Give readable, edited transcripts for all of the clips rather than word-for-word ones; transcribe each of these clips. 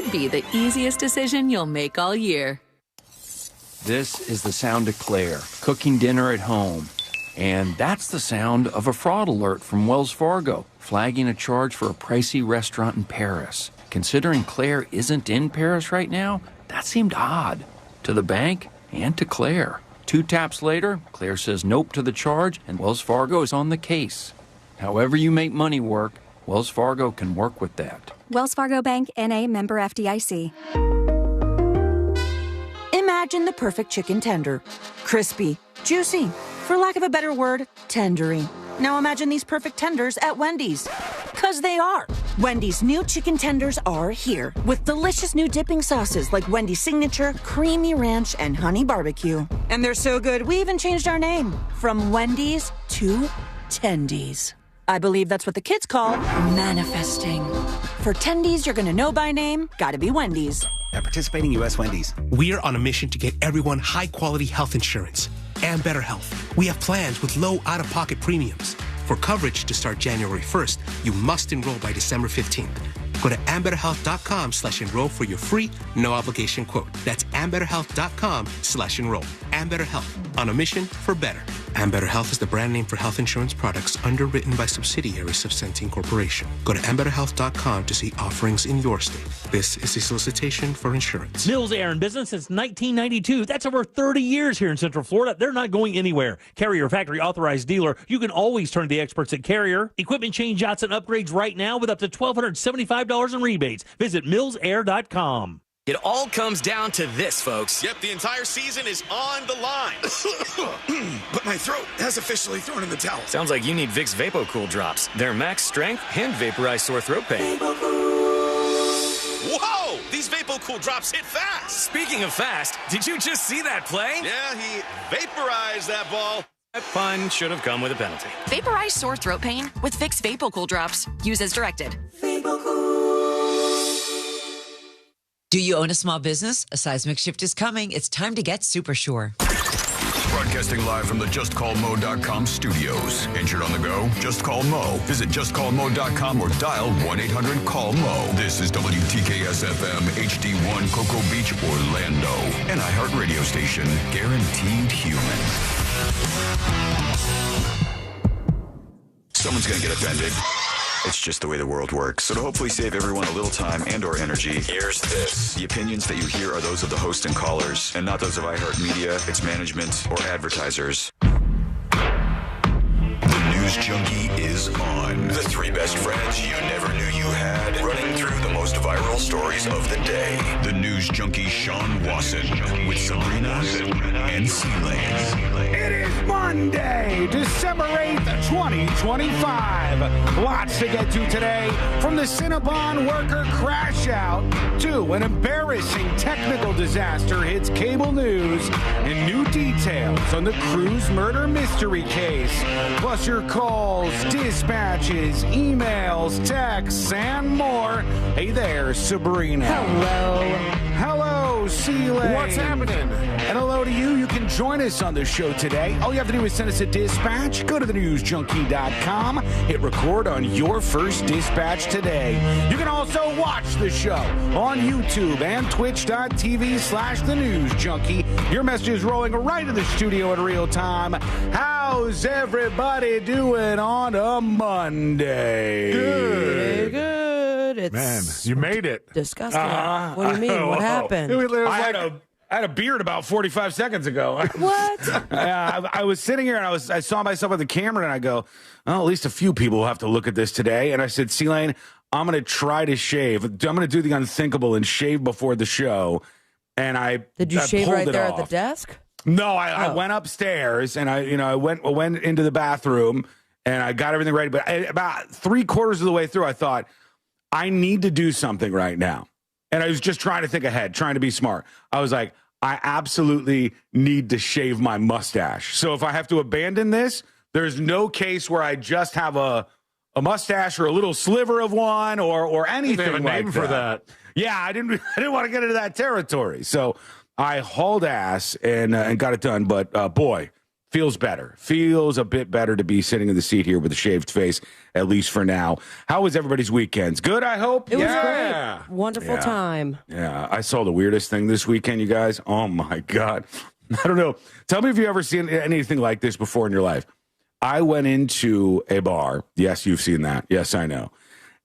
could be the easiest decision you'll make all year. This is the sound of Claire, cooking dinner at home. And that's the sound of a fraud alert from Wells Fargo, flagging a charge for a pricey restaurant in Paris. Considering Claire isn't in Paris right now, that seemed odd. To the bank and to Claire. 2 taps later, Claire says nope to the charge, and Wells Fargo is on the case. However you make money work, Wells Fargo can work with that. Wells Fargo Bank, N.A., member FDIC. Imagine the perfect chicken tender. Crispy, juicy, for lack of a better word, tendery. Now imagine these perfect tenders at Wendy's. 'Cause they are. Wendy's new chicken tenders are here with delicious new dipping sauces like Wendy's Signature, Creamy Ranch, and Honey Barbecue. And they're so good, we even changed our name from Wendy's to Tendies. I believe that's what the kids call manifesting. For Tendies you're gonna know by name, gotta be Wendy's. At participating U.S. Wendy's. We're on a mission to get everyone high-quality health insurance and better health. We have plans with low out-of-pocket premiums. For coverage to start January 1st, you must enroll by December 15th. Go to ambetterhealth.com/enroll for your free, no-obligation quote. That's ambetterhealth.com/enroll. Ambetter Health, on a mission for better. Ambetter Health is the brand name for health insurance products underwritten by subsidiaries of Centene Corporation. Go to ambetterhealth.com to see offerings in your state. This is a solicitation for insurance. Mills Air in business since 1992. That's over 30 years here in Central Florida. They're not going anywhere. Carrier factory authorized dealer. You can always turn to the experts at Carrier. Equipment change-outs and upgrades right now with up to $1,275 in rebates. Visit millsair.com. It all comes down to this, folks. Yep, the entire season is on the line. But my throat has officially thrown in the towel. Sounds like you need Vicks VapoCool drops. They're max strength and vaporize sore throat pain. Whoa! These VapoCool drops hit fast. Speaking of fast, did you just see that play? Yeah, he vaporized that ball. That pun should have come with a penalty. Vaporize sore throat pain with Vicks VapoCool drops. Use as directed. Do you own a small business? A seismic shift is coming. It's time to get super sure. Broadcasting live from the JustCallMo.com studios. Injured on the go? Just call Mo. Visit JustCallMo.com or dial 1-800-CALL-MO. This is WTKS-FM HD1 Cocoa Beach, Orlando. An iHeartRadio station. Guaranteed human. Someone's going to get offended. It's just the way the world works. So to hopefully save everyone a little time and or energy, here's this. The opinions that you hear are those of the host and callers, and not those of iHeartMedia, its management, or advertisers. The News Junkie is on. The 3 best friends you never knew you had, running through the most viral stories of the day. The News Junkie Sean Wasson with Sabrina and C-Lane. It is Monday, December 8th, 2025. Lots to get to today, from the Cinnabon worker Crashout to an embarrassing technical disaster hits cable news and new details on the cruise murder mystery case. Plus your calls, dispatches, emails, texts, and more. Hey there, Sabrina. Hello. Hello, C-Lane. What's happening? And hello to you. You can join us on the show today. All you have to do is send us a dispatch. Go to thenewsjunkie.com. Hit record on your first dispatch today. You can also watch the show on YouTube and twitch.tv/thenewsjunkie. Your message is rolling right in the studio in real time. How's everybody doing on a Monday? Good. It's Man, you made it. disgusting. What do you mean? What happened? I had a beard about 45 seconds ago. What? I was sitting here and I saw myself at the camera and I go, well, at least a few people will have to look at this today. And I said, C-Lane, I'm going to try to shave. I'm going to do the unthinkable and shave before the show. And Did you shave right there off. at the desk? No, I went upstairs and I went into the bathroom and I got everything ready. But about 3/4 of the way through, I thought, I need to do something right now. And I was just trying to think ahead, trying to be smart. I was like, I absolutely need to shave my mustache. So if I have to abandon this, there's no case where I just have a mustache or a little sliver of one or anything They have a name like for that. Yeah, I didn't want to get into that territory. So I hauled ass and got it done. But boy, feels better. Feels a bit better to be sitting in the seat here with a shaved face, at least for now. How was everybody's weekends? Good, I hope? It was great. Wonderful time. Yeah, I saw the weirdest thing this weekend, you guys. Oh, my God. I don't know. Tell me if you've ever seen anything like this before in your life. I went into a bar. Yes, you've seen that. Yes, I know.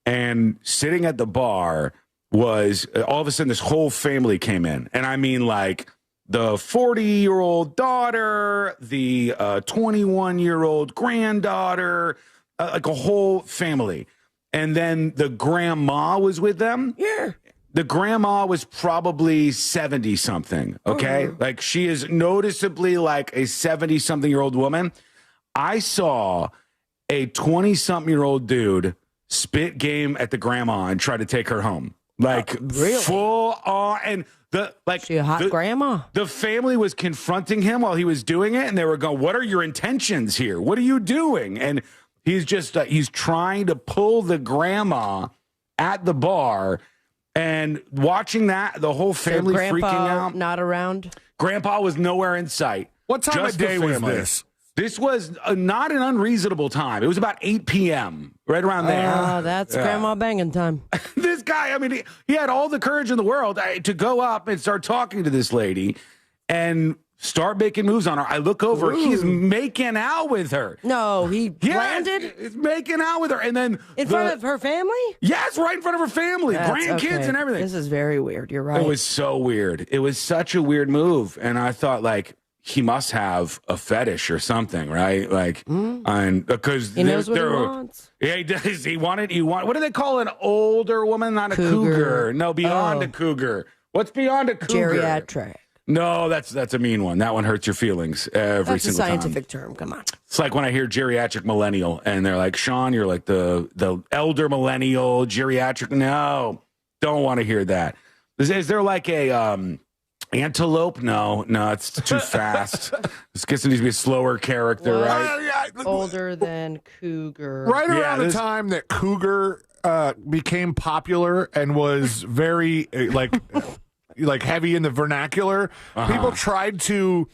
And sitting at the bar was all of a sudden this whole family came in. And I mean, like, the 40-year-old daughter, the 21-year-old granddaughter, like a whole family. And then the grandma was with them. Yeah. The grandma was probably 70-something, okay? Like, she is noticeably like a 70-something-year-old woman. I saw a 20-something-year-old dude spit game at the grandma and try to take her home. Like, really? Full on. And she a hot grandma? The family was confronting him while he was doing it, and they were going, "What are your intentions here? What are you doing?" And he's just, he's trying to pull the grandma at the bar. And watching that, the whole family freaking out. Not around? Grandpa was nowhere in sight. What time of day was this? This was not an unreasonable time. It was about 8 p.m., right around there. That's grandma banging time. This guy, I mean, he had all the courage in the world to go up and start talking to this lady and start making moves on her. I look over, he's making out with her. No, he landed? He's making out with her. And then in front of her family? Yes, right in front of her family, grandkids and everything. This is very weird. You're right. It was so weird. It was such a weird move. And I thought, like, he must have a fetish or something, right? Like, and because he knows what he wants. Yeah, he does. What do they call an older woman? Not a cougar. No, beyond a cougar. What's beyond a cougar? Geriatric. No, that's a mean one. That one hurts your feelings every single time. That's a scientific term. Come on. It's like when I hear geriatric millennial, and they're like, "Sean, you're like the elder millennial geriatric." No, don't want to hear that. Is there like a antelope? No, it's too fast. This guess it needs to be a slower character, right? Older than cougar. Right around the time that cougar became popular and was very like heavy in the vernacular, people tried to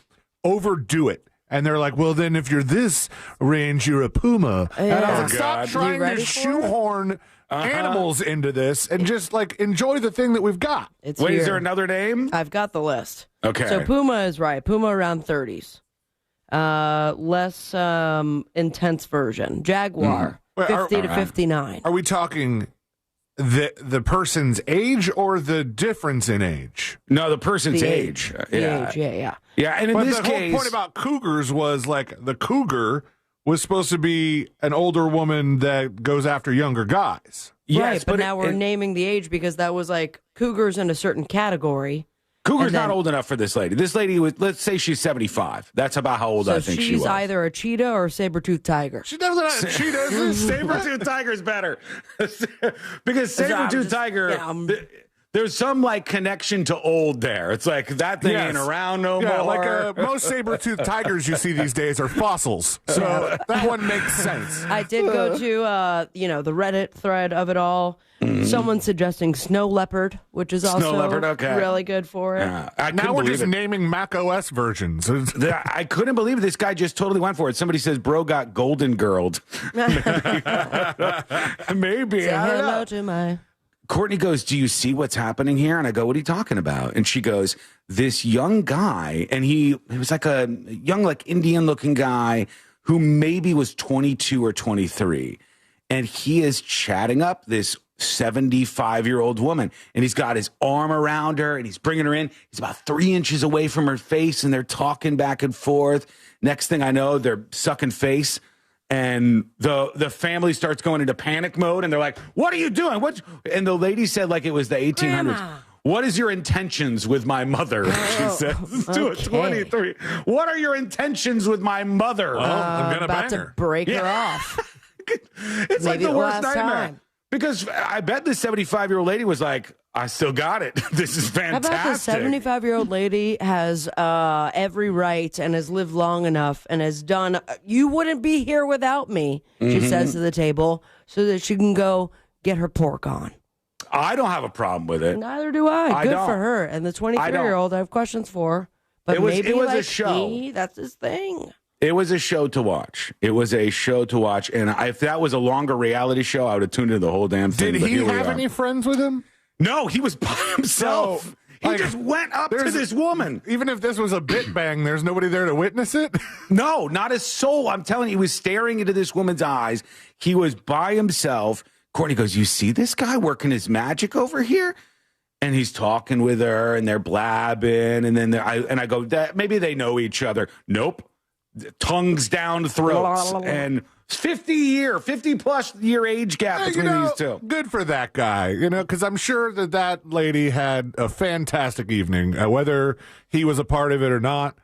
overdo it. And they're like, well, then if you're this range, you're a puma. Yeah. And I was like, stop trying to shoehorn animals into this and just like enjoy the thing that we've got. Wait, is there another name? I've got the list. Okay. So puma is right. Puma around 30s. Less intense version. Jaguar, 50 to 59. Are we talking the person's age or the difference in age? No, the person's age. Yeah, and in this case, the whole point about cougars was like the cougar was supposed to be an older woman that goes after younger guys. Yes, right, but now we're naming the age because that was like cougars in a certain category. Cougar's not old enough for this lady. This lady was, let's say she's 75. That's about how old I think she was. She's either a cheetah or a saber-toothed tiger. She doesn't have a cheetah. Saber-toothed tiger's better. Because saber-toothed tiger, there's some like connection to old there. It's like that thing ain't around no more. Like most saber-toothed tigers you see these days are fossils. So that one makes sense. I did go to, the Reddit thread of it all. Someone suggesting snow leopard, which is also really good for it. Now we're just naming Mac OS versions. I couldn't believe it. This guy just totally went for it. Somebody says, bro got golden girled. Maybe. Say hello to my... Courtney goes, do you see what's happening here? And I go, what are you talking about? And she goes, this young guy, and he was like a young, like Indian-looking guy who maybe was 22 or 23. And he is chatting up this 75-year-old woman, and he's got his arm around her, and he's bringing her in. He's about 3 inches away from her face, and they're talking back and forth. Next thing I know, they're sucking face, and the family starts going into panic mode, and they're like, what are you doing? And the lady said like it was the 1800s. Grandma. What is your intentions with my mother? She said to a 23. What are your intentions with my mother? I'm going to bang her. To break her off. It's maybe like the worst nightmare. Time. Because I bet this 75-year-old lady was like, I still got it. This is fantastic. How about the 75-year-old lady has every right and has lived long enough and has done, you wouldn't be here without me, she says to the table, so that she can go get her pork on. I don't have a problem with it. Neither do I. Good for her. And the 23-year-old I have questions for. But maybe it was like a show. That's his thing. It was a show to watch. It was a show to watch. And if that was a longer reality show, I would have tuned into the whole damn thing. Did he have any friends with him? No, he was by himself. So, he just went up to this woman. Even if this was a bit bang, there's nobody there to witness it? No, not a soul. I'm telling you, he was staring into this woman's eyes. He was by himself. Courtney goes, you see this guy working his magic over here? And he's talking with her, and they're blabbing. And then I go, maybe they know each other. Nope. Tongues down throats. And 50-plus year age gap between these two. Good for that guy, because I'm sure that lady had a fantastic evening, whether he was a part of it or not.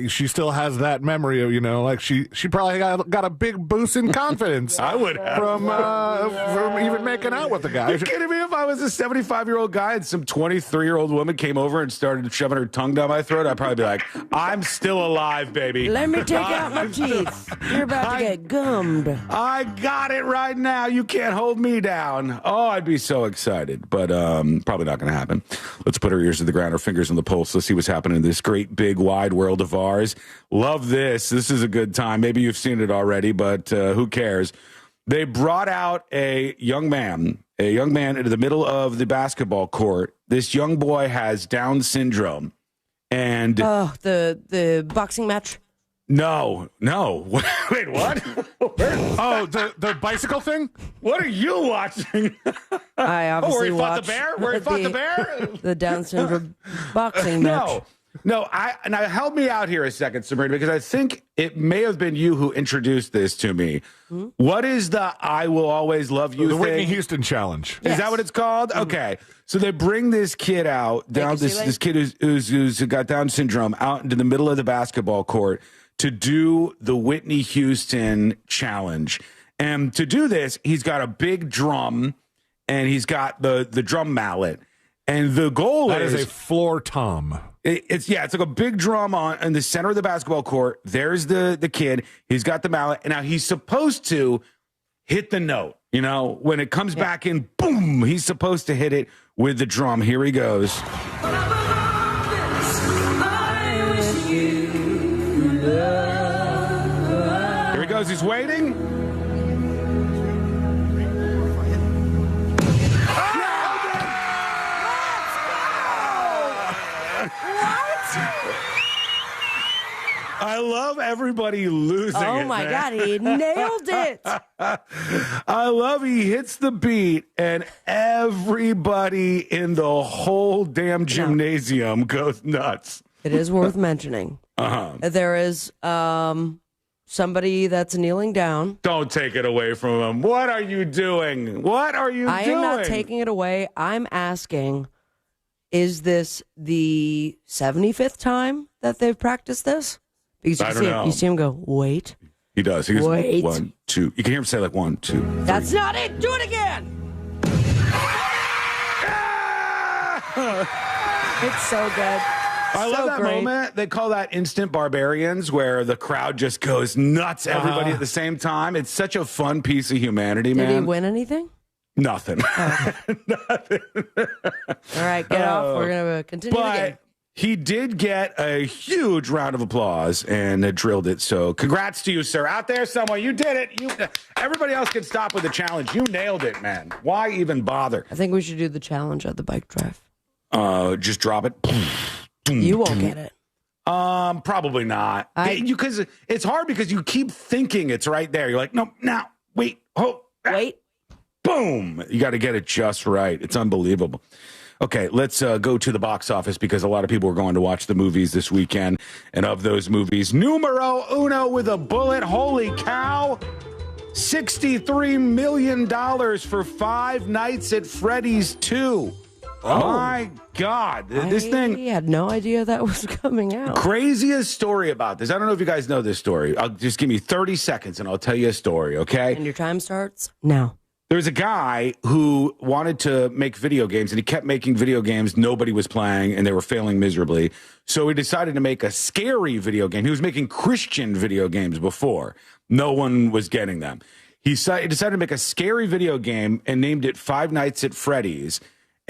She still has that memory of, like she probably got a big boost in confidence. I would have. From even making out with the guy. Are you kidding me? If I was a 75-year-old guy and some 23-year-old woman came over and started shoving her tongue down my throat, I'd probably be like, I'm still alive, baby. Let me take out my teeth. You're about to get gummed. I got it right now. You can't hold me down. Oh, I'd be so excited, but probably not going to happen. Let's put our ears to the ground, our fingers on the pulse. Let's see what's happening in this great, big, wide world of ours. Love this. This is a good time. Maybe you've seen it already, but who cares? They brought out a young man into the middle of the basketball court. This young boy has Down syndrome. And the boxing match? No. Wait, what? Oh, the bicycle thing? What are you watching? I obviously watched where he fought the bear? The Down syndrome boxing match. No, now help me out here a second, Sabrina, because I think it may have been you who introduced this to me. Mm-hmm. What is the I will always love you the thing? Whitney Houston challenge. Is that what it's called? Mm-hmm. Okay. So they bring this kid out, this kid who's got Down syndrome, out into the middle of the basketball court to do the Whitney Houston challenge. And to do this, he's got a big drum and he's got the drum mallet. And the goal is a floor tom. It's like a big drum in the center of the basketball court. There's the kid. He's got the mallet. And now he's supposed to hit the note. When it comes back in, boom, he's supposed to hit it with the drum. Here he goes. Here he goes. He's waiting. I love everybody losing it. Oh, my God. He nailed it. I love he hits the beat, and everybody in the whole damn gymnasium goes nuts. It is worth mentioning. There is somebody that's kneeling down. Don't take it away from him. What are you doing? I am not taking it away. I'm asking, is this the 75th time that they've practiced this? Because you see him go, wait. He does. He goes, wait. 1, 2. You can hear him say like 1, 2, 3. That's not it. Do it again. It's so good. I love that moment. They call that instant barbarians, where the crowd just goes nuts, everybody at the same time. It's such a fun piece of humanity, man. Did he win anything? Nothing. Oh. Nothing. All right, get off. We're going to continue the game. He did get a huge round of applause and drilled it. So congrats to you, sir. Out there somewhere. You did it. Everybody else can stop with the challenge. You nailed it, man. Why even bother? I think we should do the challenge at the bike drive. Just drop it. You won't get it. Probably not. Because it's hard because you keep thinking it's right there. You're like, no, now, wait, wait. Boom. You got to get it just right. It's unbelievable. Okay, let's go to the box office because a lot of people are going to watch the movies this weekend. And of those movies, numero uno with a bullet. Holy cow. $63 million for Five Nights at Freddy's 2. Oh my God. This thing. I had no idea that was coming out. Craziest story about this. I don't know if you guys know this story. Just give me 30 seconds and I'll tell you a story, okay? And your time starts now. There's a guy who wanted to make video games, and he kept making video games nobody was playing, and they were failing miserably. So he decided to make a scary video game. He was making Christian video games before. No one was getting them. He decided to make a scary video game and named it Five Nights at Freddy's.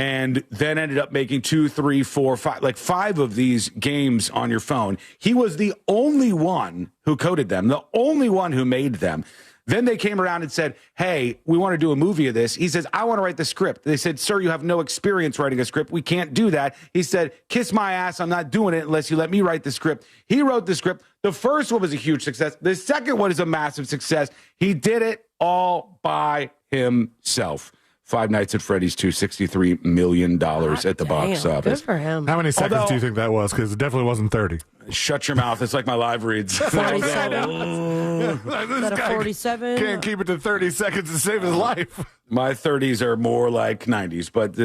and then ended up making 2, 3, 4, 5, like 5 of these games on your phone. He was the only one who coded them, the only one who made them. Then they came around and said, hey, we want to do a movie of this. He says, I want to write the script. They said, sir, you have no experience writing a script. We can't do that. He said, kiss my ass. I'm not doing it unless you let me write the script. He wrote the script. The first one was a huge success. The second one is a massive success. He did it all by himself. Five Nights at Freddy's 2, $63 million at the box office. Good for him. How many seconds do you think that was? Because it definitely wasn't 30. Shut your mouth. It's like my live reads. 47. This guy 47? can't keep it to 30 seconds to save his life. My 30s are more like 90s, but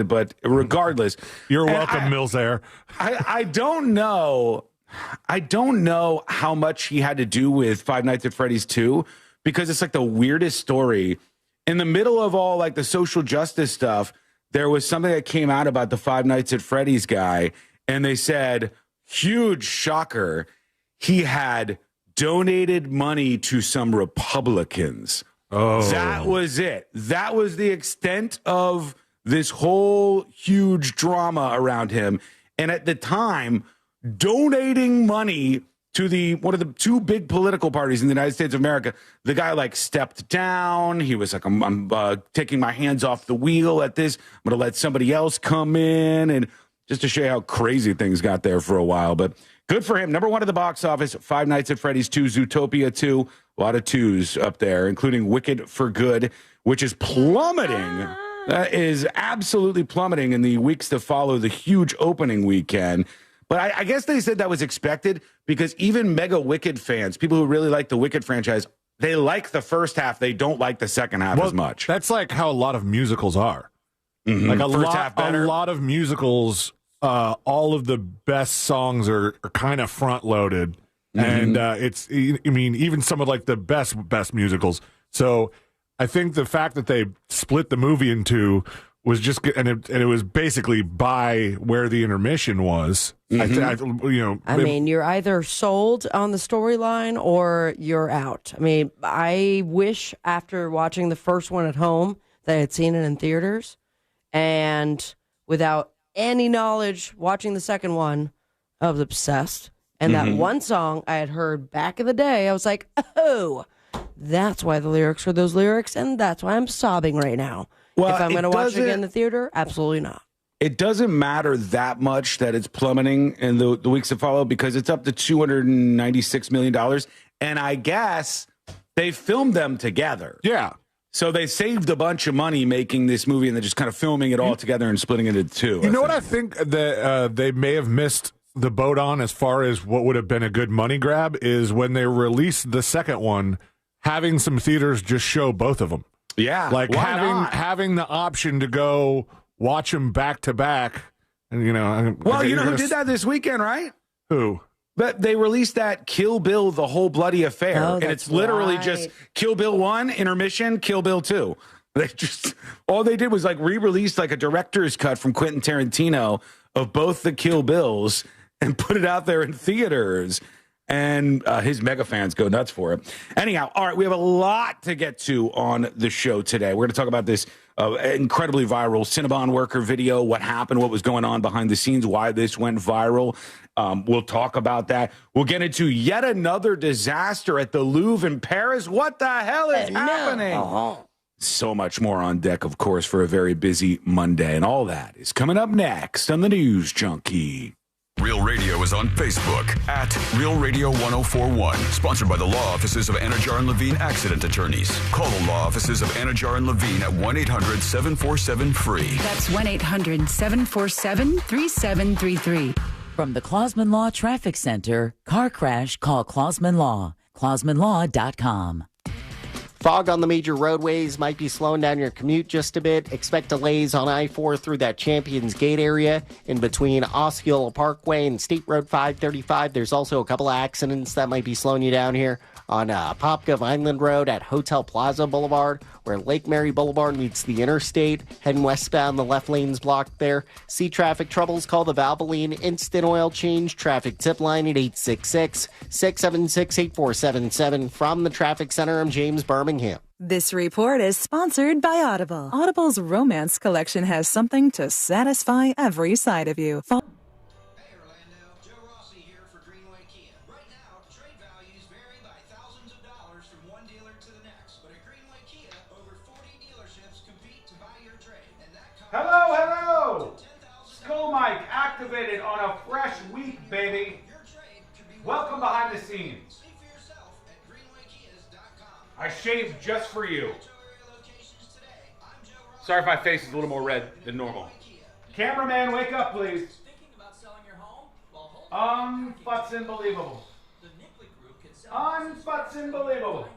regardless. You're welcome, Mills Air. I don't know. I don't know how much he had to do with Five Nights at Freddy's 2, because it's like the weirdest story. In the middle of all like the social justice stuff, there was something that came out about the Five Nights at Freddy's guy, and they said, huge shocker, he had donated money to some Republicans. Oh. That was it. That was the extent of this whole huge drama around him. And at the time, donating money to one of the 2 big political parties in the United States of America, the guy like stepped down. He was like, I'm taking my hands off the wheel at this. I'm going to let somebody else come in. And just to show you how crazy things got there for a while. But good for him. Number 1 at the box office, Five Nights at Freddy's 2, Zootopia 2. A lot of 2s up there, including Wicked for Good, which is plummeting. That is absolutely plummeting in the weeks to follow the huge opening weekend. But I guess they said that was expected, because even mega Wicked fans, people who really like the Wicked franchise, they like the first half. They don't like the second half as much. That's like how a lot of musicals are. Mm-hmm. Like a lot of musicals, all of the best songs are kind of front loaded. Mm-hmm. And even some of like the best musicals. So I think the fact that they split the movie in 2 was just, and it was basically by where the intermission was. Mm-hmm. You're either sold on the storyline or you're out. I mean, I wish after watching the first one at home that I had seen it in theaters, and without any knowledge, watching the second one, I was obsessed. And that one song I had heard back in the day, I was like, oh, that's why the lyrics are those lyrics, and that's why I'm sobbing right now. Well, if I'm going to watch it again in the theater, absolutely not. It doesn't matter that much that it's plummeting in the weeks that follow, because it's up to $296 million. And I guess they filmed them together. Yeah. So they saved a bunch of money making this movie, and they're just kind of filming it all together and splitting it into 2. You know what I think that they may have missed the boat on, as far as what would have been a good money grab, is when they released the second one, having some theaters just show both of them. Yeah, like having the option to go watch them back to back, and you know who did that this weekend, right? Who? But they released that Kill Bill: The Whole Bloody Affair, and it's literally just Kill Bill 1 intermission, Kill Bill 2. They just all they did was like re-release like a director's cut from Quentin Tarantino of both the Kill Bills and put it out there in theaters. And his mega fans go nuts for it. Anyhow, all right, we have a lot to get to on the show today. We're going to talk about this incredibly viral Cinnabon worker video, what happened, what was going on behind the scenes, why this went viral. We'll talk about that. We'll get into yet another disaster at the Louvre in Paris. What the hell is happening? So much more on deck, of course, for a very busy Monday. And all that is coming up next on the News Junkie. Real Radio is on Facebook at Real Radio 1041. Sponsored by the law offices of Anajar and Levine Accident Attorneys. Call the law offices of Anajar and Levine at 1-800-747-FREE. That's 1-800-747-3733. From the Clausman Law Traffic Center, car crash, call Clausman Law. ClausmanLaw.com. Fog on the major roadways might be slowing down your commute just a bit. Expect delays on I-4 through that Champions Gate area in between Osceola Parkway and State Road 535. There's also a couple of accidents that might be slowing you down here on Popka Vineland Road at Hotel Plaza Boulevard, where Lake Mary Boulevard meets the interstate. Heading westbound, the left lane's blocked there. See traffic troubles? Call the Valvoline Instant Oil Change Traffic Tip Line at 866-676-8477. From the Traffic Center, I'm James Birmingham. This report is sponsored by Audible. Audible's romance collection has something to satisfy every side of you. Hello! Skull Mike activated on a fresh week, baby. Welcome behind the scenes. I shaved just for you. Sorry if my face is a little more red than normal. Cameraman, wake up, please. Unfucking-believable. Unfucking-believable.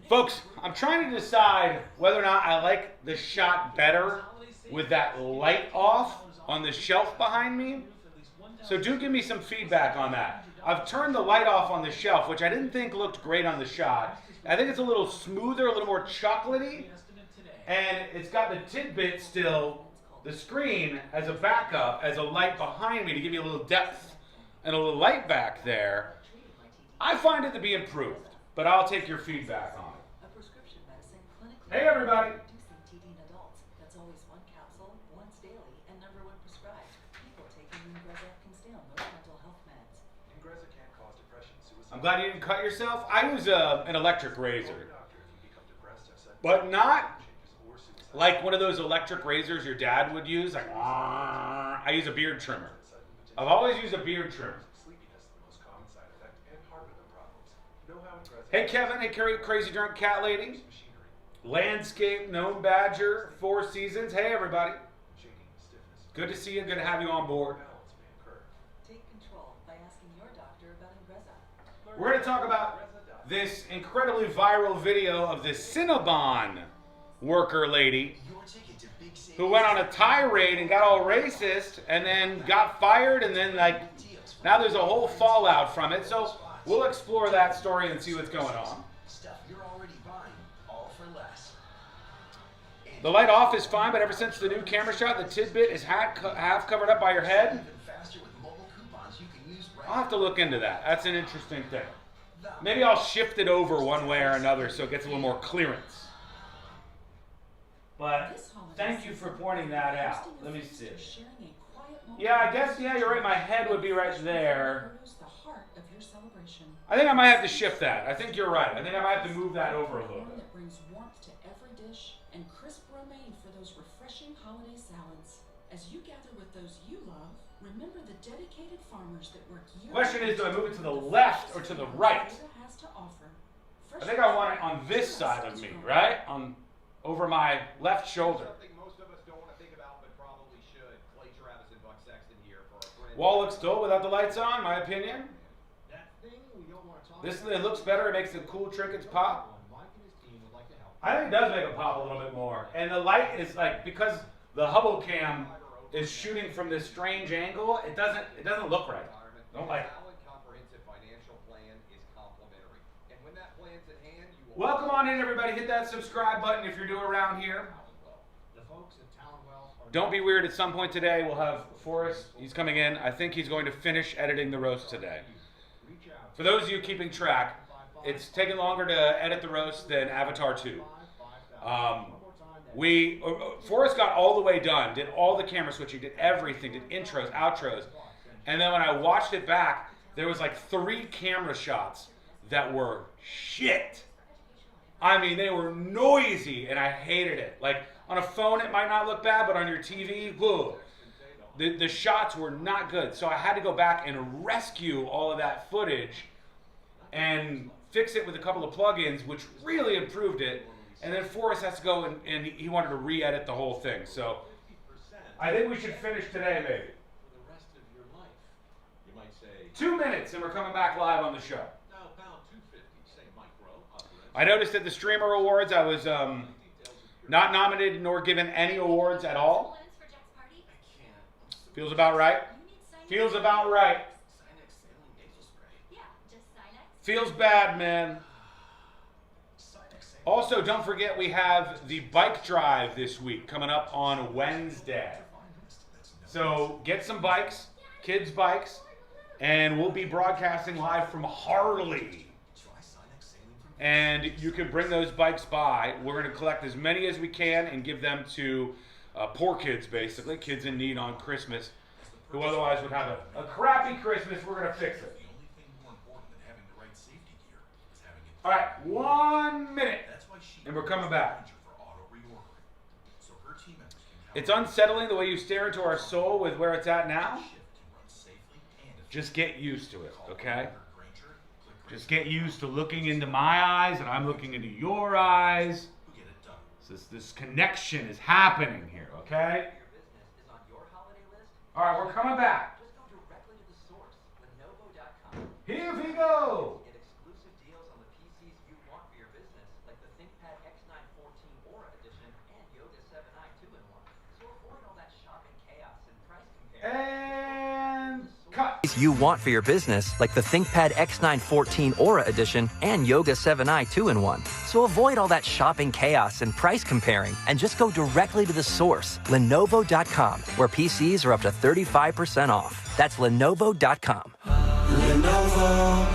Folks, I'm trying to decide whether or not I like the shot better with that light off on the shelf behind me. So do give me some feedback on that. I've turned the light off on the shelf, which I didn't think looked great on the shot. I think it's a little smoother, a little more chocolatey. And it's got the tidbit still, the screen, as a backup, as a light behind me to give me a little depth and a little light back there. I find it to be improved, but I'll take your feedback on it. Hey, everybody. I'm glad you didn't cut yourself. I use an electric razor, but not like one of those electric razors your dad would use. Like, I use a beard trimmer. I've always used a beard trimmer. Hey, Kevin. Hey, Crazy Drunk Cat Lady. Landscape Gnome Badger, 4 Seasons. Hey, everybody. Good to see you. Good to have you on board. We're going to talk about this incredibly viral video of this Cinnabon worker lady who went on a tirade and got all racist and then got fired, and then now there's a whole fallout from it. So we'll explore that story and see what's going on. The light off is fine, but ever since the new camera shot, the tidbit is half covered up by your head. I'll have to look into that. That's an interesting thing. Maybe I'll shift it over one way or another so it gets a little more clearance. But thank you for pointing that out. Let me see. Yeah, I guess, you're right. My head would be right there. I think I might have to shift that. I think you're right. I think I might have to move that over a little bit. As you gather with those you love, remember the dedicated farmers that work year. Question is, do I move it to the left or to the right? I think I want it on this side of me, right? Over my left shoulder. Wall looks dull without the lights on, my opinion. It looks better. It makes the cool trinkets pop. I think it does make it pop a little bit more. And the light is because the Hubble cam is shooting from this strange angle, it doesn't look right. Don't like it. Welcome on in, everybody. Hit that subscribe button if you're new around here. Don't be weird. At some point today, we'll have Forrest. He's coming in. I think he's going to finish editing the roast today. For those of you keeping track, it's taken longer to edit the roast than Avatar 2. Forrest got all the way done, did all the camera switching, did everything, did intros, outros. And then when I watched it back, there was 3 camera shots that were shit. I mean, they were noisy, and I hated it. On a phone, it might not look bad, but on your TV, whoa. The shots were not good. So I had to go back and rescue all of that footage and fix it with a couple of plugins, which really improved it. And then Forrest has to go and he wanted to re-edit the whole thing. So I think we should finish today, maybe. 2 minutes, and we're coming back live on the show. I noticed at the Streamer Awards, I was not nominated nor given any awards at all. Feels about right. Feels about right. Feels bad, man. Also, don't forget we have the bike drive this week coming up on Wednesday. So get some bikes, kids' bikes. And we'll be broadcasting live from Harley. And you can bring those bikes by. We're going to collect as many as we can and give them to poor kids, basically, kids in need on Christmas, who otherwise would have a crappy Christmas. We're going to fix it. All right, 1 minute, and we're coming back. It's unsettling the way you stare into our soul with where it's at now. Just get used to it, okay? Just get used to looking into my eyes, and I'm looking into your eyes. This connection is happening here, okay? All right, we're coming back. Here we go. And cut. You want for your business, like the ThinkPad X9 14 Aura Edition and Yoga 7i 2-in-1. So avoid all that shopping chaos and price comparing, and just go directly to the source, Lenovo.com, where PCs are up to 35% off. That's Lenovo.com. Lenovo.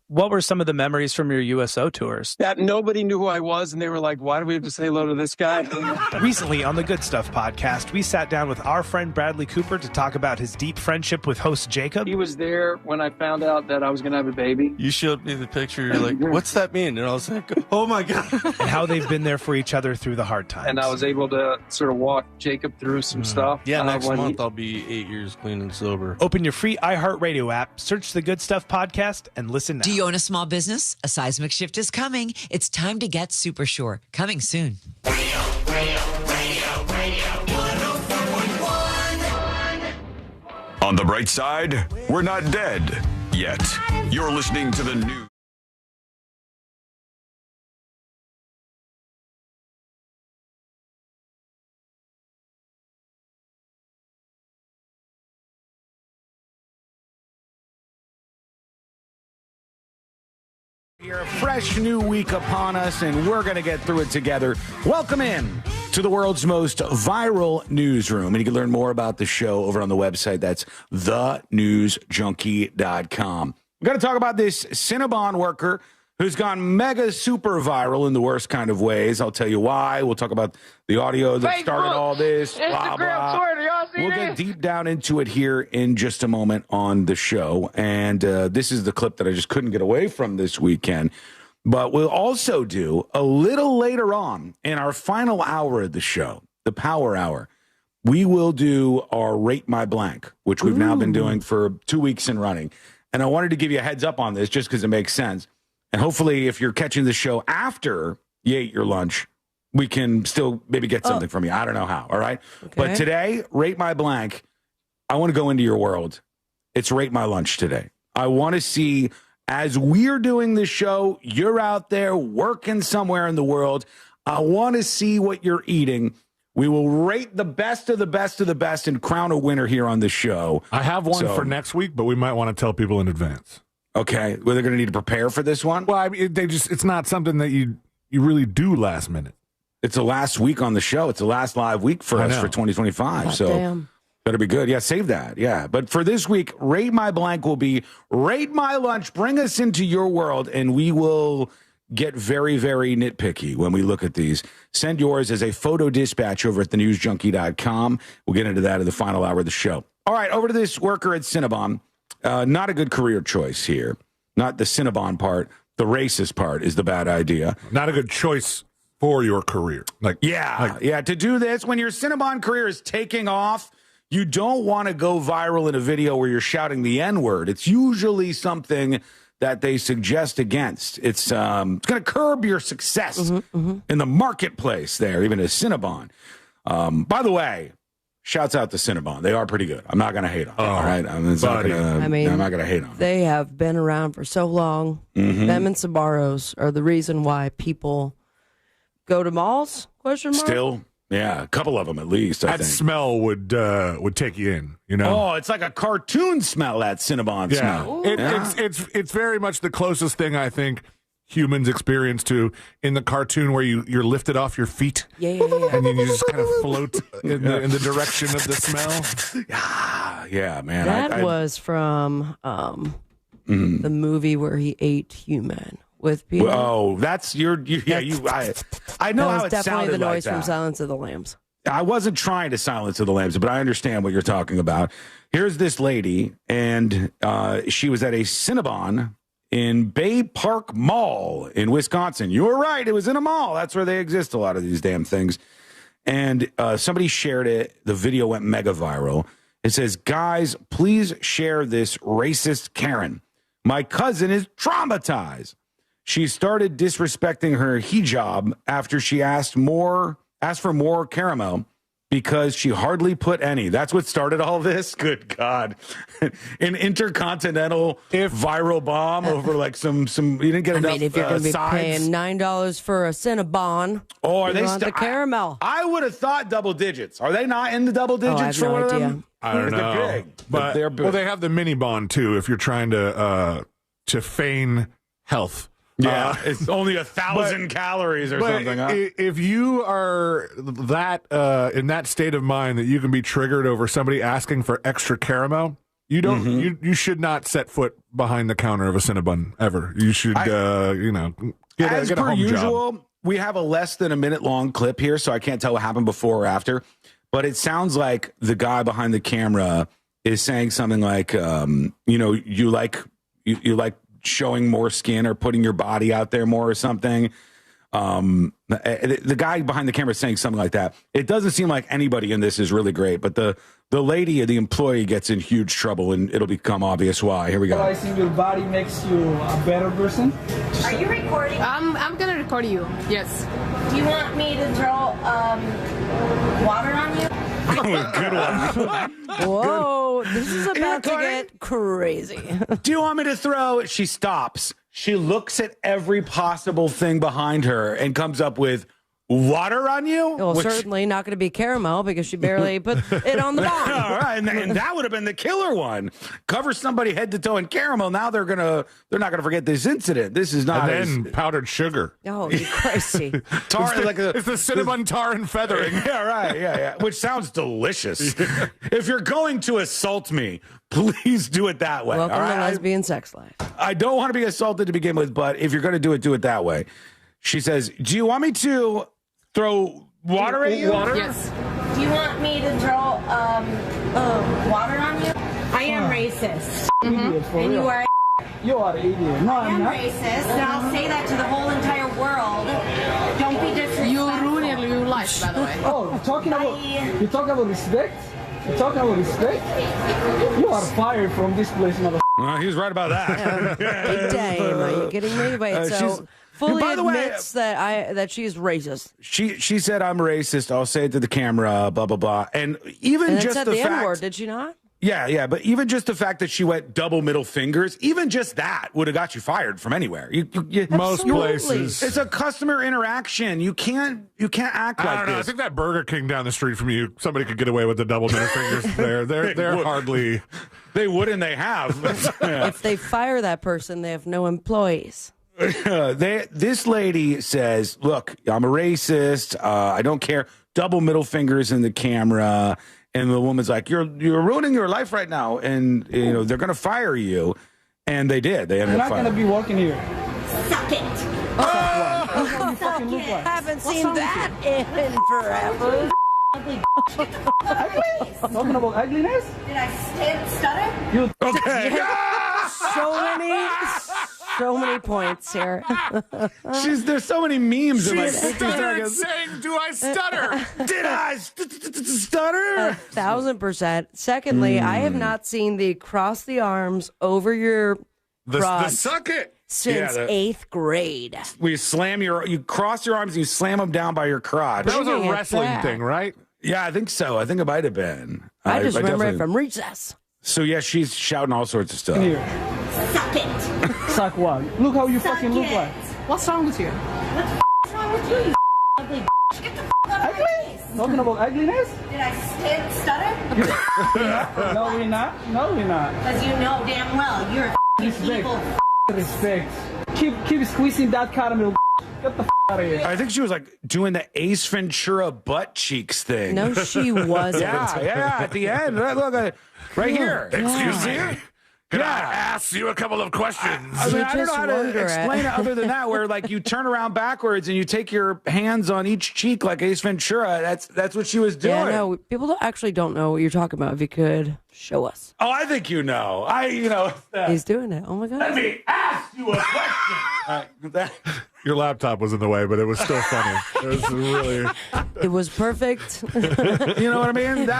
What were some of the memories from your USO tours? That nobody knew who I was, and they were like, why do we have to say hello to this guy? Recently on the Good Stuff podcast, we sat down with our friend Bradley Cooper to talk about his deep friendship with host Jacob. He was there when I found out that I was going to have a baby. You showed me the picture. You're like, what's that mean? And I was like, oh my God. And how they've been there for each other through the hard times. And I was able to sort of walk Jacob through some stuff. Yeah, next month I'll be 8 years clean and sober. Open your free iHeartRadio app, search the Good Stuff podcast, and listen now. Do you own a small business? A seismic shift is coming. It's time to get super sure. Coming soon. Radio 104.1. On the bright side, we're not dead yet. You're listening to the news. Here, a fresh new week upon us, and we're going to get through it together. Welcome in to the world's most viral newsroom. And you can learn more about the show over on the website. That's thenewsjunkie.com. We're going to talk about this Cinnabon worker who's gone mega super viral in the worst kind of ways. I'll tell you why. We'll talk about the audio that started all this. Blah, blah. We'll get deep down into it here in just a moment on the show. And this is the clip that I just couldn't get away from this weekend. But we'll also do a little later on in our final hour of the show, the Power Hour. We will do our Rate My Blank, which we've now been doing for 2 weeks in running. And I wanted to give you a heads up on this just because it makes sense. And hopefully, if you're catching the show after you ate your lunch, we can still maybe get something from you. I don't know how, all right? Okay. But today, Rate My Blank, I want to go into your world. It's Rate My Lunch today. I want to see, as we're doing this show, you're out there working somewhere in the world. I want to see what you're eating. We will rate the best of the best of the best and crown a winner here on the show. I have one for next week, but we might want to tell people in advance. Okay, well, they're going to need to prepare for this one? Well, I mean, it's not something that you really do last minute. It's the last week on the show. It's the last live week for us for 2025. So better be good. Yeah, save that. Yeah. But for this week, Rate My Blank will be Rate My Lunch. Bring us into your world, and we will get very, very nitpicky when we look at these. Send yours as a photo dispatch over at thenewsjunkie.com. We'll get into that in the final hour of the show. All right, over to this worker at Cinnabon. Not a good career choice here. Not the Cinnabon part. The racist part is the bad idea. Not a good choice for your career. To do this, when your Cinnabon career is taking off, you don't want to go viral in a video where you're shouting the N-word. It's usually something that they suggest against. It's going to curb your success in the marketplace there, even as Cinnabon. By the way, shouts out to Cinnabon. They are pretty good. I'm not going to hate on them. All right? I'm not going to hate on them. They have been around for so long. Them and Sbarro's are the reason why people go to malls? Question mark? Still, yeah, a couple of them at least. I think that smell would take you in. You know, oh, it's like a cartoon smell. That Cinnabon smell. It's very much the closest thing I think humans experience to in the cartoon where you're lifted off your feet, and then you just kind of float in the direction of the smell. yeah, man. That was from the movie where he ate human with Peter. Oh, that's I know that how was it definitely sounded the noise like from that. Silence of the Lambs. I wasn't trying to silence the lambs, but I understand what you're talking about. Here's this lady, and she was at a Cinnabon in Bay Park Mall in Wisconsin. You were right. It was in a mall. That's where they exist, a lot of these damn things. And somebody shared it. The video went mega viral. It says, guys, please share this racist Karen. My cousin is traumatized. She started disrespecting her hijab after she asked for more caramel because she hardly put any. That's what started all this? Good God. An intercontinental viral bomb over like some you didn't get enough if you're going to be sides. paying $9 for a Cinnabon, Oh, are they the caramel? I would have thought double digits. Are they not in the double digits? I have for no one of idea. them? I don't know. They're big. But they're big. well, they have the mini bond too. If you're trying to feign health, yeah, it's only 1,000 calories or something. Huh? If you are in that state of mind that you can be triggered over somebody asking for extra caramel, you don't. You should not set foot behind the counter of a Cinnabon ever. You should, get as a per home usual, job. we have a less than a minute long clip here, so I can't tell what happened before or after. But it sounds like the guy behind the camera is saying something like, you like showing more skin or putting your body out there more or something. The guy behind the camera is saying something like that. It doesn't seem like anybody in this is really great, but the lady, the employee, gets in huge trouble, and it'll become obvious why. Here we go. Realizing your body makes you a better person. Are you recording? I'm gonna record you. Yes. Do you want me to throw water on you? Good one. Whoa, this is about to get crazy. Do you want me to throw? She stops. She looks at every possible thing behind her and comes up with water on you? Well, certainly not going to be caramel because she barely put it on the bottom. All right, and that would have been the killer one. Cover somebody head to toe in caramel. Now they're not gonna forget this incident. This is not. And then powdered sugar. Oh, you crazy! Tar it's the Cinnabon tar and feathering. Yeah, right. Yeah. Which sounds delicious. If you're going to assault me, please do it that way. Welcome to lesbian sex life. I don't want to be assaulted to begin with, but if you're going to do it that way. She says, "Do you want me to throw water at you?" Water? Yes. Do you want me to throw water on you? I am racist. And you are. You are an idiot. No, I am I'm not. racist, and I'll say that to the whole entire world. Don't be disrespectful. You ruined your life, by the way. Oh, you talking about respect? You talking about respect? You are fired from this place, mother. He's right about that. Big dame. Are you kidding me? Wait, so fully by the way, admits that she's racist. She said, "I'm racist. I'll say it to the camera." Blah blah blah. And even And just said the the fact, N-word, did she not? yeah. But even just the fact that she went double middle fingers, even just that would have got you fired from anywhere. Most places, it's a customer interaction. You can't act like I don't know. this. I think that Burger King down the street from you, somebody could get away with the double middle fingers there. They're hardly. They would and they have. If they fire that person, they have no employees. This lady says, "Look, I'm a racist. I don't care." Double middle fingers in the camera, and the woman's like, "You're ruining your life right now," and they're going to fire you, and they did. They ended You're up not firing. going to be working here. Suck it. You fucking look like. Haven't seen that in forever. Ugly. Talking about ugliness? Did I stutter? You Okay. So many points here. There's so many memes in like 50 stuttered seconds. saying, "Do I stutter? Did I stutter?" 1,000%. Secondly, I have not seen the cross the arms over your The crotch suck it." since 8th grade. You cross your arms and you slam them down by your crotch. That was a Bringing it wrestling back. thing, right? Yeah, I think so. I think it might have been. I just remember it definitely- from recess. So yeah, she's shouting all sorts of stuff. here. Suck it. Suck what? Look how you Suck fucking look it. like. What's wrong with you? What's wrong with you, you ugly bitch? Get the out of my face. Talking about ugliness? Did I stutter? No, we're not. No, we're not. Because you know damn well you're a Respect. evil. Respect. Keep squeezing that caramel. Get the out of here. I think she was like doing the Ace Ventura butt cheeks thing. No, she wasn't. Yeah, at the end. Look, right here. Excuse me. Can Yeah. I ask you a couple of questions? I mean, I don't know how to explain it other than that, where like you turn around backwards and you take your hands on each cheek like Ace Ventura. That's what she was doing. Yeah, no, people actually don't know what you're talking about. If you could show us. Oh, I think you know. He's doing it. Oh my God. Let me ask you a question. Your laptop was in the way, but it was still funny. It was really. It was perfect. You know what I mean?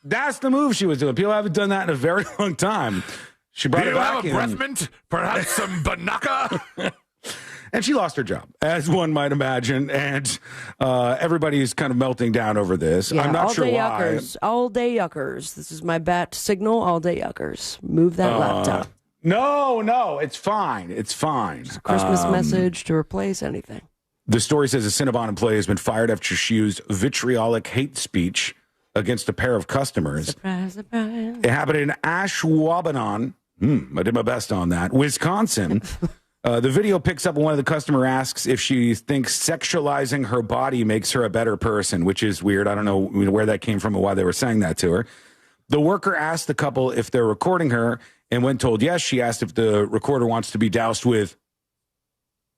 That's the move she was doing. People haven't done that in a very long time. She brought Do it you back have a breath mint? Perhaps some Banaka? And she lost her job, as one might imagine. And everybody's kind of melting down over this. Yeah, I'm not sure day why. Yuckers. All day yuckers. This is my bat signal. All day yuckers. Move that laptop. No, it's fine. It's fine. Christmas message to replace anything. The story says a Cinnabon employee has been fired after she used vitriolic hate speech against a pair of customers. Surprise, surprise. It happened in Ashwaubenon. I did my best on that. Wisconsin. The video picks up when one of the customer asks if she thinks sexualizing her body makes her a better person, which is weird. I don't know where that came from or why they were saying that to her. The worker asked the couple if they're recording her, and when told yes, she asked if the recorder wants to be doused with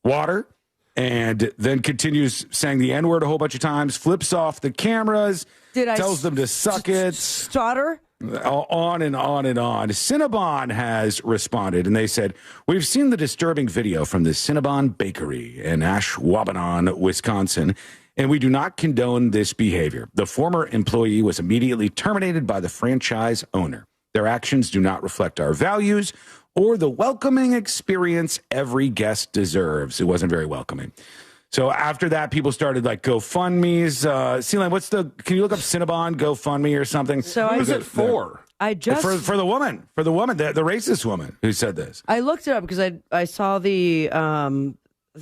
water, and then continues saying the N-word a whole bunch of times, flips off the cameras, tells them to suck it. Stutter? On and on and on. Cinnabon has responded, and they said, "We've seen the disturbing video from the Cinnabon Bakery in Ashwaubenon, Wisconsin, and we do not condone this behavior. The former employee was immediately terminated by the franchise owner. Their actions do not reflect our values or the welcoming experience every guest deserves." It wasn't very welcoming. So after that, people started like GoFundMe's. Celine, can you look up Cinnabon GoFundMe or something? So Who is it for? I just for the woman, the racist woman who said this. I looked it up because I saw the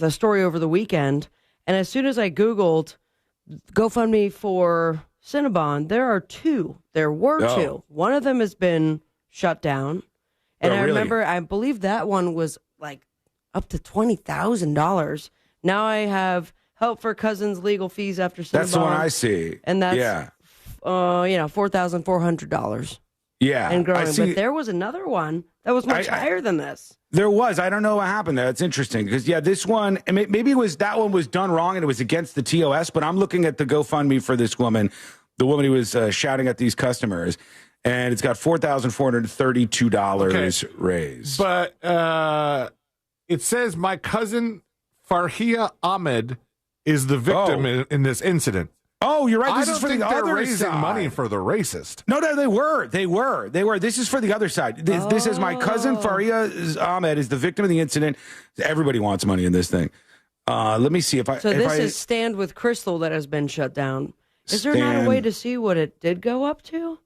story over the weekend, and as soon as I Googled GoFundMe for Cinnabon, there were two. One of them has been shut down, and I believe that one was like up to $20,000. Now I have help for cousins' legal fees after Cinnabon. That's the one I see, and that's $4,400. Yeah, and growing. But there was another one that was much higher than this. There was. I don't know what happened there. It's interesting because this one, maybe that one was done wrong and it was against the TOS. But I'm looking at the GoFundMe for this woman, the woman who was shouting at these customers, and it's got $4,432 raised. But it says my cousin Farhia Ahmed is the victim in this incident. Oh, you're right. This is is for the they're other raising side. money for the racist. No, they were. This is for the other side. This is my cousin Faria Ahmed is the victim of the incident. Everybody wants money in this thing. Let me see if I. So this is Stand with Crystal that has been shut down. Is there not a way to see what it did go up to?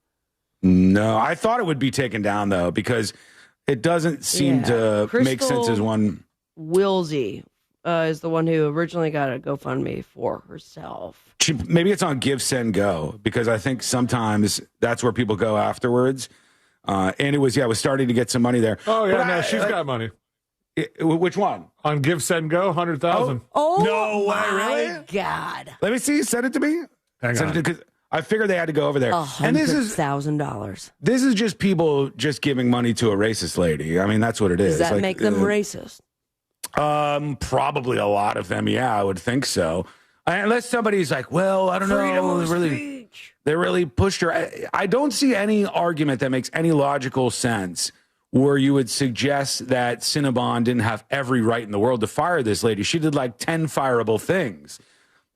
No, I thought it would be taken down though because it doesn't seem to make sense as one. Wilsey is the one who originally got a GoFundMe for herself. Maybe it's on Give, Send, Go because I think sometimes that's where people go afterwards. And it was starting to get some money there. Oh yeah, she's got money. Which one? On Give, Send, Go, 100,000. Oh, no way, really? My God! Let me see. Send it to me. Hang on. Because I figured they had to go over there. And this is $1,000. This is just people just giving money to a racist lady. I mean, that's what it is. Does that make them racist? Probably a lot of them. Yeah, I would think so. Unless somebody's like, well, I don't know. They really pushed her. I don't see any argument that makes any logical sense where you would suggest that Cinnabon didn't have every right in the world to fire this lady. She did like 10 fireable things.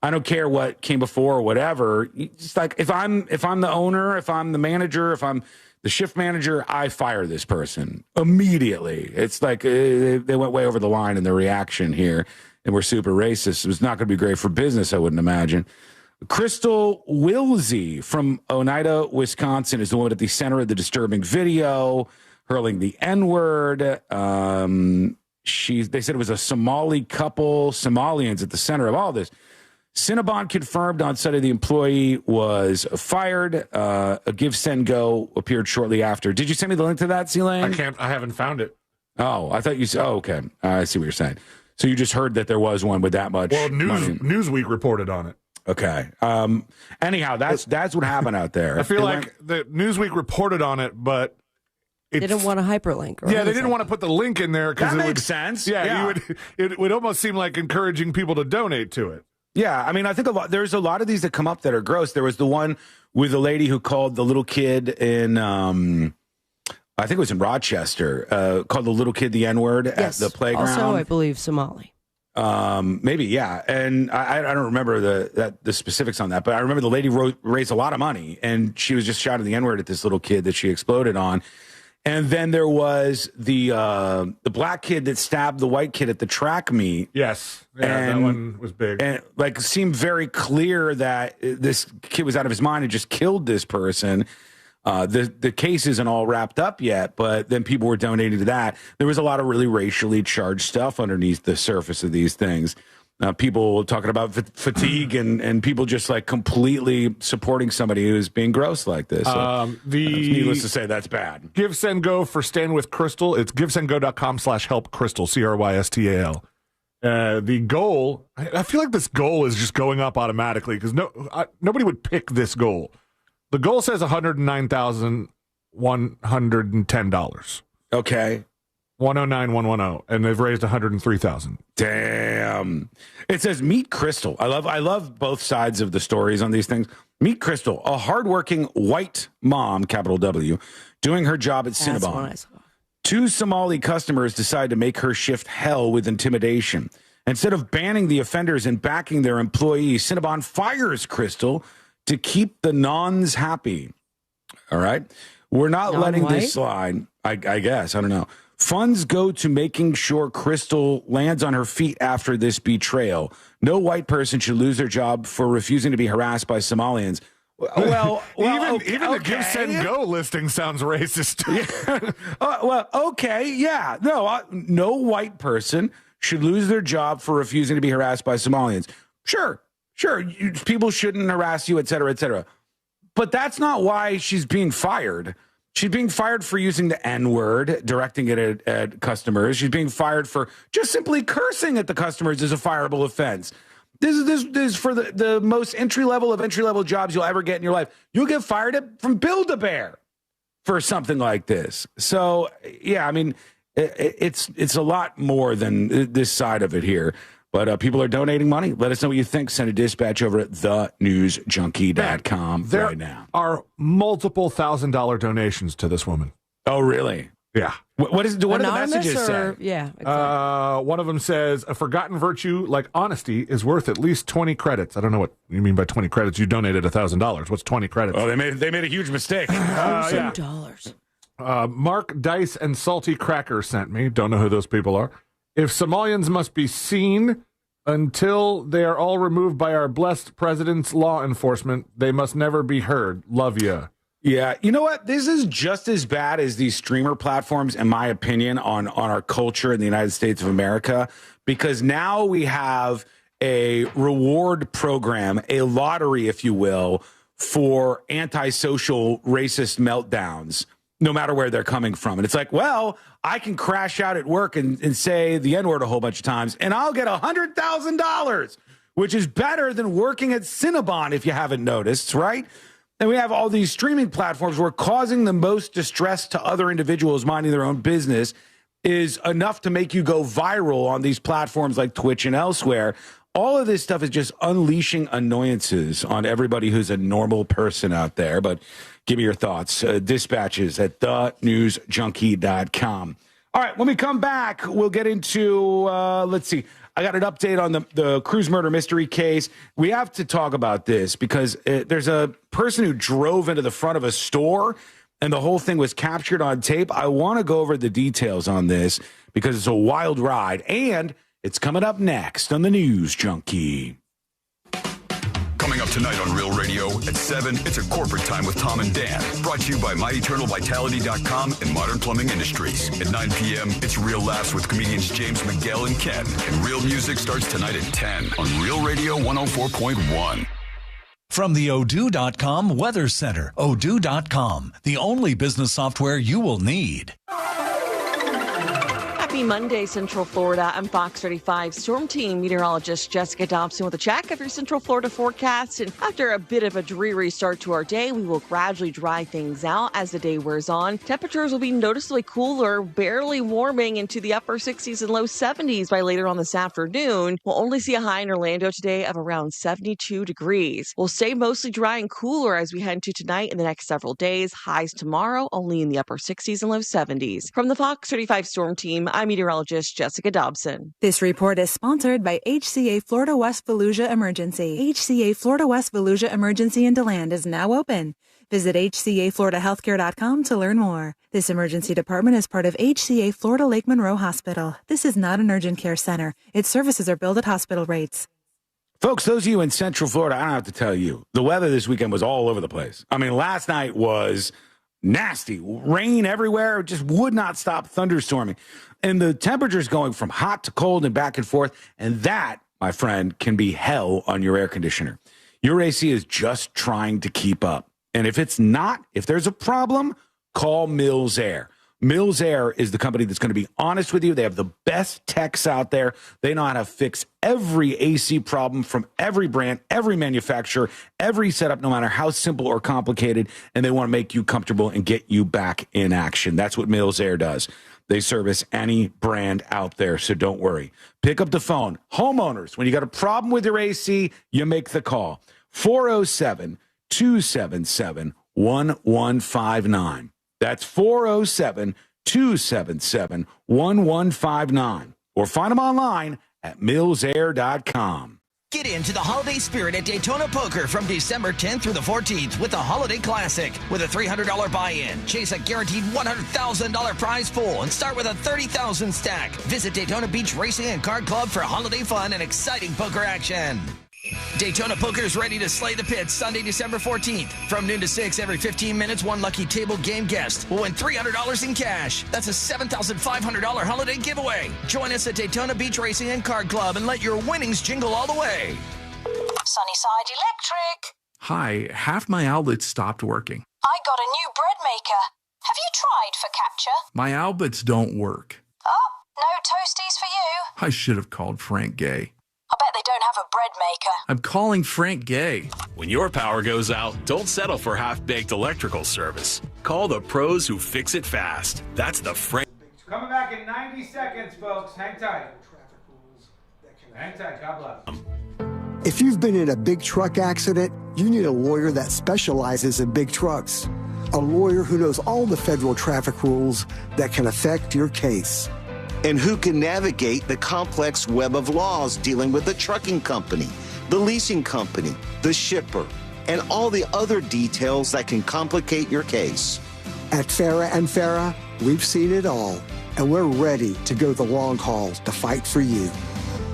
I don't care what came before or whatever. It's like if I'm the owner, if I'm the manager, if I'm the shift manager, I fire this person immediately. It's like they went way over the line in their reaction here. And we're super racist. It was not going to be great for business, I wouldn't imagine. Crystal Wilsey from Oneida, Wisconsin, is the one at the center of the disturbing video, hurling the N-word. They said it was a Somali couple, Somalians at the center of all this. Cinnabon confirmed on Sunday the employee was fired. A Give, Send, Go appeared shortly after. Did you send me the link to that, C-Lane? I haven't found it. Oh, I thought you said, okay. I see what you're saying. So you just heard that there was one with that much money. Newsweek reported on it. Okay. Anyhow, that's what happened out there. I feel like the Newsweek reported on it, but They didn't want a hyperlink. They didn't want to put the link in there because that it makes would, sense. Yeah, it would almost seem like encouraging people to donate to it. Yeah, I mean, I think there's a lot of these that come up that are gross. There was the one with the lady who called the little kid in, I think it was in Rochester, called the little kid the N-word at the playground. Also, I believe Somali. Maybe, yeah. And I don't remember the specifics on that, but I remember the lady raised a lot of money, and she was just shouting the N-word at this little kid that she exploded on. And then there was the black kid that stabbed the white kid at the track meet. Yes, that one was big. And like seemed very clear that this kid was out of his mind and just killed this person. The case isn't all wrapped up yet, but then people were donating to that. There was a lot of really racially charged stuff underneath the surface of these things. People talking about fatigue and people just like completely supporting somebody who's being gross like this. So, needless to say, that's bad. Give, Send, Go for Stand With Crystal. It's givesendgo.com/help Crystal, CRYSTAL. The goal, I feel like this goal is just going up automatically because nobody would pick this goal. The goal says $109,110. Okay. 109,110, and they've raised 103,000. Damn. It says Meet Crystal. I love both sides of the stories on these things. Meet Crystal, a hardworking white mom, capital W, doing her job at Cinnabon. 2 Somali customers decide to make her shift hell with intimidation. Instead of banning the offenders and backing their employees, Cinnabon fires Crystal to keep the nons happy. All right? We're not letting this slide, I guess. I don't know. Funds go to making sure Crystal lands on her feet after this betrayal. No white person should lose their job for refusing to be harassed by Somalians. Well, even the Give, Send, Go listing sounds racist. Yeah. No white person should lose their job for refusing to be harassed by Somalians. Sure. People shouldn't harass you, et cetera, et cetera. But that's not why she's being fired. She's being fired for using the N-word, directing it at customers. She's being fired for just simply cursing at the customers is a fireable offense. This is for the most entry-level of entry-level jobs you'll ever get in your life. You'll get fired from Build-A-Bear for something like this. So, yeah, I mean, it's a lot more than this side of it here. But people are donating money. Let us know what you think. Send a dispatch over at thenewsjunkie.com right now. There are multiple $1,000 donations to this woman. Oh, really? Yeah. What do the messages say? Yeah. Exactly. One of them says, a forgotten virtue like honesty is worth at least 20 credits. I don't know what you mean by 20 credits. You donated $1,000. What's 20 credits? Oh, they made a huge mistake. $1,000. Mark Dice and Salty Cracker sent me. Don't know who those people are. If Somalians must be seen until they are all removed by our blessed president's law enforcement, they must never be heard. Love ya. Yeah, you know what? This is just as bad as these streamer platforms, in my opinion, on our culture in the United States of America, because now we have a reward program, a lottery, if you will, for antisocial racist meltdowns, no matter where they're coming from. And it's like, well, I can crash out at work and say the N-word a whole bunch of times, and I'll get $100,000, which is better than working at Cinnabon, if you haven't noticed, right? And we have all these streaming platforms where causing the most distress to other individuals minding their own business is enough to make you go viral on these platforms like Twitch and elsewhere. All of this stuff is just unleashing annoyances on everybody who's a normal person out there. But give me your thoughts. Dispatches at thenewsjunkie.com. All right, when we come back, we'll get into, let's see. I got an update on the Cruz murder mystery case. We have to talk about this because there's a person who drove into the front of a store and the whole thing was captured on tape. I want to go over the details on this because it's a wild ride, and it's coming up next on the News Junkie. Coming up tonight on Real Radio at 7, it's a corporate time with Tom and Dan. Brought to you by MyEternalVitality.com and Modern Plumbing Industries. At 9 p.m., it's Real Laughs with comedians James McGill and Ken. And Real Music starts tonight at 10 on Real Radio 104.1. From the Odoo.com Weather Center, Odoo.com, the only business software you will need. Happy Monday, Central Florida. I'm Fox 35 Storm Team meteorologist Jessica Dobson with a check of your Central Florida forecast. And after a bit of a dreary start to our day, we will gradually dry things out as the day wears on. Temperatures will be noticeably cooler, barely warming into the upper 60s and low 70s by later on this afternoon. We'll only see a high in Orlando today of around 72 degrees. We'll stay mostly dry and cooler as we head into tonight and the next several days. Highs tomorrow only in the upper 60s and low 70s. From the Fox 35 Storm Team, I'm meteorologist Jessica Dobson. This report is sponsored by HCA Florida West Volusia Emergency. HCA Florida West Volusia Emergency in DeLand is now open. Visit HCAFloridaHealthcare.com to learn more. This emergency department is part of HCA Florida Lake Monroe Hospital. This is not an urgent care center. Its services are billed at hospital rates. Folks, those of you in Central Florida, I don't have to tell you, the weather this weekend was all over the place. I mean, last night was nasty. Rain everywhere, just would not stop thunderstorming. And the temperature's going from hot to cold and back and forth. And that, my friend, can be hell on your air conditioner. Your AC is just trying to keep up. And if it's not, if there's a problem, call Mills Air. Mills Air is the company that's going to be honest with you. They have the best techs out there. They know how to fix every AC problem from every brand, every manufacturer, every setup, no matter how simple or complicated. And they want to make you comfortable and get you back in action. That's what Mills Air does. They service any brand out there, so don't worry. Pick up the phone. Homeowners, when you got a problem with your AC, you make the call. 407-277-1159. That's 407-277-1159. Or find them online at millsair.com. Get into the holiday spirit at Daytona Poker from December 10th through the 14th with the Holiday Classic. With a $300 buy-in, chase a guaranteed $100,000 prize pool and start with a $30,000 stack. Visit Daytona Beach Racing and Card Club for holiday fun and exciting poker action. Daytona Poker is ready to slay the pits Sunday, December 14th. From noon to 6, every 15 minutes, one lucky table game guest will win $300 in cash. That's a $7,500 holiday giveaway. Join us at Daytona Beach Racing and Card Club and let your winnings jingle all the way. Sunnyside Electric. Hi, half my outlets stopped working. I got a new bread maker. Have you tried Focaccia? My outlets don't work. Oh, no toasties for you. I should have called Frank Gay. I bet they don't have a bread maker. I'm calling Frank Gay. When your power goes out, don't settle for half-baked electrical service. Call the pros who fix it fast. That's the Frank. Coming back in 90 seconds, folks. Hang tight. Hang tight. God bless. If you've been in a big truck accident, you need a lawyer that specializes in big trucks. A lawyer who knows all the federal traffic rules that can affect your case. And who can navigate the complex web of laws dealing with the trucking company, the leasing company, the shipper, and all the other details that can complicate your case. At Farah and Farah, we've seen it all, and we're ready to go the long haul to fight for you.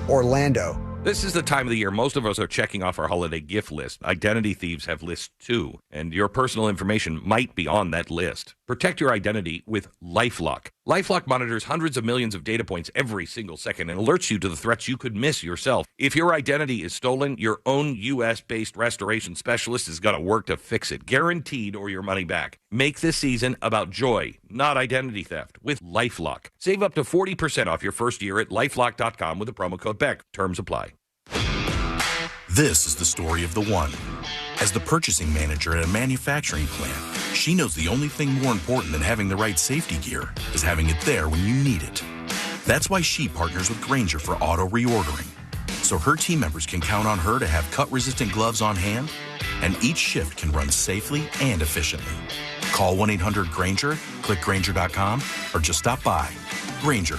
Orlando. This is the time of the year most of us are checking off our holiday gift list. Identity thieves have lists too, and your personal information might be on that list. Protect your identity with LifeLock. LifeLock monitors hundreds of millions of data points every single second and alerts you to the threats you could miss yourself. If your identity is stolen, your own U.S.-based restoration specialist is going to work to fix it, guaranteed, or your money back. Make this season about joy, not identity theft, with LifeLock. Save up to 40% off your first year at LifeLock.com with the promo code BECK. Terms apply. This is the story of the one. As the purchasing manager at a manufacturing plant, she knows the only thing more important than having the right safety gear is having it there when you need it. That's why she partners with Grainger for auto reordering, so her team members can count on her to have cut-resistant gloves on hand, and each shift can run safely and efficiently. Call 1-800-GRAINGER, click Grainger.com, or just stop by. Grainger,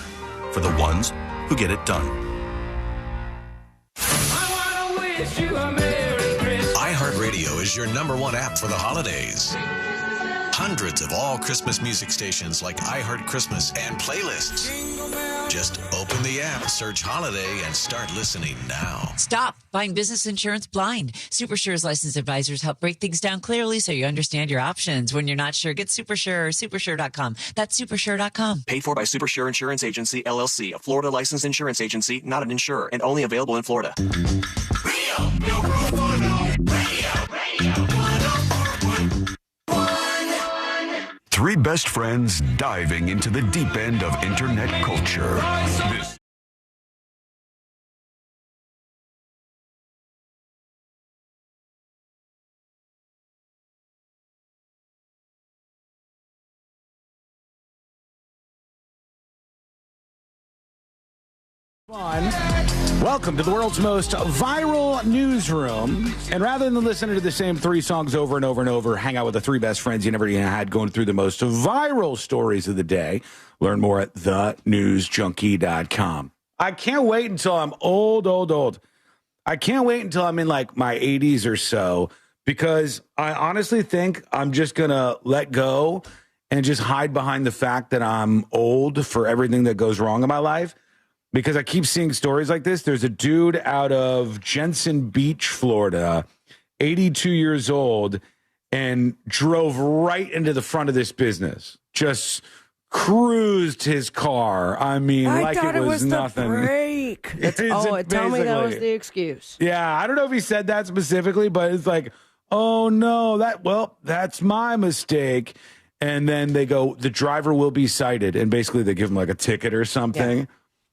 for the ones who get it done. iHeartRadio is your #1 app for the holidays. Hundreds of all Christmas music stations like iHeart Christmas and playlists. Just open the app, search holiday, and start listening now. Stop buying business insurance blind. SuperSure's licensed advisors help break things down clearly so you understand your options. When you're not sure, get SuperSure, supersure.com. That's supersure.com. Paid for by SuperSure Insurance Agency, LLC, a Florida licensed insurance agency, not an insurer, and only available in Florida. Three best friends diving into the deep end of internet culture. This Welcome to the world's most viral newsroom. And rather than listening to the same three songs over and over and over, hang out with the three best friends you never even had going through the most viral stories of the day. Learn more at thenewsjunkie.com. I can't wait until I'm old. I can't wait until I'm in like my 80s or so, because I honestly think I'm just going to let go and just hide behind the fact that I'm old for everything that goes wrong in my life. Because I keep seeing stories like this. There's a dude out of Jensen Beach, Florida, 82 years old, and drove right into the front of this business. Just cruised his car. I mean, like it was nothing. The brake. Tell me that was the excuse. Yeah, I don't know if he said that specifically, but it's like, oh no, that's my mistake. And then they go, the driver will be cited, and basically they give him like a ticket or something. Yeah.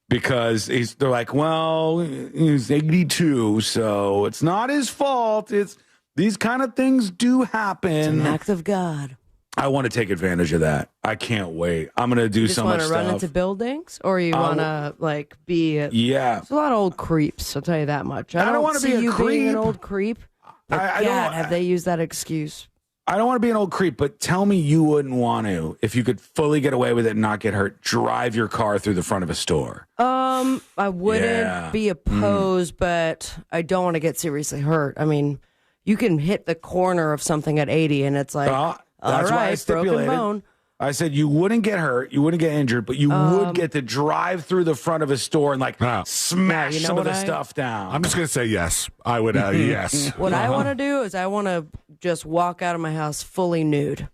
Because they're like, well, he's 82, so it's not his fault. It's these kind of things do happen. It's an act of God. I want to take advantage of that. I can't wait. I'm going to do so much stuff. You just want to run into buildings, or you want to like be? Yeah, there's a lot of old creeps. I'll tell you that much. I don't want to be you being an old creep. But God, have they used that excuse? I don't want to be an old creep, but tell me you wouldn't want to, if you could fully get away with it and not get hurt, drive your car through the front of a store. I wouldn't be opposed, but I don't want to get seriously hurt. I mean, you can hit the corner of something at 80 and it's like, all right, broken bone. I said you wouldn't get hurt, you wouldn't get injured, but you would get to drive through the front of a store and like smash some of the stuff down. I'm just going to say yes. I would, yes. What I want to do is I want to just walk out of my house fully nude.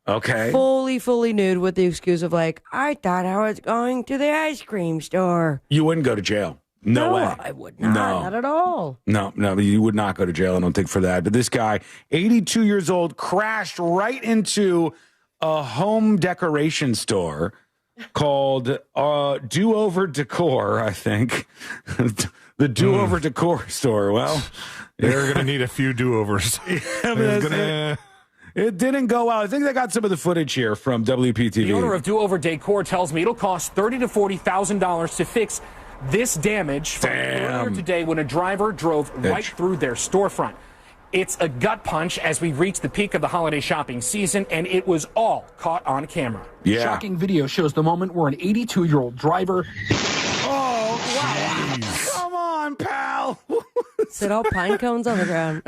Okay. Fully nude with the excuse of like, I thought I was going to the ice cream store. You wouldn't go to jail. No way. I would not. Not at all. No, you would not go to jail, I don't think, for that. But this guy, 82 years old, crashed right into a home decoration store called Do-Over Decor, I think. The Do-Over Decor store. Well, they're going to need a few do-overs. It didn't go well. I think they got some of the footage here from WPTV. The owner of Do-Over Decor tells me it'll cost $30,000 to $40,000 to fix this damage from earlier today when a driver drove right through their storefront. It's a gut punch as we reach the peak of the holiday shopping season, and it was all caught on camera. Yeah. Shocking video shows the moment where an 82-year-old driver... Oh, wow. Come on, pal. Sit all pine cones on the ground.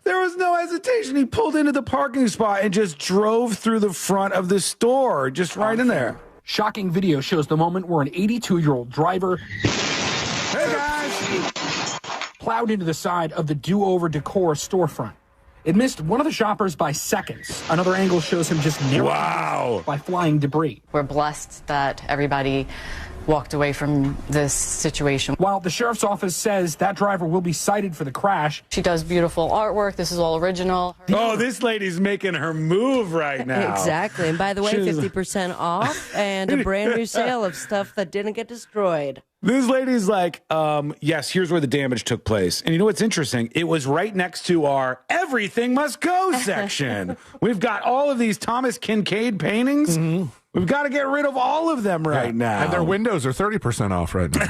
There was no hesitation. He pulled into the parking spot and just drove through the front of the store, just right in there. Shocking video shows the moment where an 82-year-old driver... Hey, guys! plowed into the side of the Do-Over Decor storefront. It missed one of the shoppers by seconds. Another angle shows him just narrowly by flying debris. We're blessed that everybody walked away from this situation. While the sheriff's office says that driver will be cited for the crash. She does beautiful artwork. This is all original. Oh, this lady's making her move right now. Exactly. And by the way, 50% off and a brand new sale of stuff that didn't get destroyed. This lady's like, yes, here's where the damage took place. And you know what's interesting? It was right next to our Everything Must Go section. We've got all of these Thomas Kincaid paintings. Mm-hmm. We've got to get rid of all of them right now. And their windows are 30% off right now.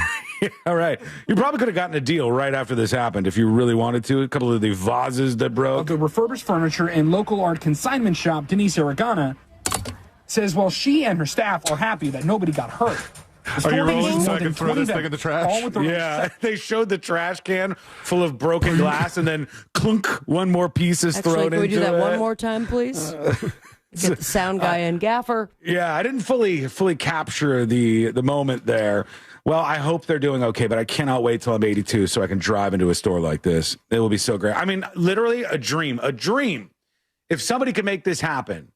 All right. You probably could have gotten a deal right after this happened if you really wanted to. A couple of the vases that broke. Of the refurbished furniture and local art consignment shop, Denise Aragana, says while she and her staff are happy that nobody got hurt. Are you rolling so I can throw this thing in the trash? Yeah, they showed the trash can full of broken glass and then clunk, one more piece is thrown into it. Can we do that one more time, please? Get the sound guy and gaffer. Yeah, I didn't fully capture the moment there. Well, I hope they're doing okay, but I cannot wait till I'm 82 so I can drive into a store like this. It will be so great. I mean, literally a dream. A dream. If somebody could make this happen,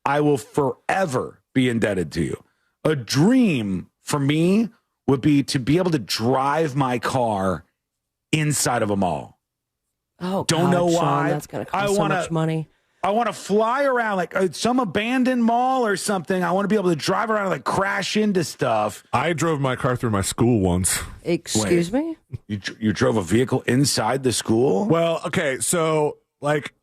I will forever be indebted to you. A dream for me would be to be able to drive my car inside of a mall. Oh, don't know Sean, why. That's going to cost so much money. I want to fly around like some abandoned mall or something. I want to be able to drive around and like crash into stuff. I drove my car through my school once. Excuse me? You drove a vehicle inside the school? Well, okay, so like,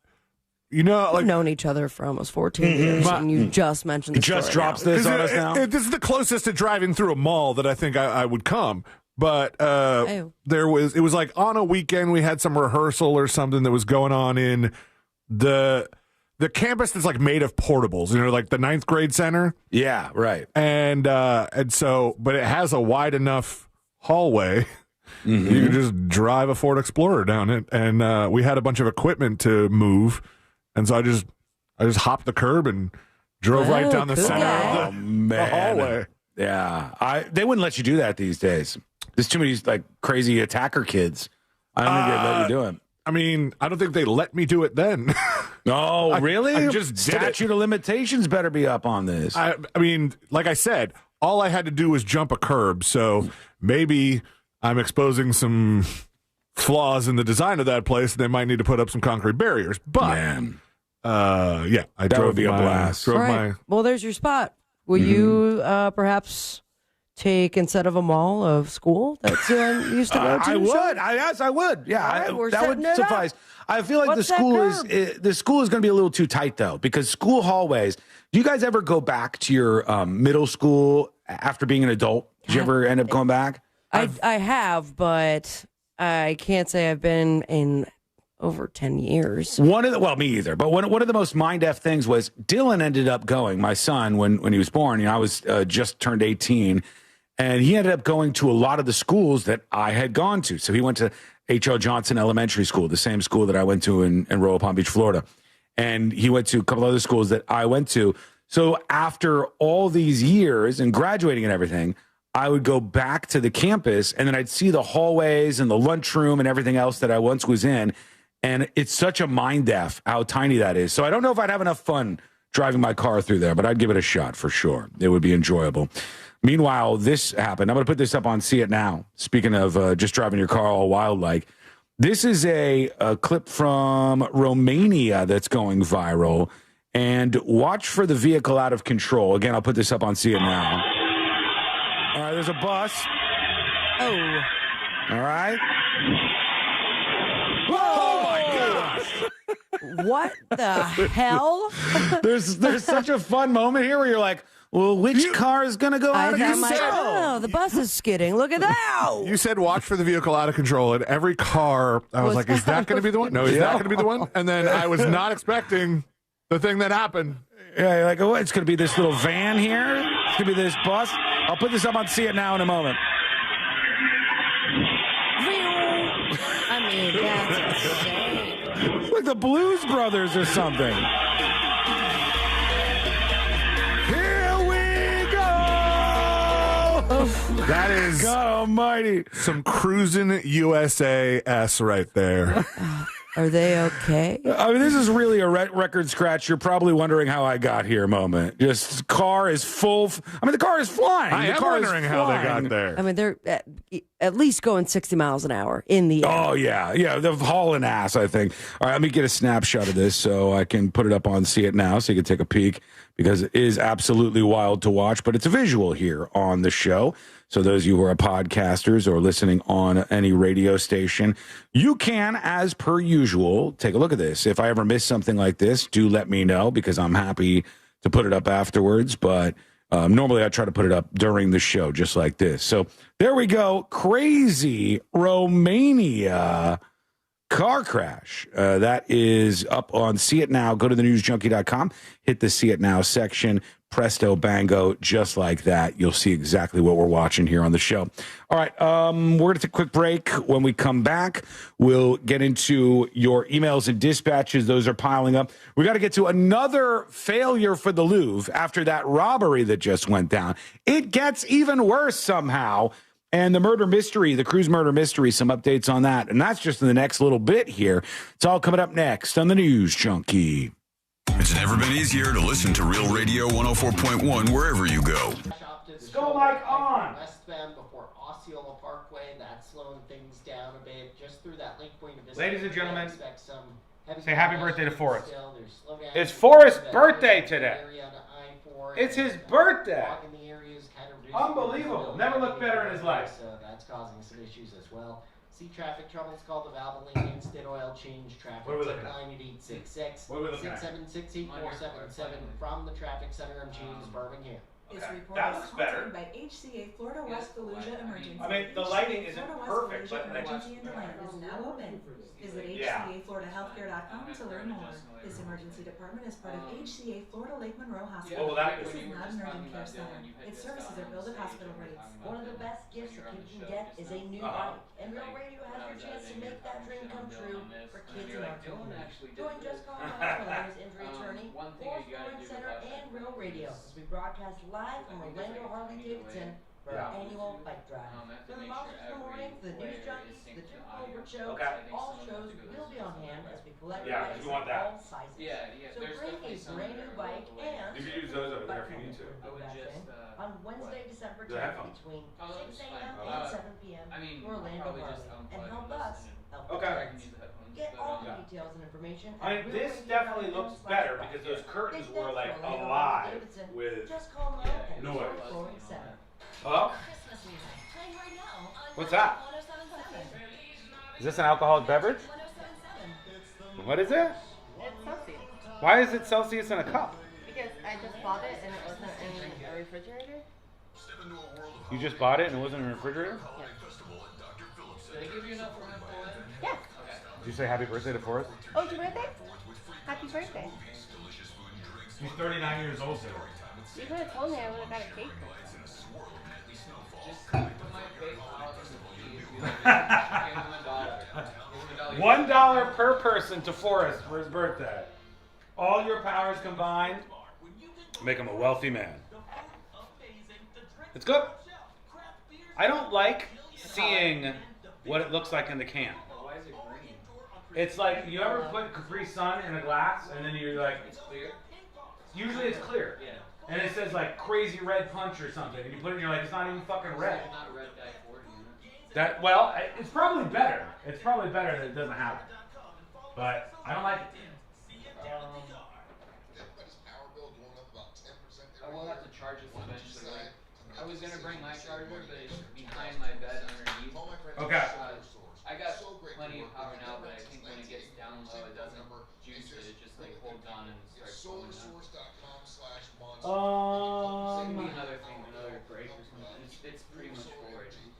you know, like We've known each other for almost 14 years, and you just mentioned the just story drops now. this on us now. This is the closest to driving through a mall that I think I would come. But it was like on a weekend we had some rehearsal or something that was going on in the campus that's like made of portables, you know, like the 9th grade center. Yeah, right. And so, but it has a wide enough hallway. You can just drive a Ford Explorer down it. And we had a bunch of equipment to move. And so I just hopped the curb and drove right down the center of the hallway. Yeah. They wouldn't let you do that these days. There's too many like crazy attacker kids. I don't think they'd let you do it. I mean, I don't think they let me do it then. No, really? I just did it. Statute of limitations better be up on this. I mean, like I said, all I had to do was jump a curb. So maybe I'm exposing some flaws in the design of that place. And they might need to put up some concrete barriers. But yeah, I that drove would be a blast. All right. Well, there's your spot. Will you perhaps take, instead of a mall, of school that you used to go to? I would. Yes, I would. Yeah, right, that would suffice. I feel like What's the school is going to be a little too tight though, because school hallways. Do you guys ever go back to your middle school after being an adult? Did you ever end up going back? I have, but I can't say I've been in over 10 years. Me either. But one of the most mind-f things was Dylan ended up going, my son, when he was born. You know, I was just turned 18, and he ended up going to a lot of the schools that I had gone to. So he went to H.L. Johnson Elementary School, the same school that I went to in Royal Palm Beach, Florida. And he went to a couple other schools that I went to. So after all these years and graduating and everything, I would go back to the campus, and then I'd see the hallways and the lunchroom and everything else that I once was in. And it's such a mind F how tiny that is. So I don't know if I'd have enough fun driving my car through there, but I'd give it a shot for sure. It would be enjoyable. Meanwhile, this happened. I'm going to put this up on See It Now. Speaking of just driving your car all wild like. This is a clip from Romania that's going viral. And watch for the vehicle out of control. Again, I'll put this up on See It Now. All right, there's a bus. Oh. All right. Oh my gosh. What the hell? There's such a fun moment here where you're like, well, which car is going to go out of control? The bus is skidding. Look at that. You said watch for the vehicle out of control. And every car, I was like, is that going to be the one? No, is that going to be the one? And then I was not expecting the thing that happened. Yeah, you're like, oh, it's going to be this little van here. It's going to be this bus. I'll put this up on See It Now in a moment. I mean, that's insane. Like the Blues Brothers or something. Here we go. That is God Almighty. Some cruising USA-S right there. Are they okay? I mean, this is really a record scratch. You're probably wondering how I got here moment. Just car is full. The car is flying. I am wondering how they got there. I mean, they're at least going 60 miles an hour in the air. Oh, yeah. Yeah, they're hauling ass, I think. All right, let me get a snapshot of this so I can put it up on See It Now so you can take a peek, because it is absolutely wild to watch, but it's a visual here on the show. So those of you who are podcasters or listening on any radio station, you can, as per usual, take a look at this. If I ever miss something like this, do let me know, because I'm happy to put it up afterwards. But normally I try to put it up during the show, just like this. So there we go. Crazy Romania car crash. That is up on See It Now. Go to thenewsjunkie.com, hit the See It Now section. Presto bango, just like that. You'll see exactly what we're watching here on the show. All right, we're going to take a quick break. When we come back, we'll get into your emails and dispatches. Those are piling up. We got to get to another failure for the Louvre after that robbery that just went down. It gets even worse somehow. And the murder mystery, the cruise murder mystery, some updates on that. And that's just in the next little bit here. It's all coming up next on the News Junkie. It's never been easier to listen to Real Radio 104.1 wherever you go. Let's go, Mike, on. Westbound before Osceola Parkway, that's slowing things down a bit. Just through that link point of Ladies and gentlemen, expect some Say happy birthday to Forrest. It's Forrest's birthday today. It's his birthday. Unbelievable. Never looked better in his life. So that's causing some issues as well. See traffic troubles, call the Valvoline Instant Oil Change traffic line at 866 676 8477 from the traffic center of James, Birmingham. This report is sponsored by HCA Florida West Fallujah Emergency. I mean, the lighting isn't Florida perfect, West but Emergency in DeLand is now open. Visit HCAFloridaHealthcare.com to learn more. This emergency department is part of HCA Florida Lake Monroe Hospital. This is not an urgent care center. Its services are billed at hospital rates. One of the best gifts a kid can get is a new bike. And Real Radio has your chance to make that dream come true for kids in our community. Join Just Call Mom for Larry's injury attorney, Fourth Florence Center, and Real Radio as we broadcast live from Orlando Harley-Davidson for our annual bike drive. From the Monsters in the Morning, to the News Junkies, to the Two Colbert Show, all shows will be on hand as we collect bikes of all sizes. So bring a brand new bike and you can use those over there if you need to. on Wednesday, December 10th between 6 a.m. and 7 p.m. to Orlando Harley and help us help the kids. Get all the details and information. I mean, this definitely looks better because those curtains were like alive with noise. Hello? What's that? Is this an alcoholic beverage? What is it? It's Celsius. Why is it Celsius in a cup? Because I just bought it and it wasn't in a refrigerator. You just bought it and it wasn't in a refrigerator? Yeah. Did they give you enough room for it? Yeah. Did you say happy birthday to Forrest? Oh, it's your birthday? Happy birthday. He's 39 years old today. You could have told me I would have got a cake. $1 per person to Forrest for his birthday. All your powers combined make him a wealthy man. It's good. I don't like seeing what it looks like in the can. Why is it green? It's like, you ever put Capri Sun in a glass and then you're like, It's clear? usually it's clear. Yeah. And it says like crazy red punch or something. And you put it in, you're like, it's not even fucking red. There's not a red guy 40 in it. Well, it's probably better. It's probably better that it doesn't have it. But I don't like it. I will have to charge it eventually. Like, I was gonna bring my charger, but it's behind my bed underneath. Okay. I got plenty of power now, but I think when it gets down low, it doesn't juice it. It just like holds on and starts pulling up. It's gonna be another thing, another break or something. It's pretty much full right now.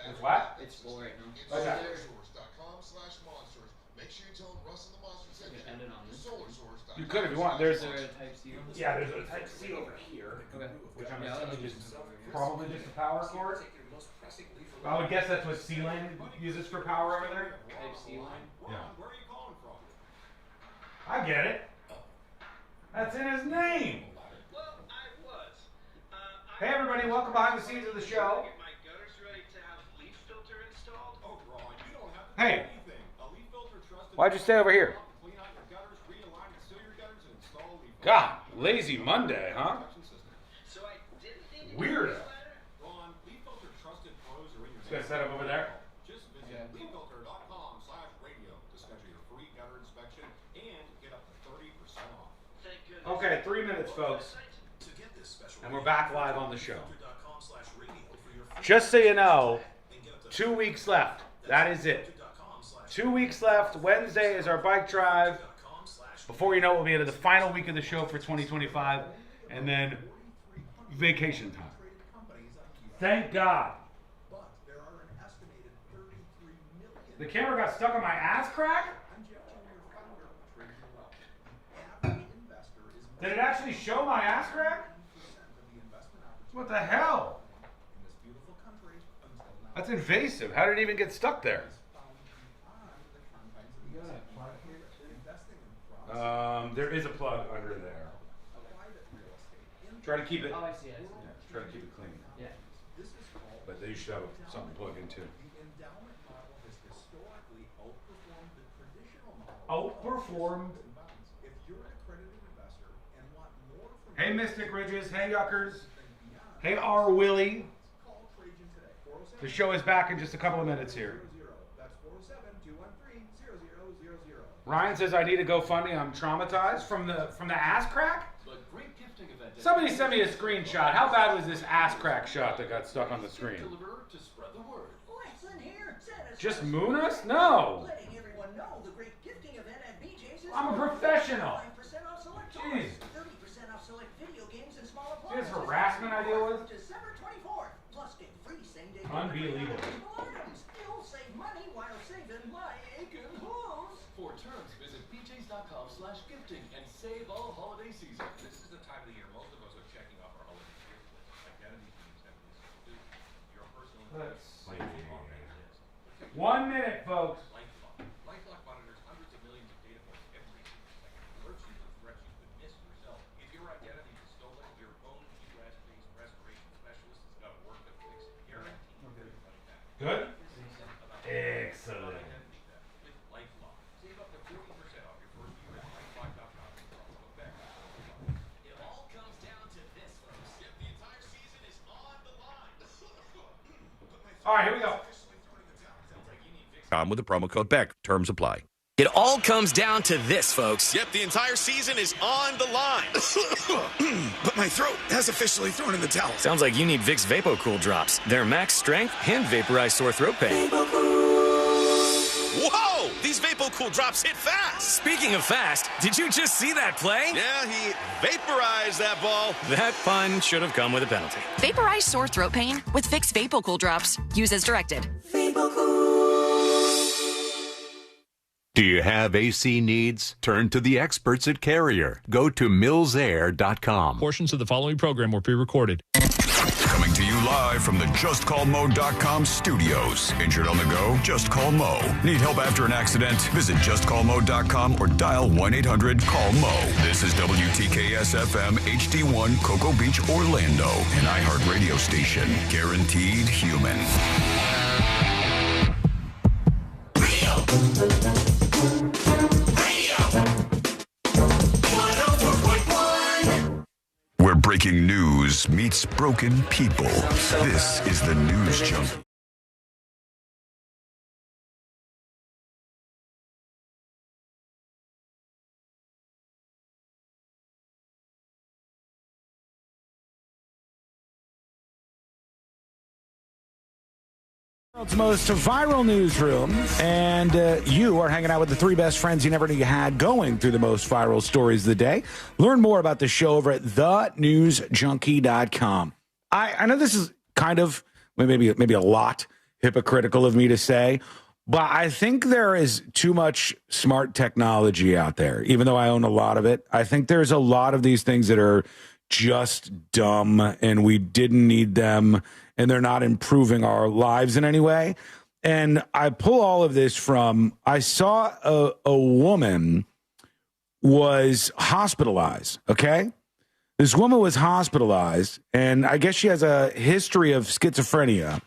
It's what? It's full right now. Okay. You can end it on this. You could if you want. There's Is there a type C? yeah, there's a type C over here. Okay. Which I'm Yeah, assuming let's is just over here. probably just a power cord. I would guess that's what C-Lane uses for power over there. Type C line? Yeah. I get it. That's in his name. Hey everybody, welcome behind the scenes of the show. Hey, why'd you stay over here? God, lazy Monday, huh? Weirdo. Just gonna set up over there. Okay, 3 minutes, folks. And we're back live on the show. Just so you know, 2 weeks left. That is it. 2 weeks left. Wednesday is our bike drive. Before you know it, we'll be into the final week of the show for 2025. And then vacation time. Thank God. The camera got stuck on my ass crack? Did it actually show my ass crack? What the hell? That's invasive. How did it even get stuck there? There is a plug under there. Try to keep it. Oh, I see. Yeah, try to keep it clean. Yeah. But you should have something to plug into. Outperformed. Hey, Mystic Ridges. Hey, Yuckers. Hey, R. Willie. The show is back in just a couple of minutes here. Ryan says I need to GoFundMe. I'm traumatized from the ass crack. Somebody sent me a screenshot. How bad was this ass crack shot that got stuck on the screen? Just moon us? No. I'm a professional. Jeez. See this harassment I deal with? Unbelievable. For terms, visit bjs.com/gifting and save all holiday season. This is the time of the year most of us are checking off our holiday gift list. Identity thieves have this to do. Your personal information. 1 minute, folks. LifeLock monitors hundreds of millions of data points every single second. Alerts you to threats you could miss yourself. If your identity is stolen, your own U.S.-based restoration specialist has got work to fix it. Guaranteed. Good? Excellent. All right, here we go. With the promo code BECK. Terms apply. It all comes down to this, folks. Yep, the entire season is on the line. But my throat has officially thrown in the towel. Sounds like you need Vicks VapoCool drops. They're max strength and vaporize sore throat pain. Whoa! These VapoCool drops hit fast. Speaking of fast, did you just see that play? Yeah, he vaporized that ball. That pun should have come with a penalty. Vaporize sore throat pain with Vicks VapoCool drops. Use as directed. Do you have AC needs? Turn to the experts at Carrier. Go to millsair.com. Portions of the following program were pre-recorded. Coming to you live from the JustCallMo.com studios. Injured on the go? Just call Mo. Need help after an accident? Visit JustCallMo.com or dial 1-800-CALL-MO. This is WTKS-FM HD1 Cocoa Beach, Orlando. An iHeart radio station. Guaranteed human. Where breaking news meets broken people. This is the News Junk. World's most viral newsroom, and you are hanging out with the three best friends you never knew you had, going through the most viral stories of the day. Learn more about the show over at thenewsjunkie.com. I know this is kind of maybe a lot hypocritical of me to say, but I think there is too much smart technology out there, even though I own a lot of it. I think there's a lot of these things that are just dumb, and we didn't need them, and they're not improving our lives in any way. And I pull all of this from, I saw a woman was hospitalized, okay? This woman was hospitalized, and I guess she has a history of schizophrenia.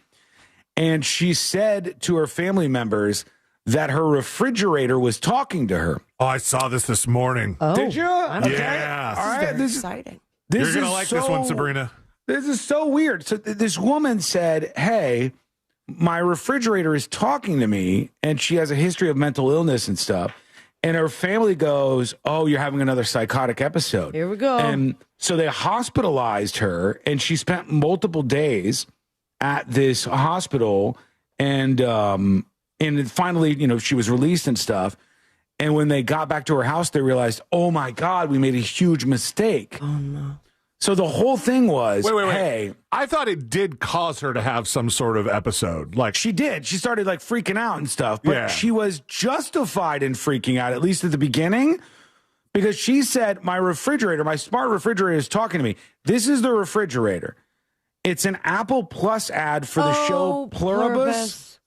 And she said to her family members that her refrigerator was talking to her. Oh, I saw this morning. Oh, did you? Okay. Yeah. All right. This is exciting. You're going to like this one, Sabrina. This is so weird. So this woman said, hey, my refrigerator is talking to me, and she has a history of mental illness and stuff. And her family goes, oh, you're having another psychotic episode. Here we go. And so they hospitalized her, and she spent multiple days at this hospital. And finally, she was released and stuff. And when they got back to her house, they realized, oh, my God, we made a huge mistake. Oh, no. So the whole thing was, wait. Hey. I thought it did cause her to have some sort of episode. Like she did. She started freaking out and stuff. But she was justified in freaking out, at least at the beginning, because she said, my smart refrigerator is talking to me. This is the refrigerator. It's an Apple Plus ad for the show Pluribus.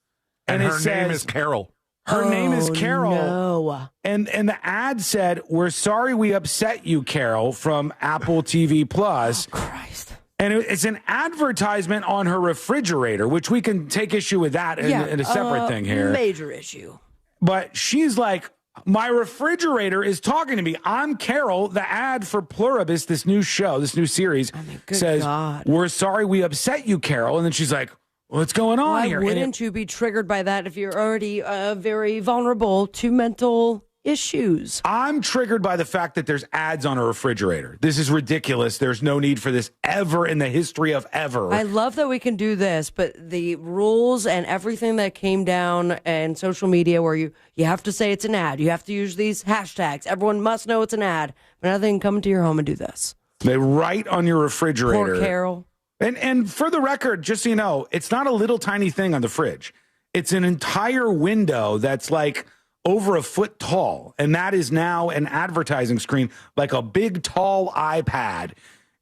And her name is Carol. Her name is Carol. No. And the ad said, we're sorry we upset you, Carol, from Apple TV Plus. Oh, Christ. And it's an advertisement on her refrigerator, which we can take issue with that in a separate thing here. Major issue. But she's like, my refrigerator is talking to me. I'm Carol. The ad for Pluribus, this new show, this new series, says, we're sorry we upset you, Carol. And then she's like, what's going on here? Why wouldn't you be triggered by that if you're already very vulnerable to mental issues. I'm triggered by the fact that there's ads on a refrigerator. This is ridiculous. There's no need for this ever in the history of ever. I love that we can do this, but the rules and everything that came down and social media where you have to say it's an ad. You have to use these hashtags. Everyone must know it's an ad. But now they can come into your home and do this. They write on your refrigerator. Poor Carol. And for the record, just so you know, it's not a little tiny thing on the fridge. It's an entire window that's like over a foot tall. And that is now an advertising screen, like a big, tall iPad.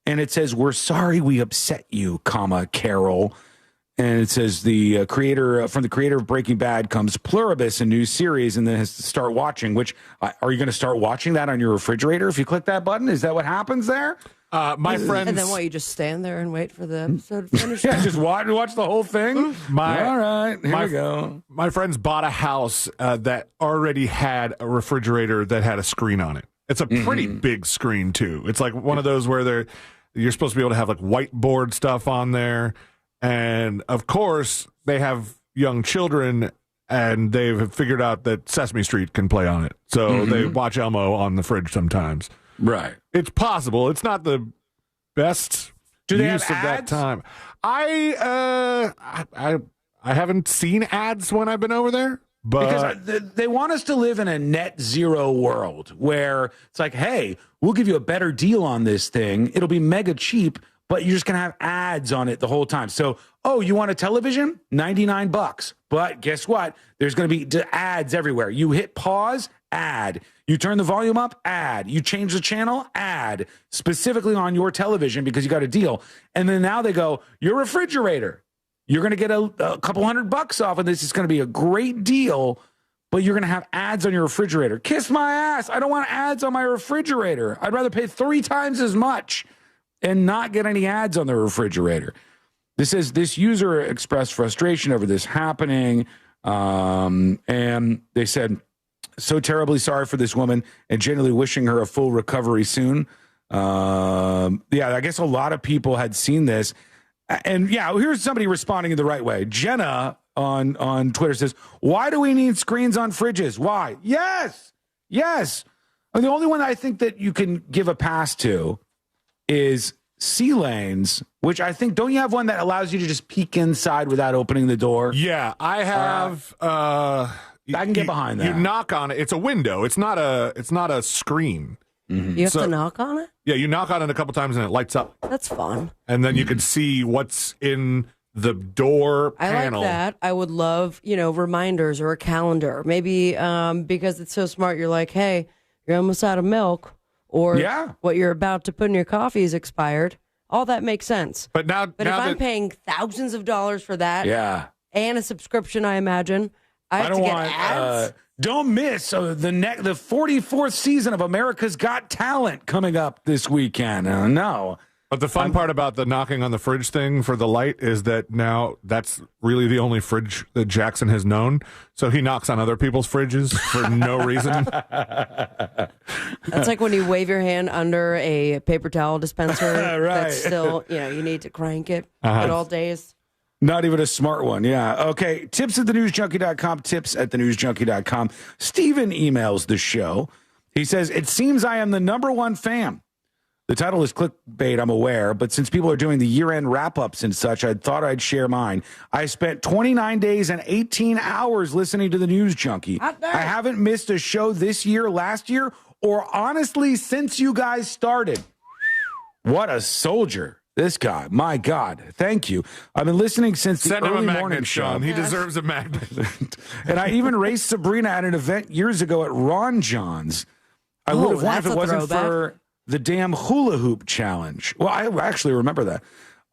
And it says, "We're sorry we upset you, comma, Carol." And it says the creator of Breaking Bad comes Pluribus, a new series, and then has to start watching, which are you going to start watching that on your refrigerator if you click that button? Is that what happens there? My friends, and then what? You just stand there and wait for the episode to finish. Yeah, just watch the whole thing. All right, here we go. My friends bought a house that already had a refrigerator that had a screen on it. It's a pretty big screen too. It's like one of those where you're supposed to be able to have like whiteboard stuff on there, and of course they have young children, and they've figured out that Sesame Street can play on it, so they watch Elmo on the fridge sometimes. Right. It's possible. It's not the best use of that time. I haven't seen ads when I've been over there, but because they want us to live in a net zero world where it's like, hey, we'll give you a better deal on this thing. It'll be mega cheap, but you're just going to have ads on it the whole time. So, you want a television? $99. But guess what? There's going to be ads everywhere. You hit pause, ad. You turn the volume up, ad. You change the channel, ad. Specifically on your television because you got a deal. And then now they go, your refrigerator. You're going to get a couple $100 off of this. It's going to be a great deal, but you're going to have ads on your refrigerator. Kiss my ass. I don't want ads on my refrigerator. I'd rather pay 3 times as much and not get any ads on the refrigerator. This says this user expressed frustration over this happening. And they said, so terribly sorry for this woman and genuinely wishing her a full recovery soon. I guess a lot of people had seen this. And here's somebody responding in the right way. Jenna on Twitter says, why do we need screens on fridges? Why? Yes. And the only one I think that you can give a pass to is C lanes, which I think, don't you have one that allows you to just peek inside without opening the door? Yeah, I have. I can get behind that. You knock on it. It's a window. It's not a screen. Mm-hmm. You have to knock on it? Yeah, you knock on it a couple times and it lights up. That's fun. And then you can see what's in the door panel. I like that. I would love, reminders or a calendar. Maybe because it's so smart, you're like, hey, you're almost out of milk. Or what you're about to put in your coffee is expired. All that makes sense. But if I'm paying thousands of dollars for that, and a subscription, I imagine, I have to get ads. Don't miss the 44th season of America's Got Talent coming up this weekend. No. But the fun part about the knocking on the fridge thing for the light is that now that's really the only fridge that Jackson has known. So he knocks on other people's fridges for no reason. That's like when you wave your hand under a paper towel dispenser. Right. That's still, you need to crank it at all days. Not even a smart one. Yeah. Okay. Tips at thenewsjunkie.com. Tips at thenewsjunkie.com. Steven emails the show. He says, it seems I am the #1 fan. The title is clickbait, I'm aware, but since people are doing the year-end wrap-ups and such, I thought I'd share mine. I spent 29 days and 18 hours listening to the News Junkie. I haven't missed a show this year, last year, or honestly since you guys started. What a soldier. This guy, my God, thank you. I've been listening since the early morning show. Sean. He deserves a magnet. And I even raced Sabrina at an event years ago at Ron John's. I would have won if it wasn't for the damn hula hoop challenge. Well, I actually remember that.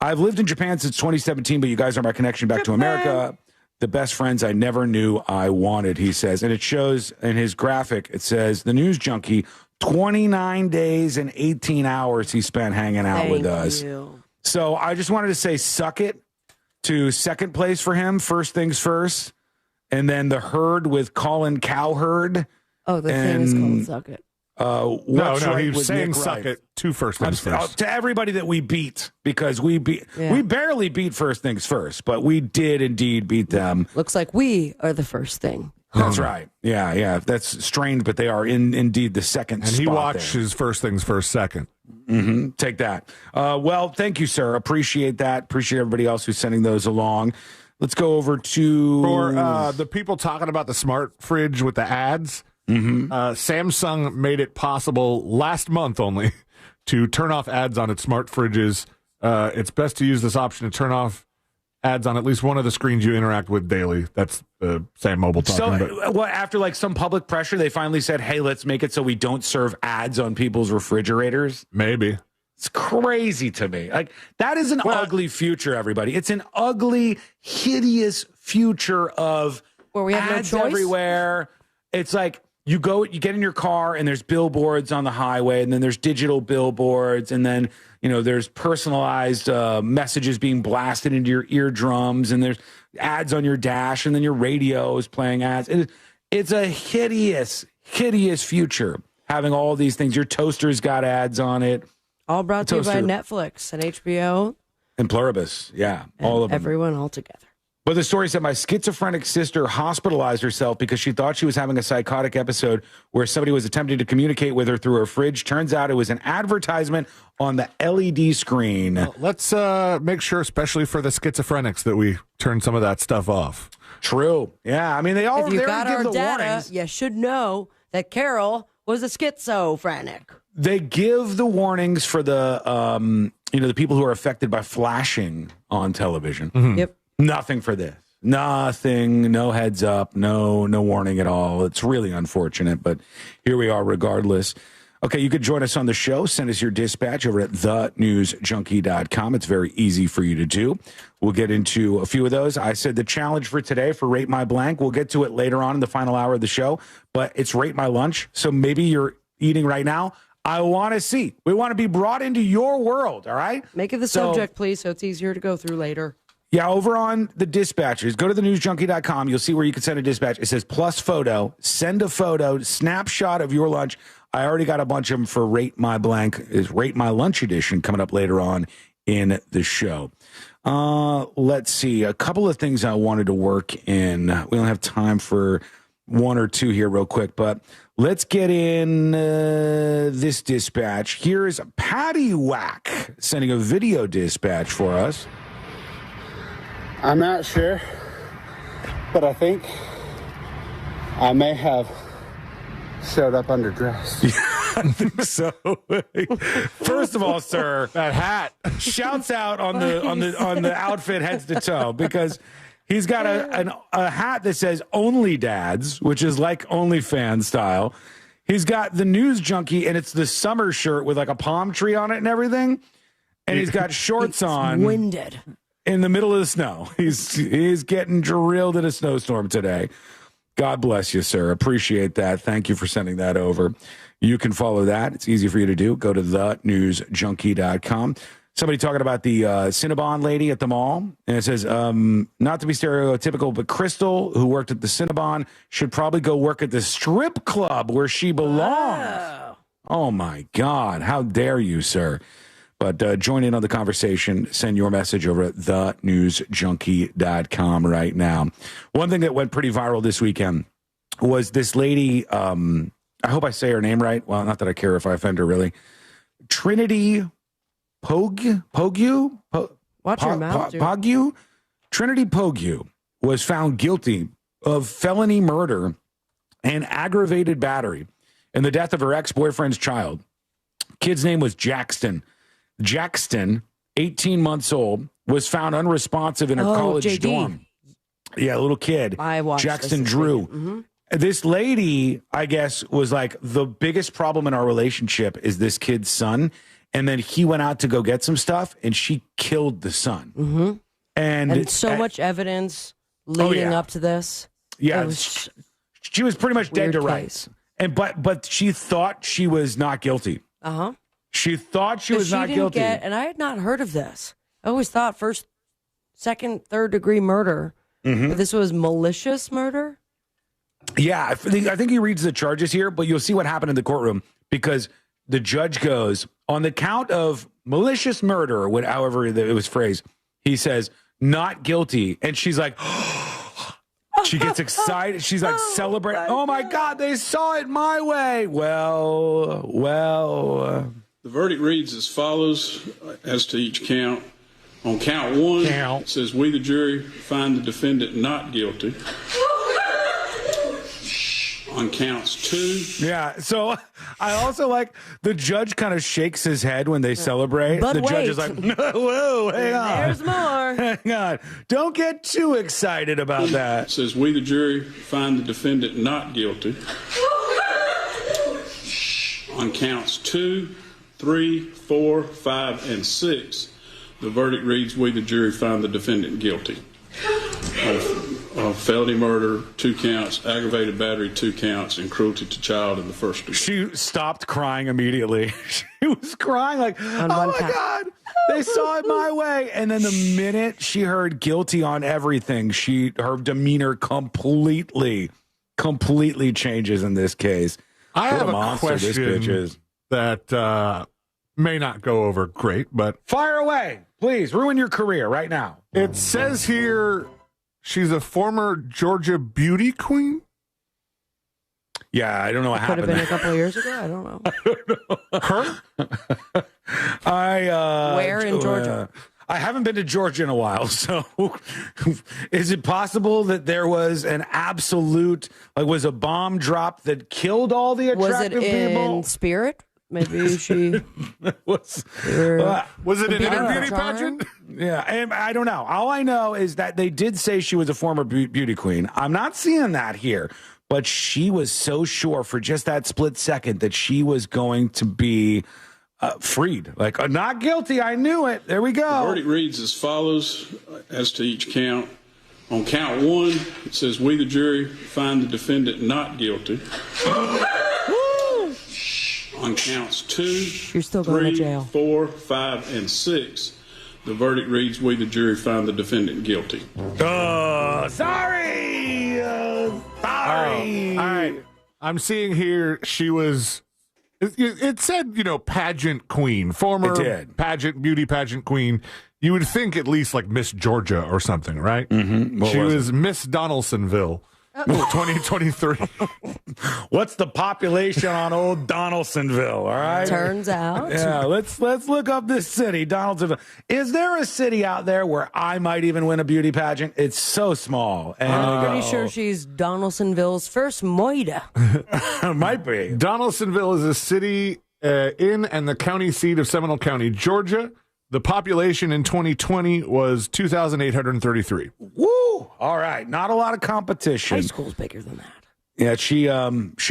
I've lived in Japan since 2017, but you guys are my connection back to America. The best friends I never knew I wanted, he says. And it shows in his graphic, it says, the News Junkie, 29 days and 18 hours he spent hanging out with us. So I just wanted to say suck it to second place for him, first things first. And then the herd with Colin Cowherd. Oh, the thing is called suck it. He was saying suck it to first things first. To everybody that we beat, because we barely beat first things first, but we did indeed beat them. Looks like we are the first thing. That's right. Yeah. That's strange, but they are indeed the second and spot. And he watches First Things First second. Mm-hmm. Take that. Well, thank you, sir. Appreciate that. Appreciate everybody else who's sending those along. Let's go over to... For the people talking about the smart fridge with the ads, Samsung made it possible last month only to turn off ads on its smart fridges. It's best to use this option to turn off ads on at least one of the screens you interact with daily. That's Sam Mobile talking. So, after like some public pressure, they finally said, hey, let's make it so we don't serve ads on people's refrigerators? Maybe. It's crazy to me. Like, that is an ugly future, everybody. It's an ugly, hideous future of where we have ads no choice everywhere. It's like you get in your car and there's billboards on the highway, and then there's digital billboards, and then there's personalized messages being blasted into your eardrums, and there's ads on your dash, and then your radio is playing ads. It's a hideous, hideous future having all these things. Your toaster's got ads on it. All brought to you by Netflix and HBO. And Pluribus, all of them. Everyone all together. But the story said my schizophrenic sister hospitalized herself because she thought she was having a psychotic episode where somebody was attempting to communicate with her through her fridge. Turns out it was an advertisement on the LED screen. Well, let's make sure, especially for the schizophrenics, that we turn some of that stuff off. True. Yeah, I mean, they all... If you got our data, you should know that Carol was a schizophrenic. They give the warnings for the the people who are affected by flashing on television. Mm-hmm. Yep. Nothing for this. Nothing. No heads up. No warning at all. It's really unfortunate, but here we are regardless. Okay, you could join us on the show. Send us your dispatch over at thenewsjunkie.com. It's very easy for you to do. We'll get into a few of those. I said the challenge for today for Rate My Blank. We'll get to it later on in the final hour of the show, but it's Rate My Lunch. So maybe you're eating right now. I want to see. We want to be brought into your world, all right? Make it the subject, please, so it's easier to go through later. Yeah, over on the dispatchers, go to thenewsjunkie.com. You'll see where you can send a dispatch. It says plus photo. Send a photo, snapshot of your lunch. I already got a bunch of them for Rate My Blank. Is Rate My Lunch edition coming up later on in the show. Let's see. A couple of things I wanted to work in. We don't have time for one or two here real quick, but let's get in this dispatch. Here's Patty Whack sending a video dispatch for us. I'm not sure, but I think I may have showed up underdressed. I think so. First of all, sir, that hat shouts out on the outfit heads to toe, because he's got a hat that says "Only Dads," which is like OnlyFans style. He's got the News Junkie, and it's the summer shirt with like a palm tree on it and everything. And he's got shorts on. Winded. In the middle of the snow. He's getting drilled in a snowstorm today. God bless you, sir. Appreciate that. Thank you for sending that over. You can follow that. It's easy for you to do. Go to thenewsjunkie.com. Somebody talking about the Cinnabon lady at the mall. And it says, not to be stereotypical, but Crystal, who worked at the Cinnabon, should probably go work at the strip club where she belongs. Oh, my God. How dare you, sir? But join in on the conversation. Send your message over at thenewsjunkie.com right now. One thing that went pretty viral this weekend was this lady, I hope I say her name right. Well, not that I care if I offend her, really. Trinity Pogue? Watch your mouth, dude. Pogue? Trinity Pogue was found guilty of felony murder and aggravated battery in the death of her ex-boyfriend's child. Kid's name was Jackson. Jackson, 18 months old, was found unresponsive in her college JD. dorm. Yeah, a little kid. I watched Jackson this Drew. Mm-hmm. This lady, I guess, was like, the biggest problem in our relationship is this kid's son. And then he went out to go get some stuff, and she killed the son. Mm-hmm. And so much evidence leading up to this. Yeah, she was pretty much dead to rights. And but she thought she was not guilty. Uh-huh. She thought she was not guilty. And I had not heard of this. I always thought first, second, third degree murder. Mm-hmm. But this was malicious murder? Yeah, I think he reads the charges here, but you'll see what happened in the courtroom, because the judge goes, on the count of malicious murder, or however it was phrased, he says, not guilty. And she's like, She gets excited. She's like celebrating. Oh my God, they saw it my way. Well. The verdict reads as follows as to each count. On count one, it says, we, the jury, find the defendant not guilty. On counts two. Yeah, so I also like the judge kind of shakes his head when they celebrate. But the wait. judge is like, whoa, hang on. There's more. Hang on. Don't get too excited about that. It says, we, the jury, find the defendant not guilty. On counts 2, 3, 4, 5, and 6, the verdict reads, we, the jury, find the defendant guilty of felony murder, 2 counts, aggravated battery, 2 counts, and cruelty to child in the first degree. She stopped crying immediately. She was crying like, oh my God, they saw it my way. And then the minute she heard guilty on everything, her demeanor completely changes in this case. I What have a monster this bitch question is. that may not go over great, but fire away. Please ruin your career right now. It says here she's a former Georgia beauty queen. Yeah, I don't know what Could have happened. been a couple of years ago. I don't know. Her? Where in Georgia? I haven't been to Georgia in a while, so is it possible that there was an absolute, was a bomb drop that killed all the attractive Was it people? in spirit? Maybe she was it an inner beauty charm? pageant? Yeah, and I don't know. All I know is that they did say she was a former beauty queen. I'm not seeing that here, but she was so sure for just that split second that she was going to be freed. Like, not guilty. I knew it. There we go. The verdict reads as follows as to each count. On count 1, it says, we, the jury, find the defendant not guilty. On counts 2, You're still going 3, to jail. 4, 5, and 6, the verdict reads, we, the jury, find the defendant guilty. Sorry. Sorry. All right. I'm seeing here she was. It said, pageant queen, former beauty pageant queen. You would think at least like Miss Georgia or something, right? Mm-hmm. She was Miss Donaldsonville. 2023. What's the population on old Donaldsonville? All right. Turns out. Yeah, let's look up this city, Donaldsonville. Is there a city out there where I might even win a beauty pageant? It's so small. And I'm pretty sure she's Donaldsonville's first Moida. Might be. Donaldsonville is a city in and the county seat of Seminole County, Georgia. The population in 2020 was 2,833. Woo! All right. Not a lot of competition. High school's bigger than that. Yeah, she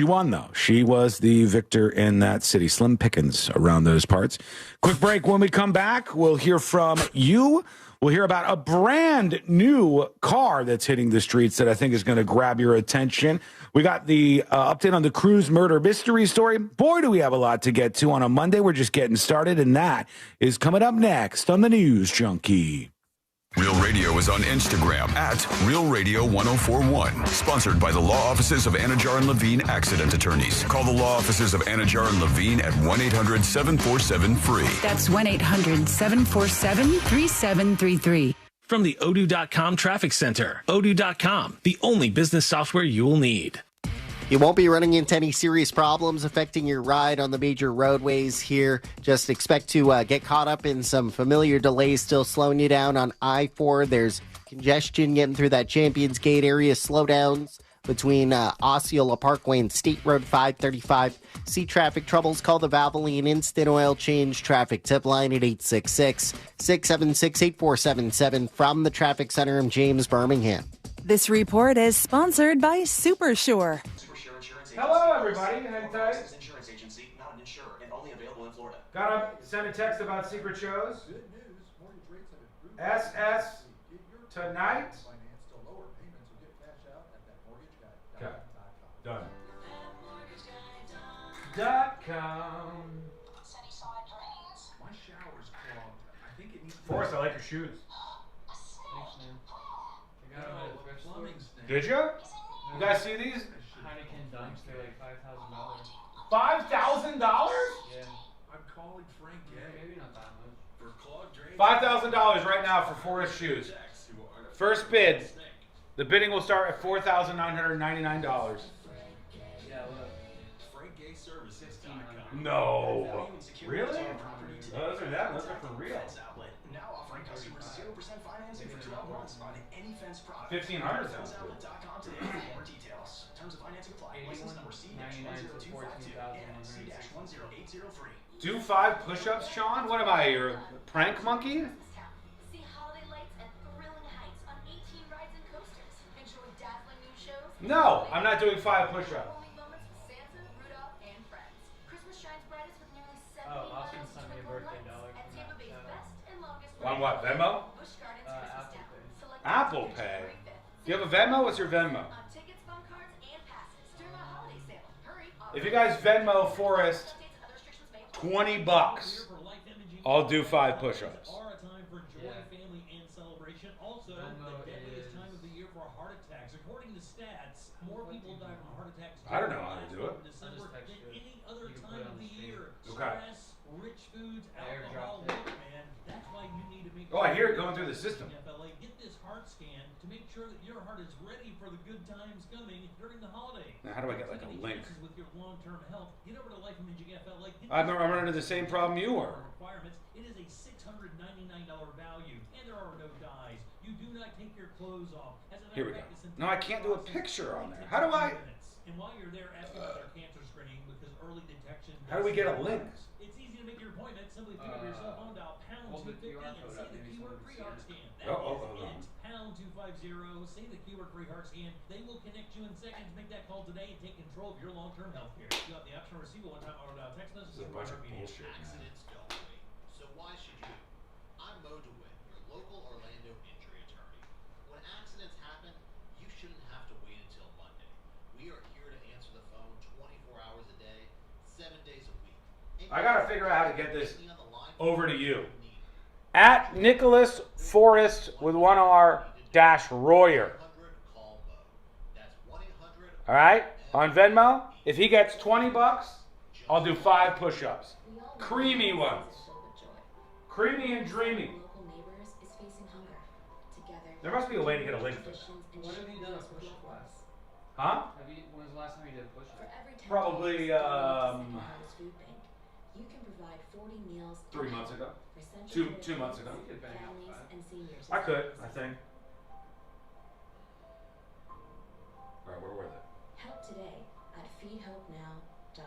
won, though. She was the victor in that city. Slim pickings around those parts. Quick break. When we come back, we'll hear from you. We'll hear about a brand new car that's hitting the streets that I think is going to grab your attention. We got the update on the Cruz murder mystery story. Boy, do we have a lot to get to on a Monday. We're just getting started, and that is coming up next on the News Junkie. Real Radio is on Instagram at Real Radio 1041. Sponsored by the law offices of Anajar and Levine Accident Attorneys. Call the law offices of Anajar and Levine at 1-800-747-FREE. That's 1-800-747-3733. From the Odoo.com Traffic Center. Odoo.com, the only business software you will need. You won't be running into any serious problems affecting your ride on the major roadways here. Just expect to get caught up in some familiar delays still slowing you down on I-4. There's congestion getting through that Champions Gate area, slowdowns between Osceola Parkway and State Road 535. See traffic troubles? Call the Valvoline Instant Oil Change Traffic Tip Line at 866-676-8477 from the Traffic Center in James, Birmingham. This report is sponsored by Supersure. Hello, everybody. Hang tight. Insurance agency, not an insurer, and only available in Florida. Gotta send a text about secret shows. SS tonight. Okay. Done. .com. My shower's clogged. I think it needs. Forrest, I like your shoes. Thanks, man. I got them at a thrift store. Did you? You guys see these? Heineken Dunks, they're like $5,000. $5,000? Yeah. I'm calling Frank Gay. Maybe not that much. For clogged drains. $5,000 right now for Forrest shoes. First bid. The bidding will start at $4,999. Yeah, look. No. Really? Those are that. Those are for real. Now offering customers 0% financing for 12 months on any fence product. 1,500 sounds good. Outlet.com today for more details. Terms of financing apply. License number C-10252 and C-10803. Do 5 push-ups, Sean? What am I, your prank monkey? See holiday lights and thrilling heights on 18 rides and coasters. Enjoy dazzling new shows. No, I'm not doing 5 push-ups. Only moments with Santa, Rudolph, and friends. Christmas shines brightest with nearly 70 miles of twinkling lights at Tampa Bay's best and longest. On what, Venmo? Busch Gardens Christmas Town. Select Apple Pay. Do you have a Venmo? What's your Venmo? on tickets, phone cards, and passes during our holiday sale. Hurry. If you guys Venmo Forrest $20, I'll do 5 push-ups. I don't know how to do it. Okay. Oh, I hear it going through the system. Get this heart scan to make sure that your heart is ready for the good times coming during the holiday. Now, how do I get like a link? With your long-term health, get over to Life Imaging FLA. I'm running into the same problem you were. Requirements. It is a $699 value, and there are no dyes. You do not take your clothes off. Here we go. No, I can't do a picture on there. How do I? And while you're there, ask about their cancer screening because early detection. How do we get a link? It's easy to make your appointment. Simply pick up your cell phone, dial #250 and say the keyword free heart scan. That is it. #250. Say the keyword free heart scan. They will connect you in seconds. Make that call today and take control of your long-term health care. You have the option to receive a one-time auto dial text message. This is a bunch of bullshit. Accidents go away. So why should you? I'm Mo DeWitt, your local Orlando injury attorney. When accidents happen, you shouldn't have to wait until Monday. We are here to answer the phone 24 hours a day, 7 days a week. I gotta figure out how to get this over to you. At Nicholas Forrest with 1R - Royer. All right, on Venmo. If he gets $20, I'll do 5 push-ups. Creamy ones. Creamy and dreamy. There must be a way to get a link for that. What have you done a push-up last? Huh? When was the last time you did a push-up? Probably You can provide 40 meals 3 months ago. 2 months ago. families and seniors. I could, I think. All right, where were they? Help today at feedhopenow.org.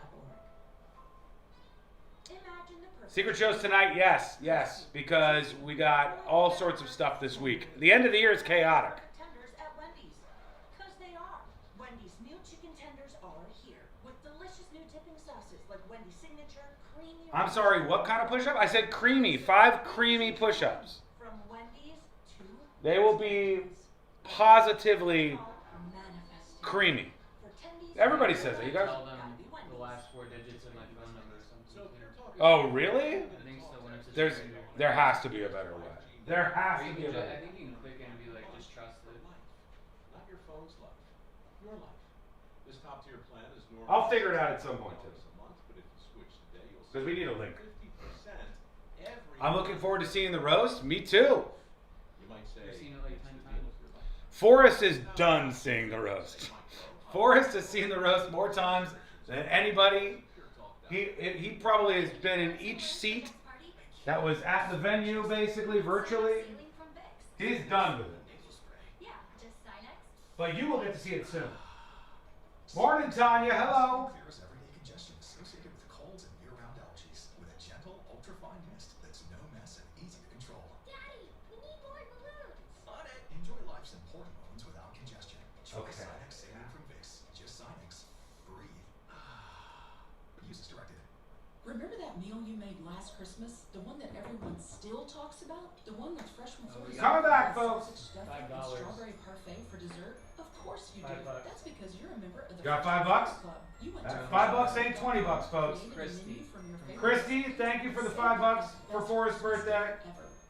Imagine the perfect Secret shows tonight, yes, because we got all sorts of stuff this week. The end of the year is chaotic. tenders at Wendy's. Because they are. Wendy's new chicken tenders are here with delicious new dipping sauces like Wendy's signature creamy. I'm sorry, what kind of push-up? I said creamy. 5 creamy push-ups. From Wendy's to They will be positively creamy. Everybody says it. You guys? Tell them the last 4 digits of my phone number or something. Oh, really? I think so. When it's There has to be a better way. There has to be a better I way. think you can click it and be like, just trust it. Not your phone's life. Your life. This top-tier plan is normally I'll figure it out at some point, too. a month, but if you switch today, you'll Because we need a link. 50% every I'm looking forward to seeing the roast. Me too. You might say You've seen it like 10 times. Forrest is done seeing the roast. Forrest has seen the roast more times than anybody. He probably has been in each seat that was at the venue, basically, virtually. He's done with it. But you will get to see it soon. Morning, Tanya. Hello. Everyday congestion associated with colds and year-round allergies with a gentle, ultra-fine mist that's no mess and easy to control. Daddy, we need more balloons. On it. Enjoy life's important moments without congestion. Okay. Sinex saline from Vicks. Just Sinex. Breathe. Use as directed. Remember that meal you made last Christmas? The one that everyone still talks about? The one that's fresh from Florida? Coming back, folks. $5. Strawberry parfait for dessert? Of course you do. That's because you're a member of the Got $5? Club. You went That's to $5 ain't $20, folks. Christy, thank you for the $5 for Forrest's birthday.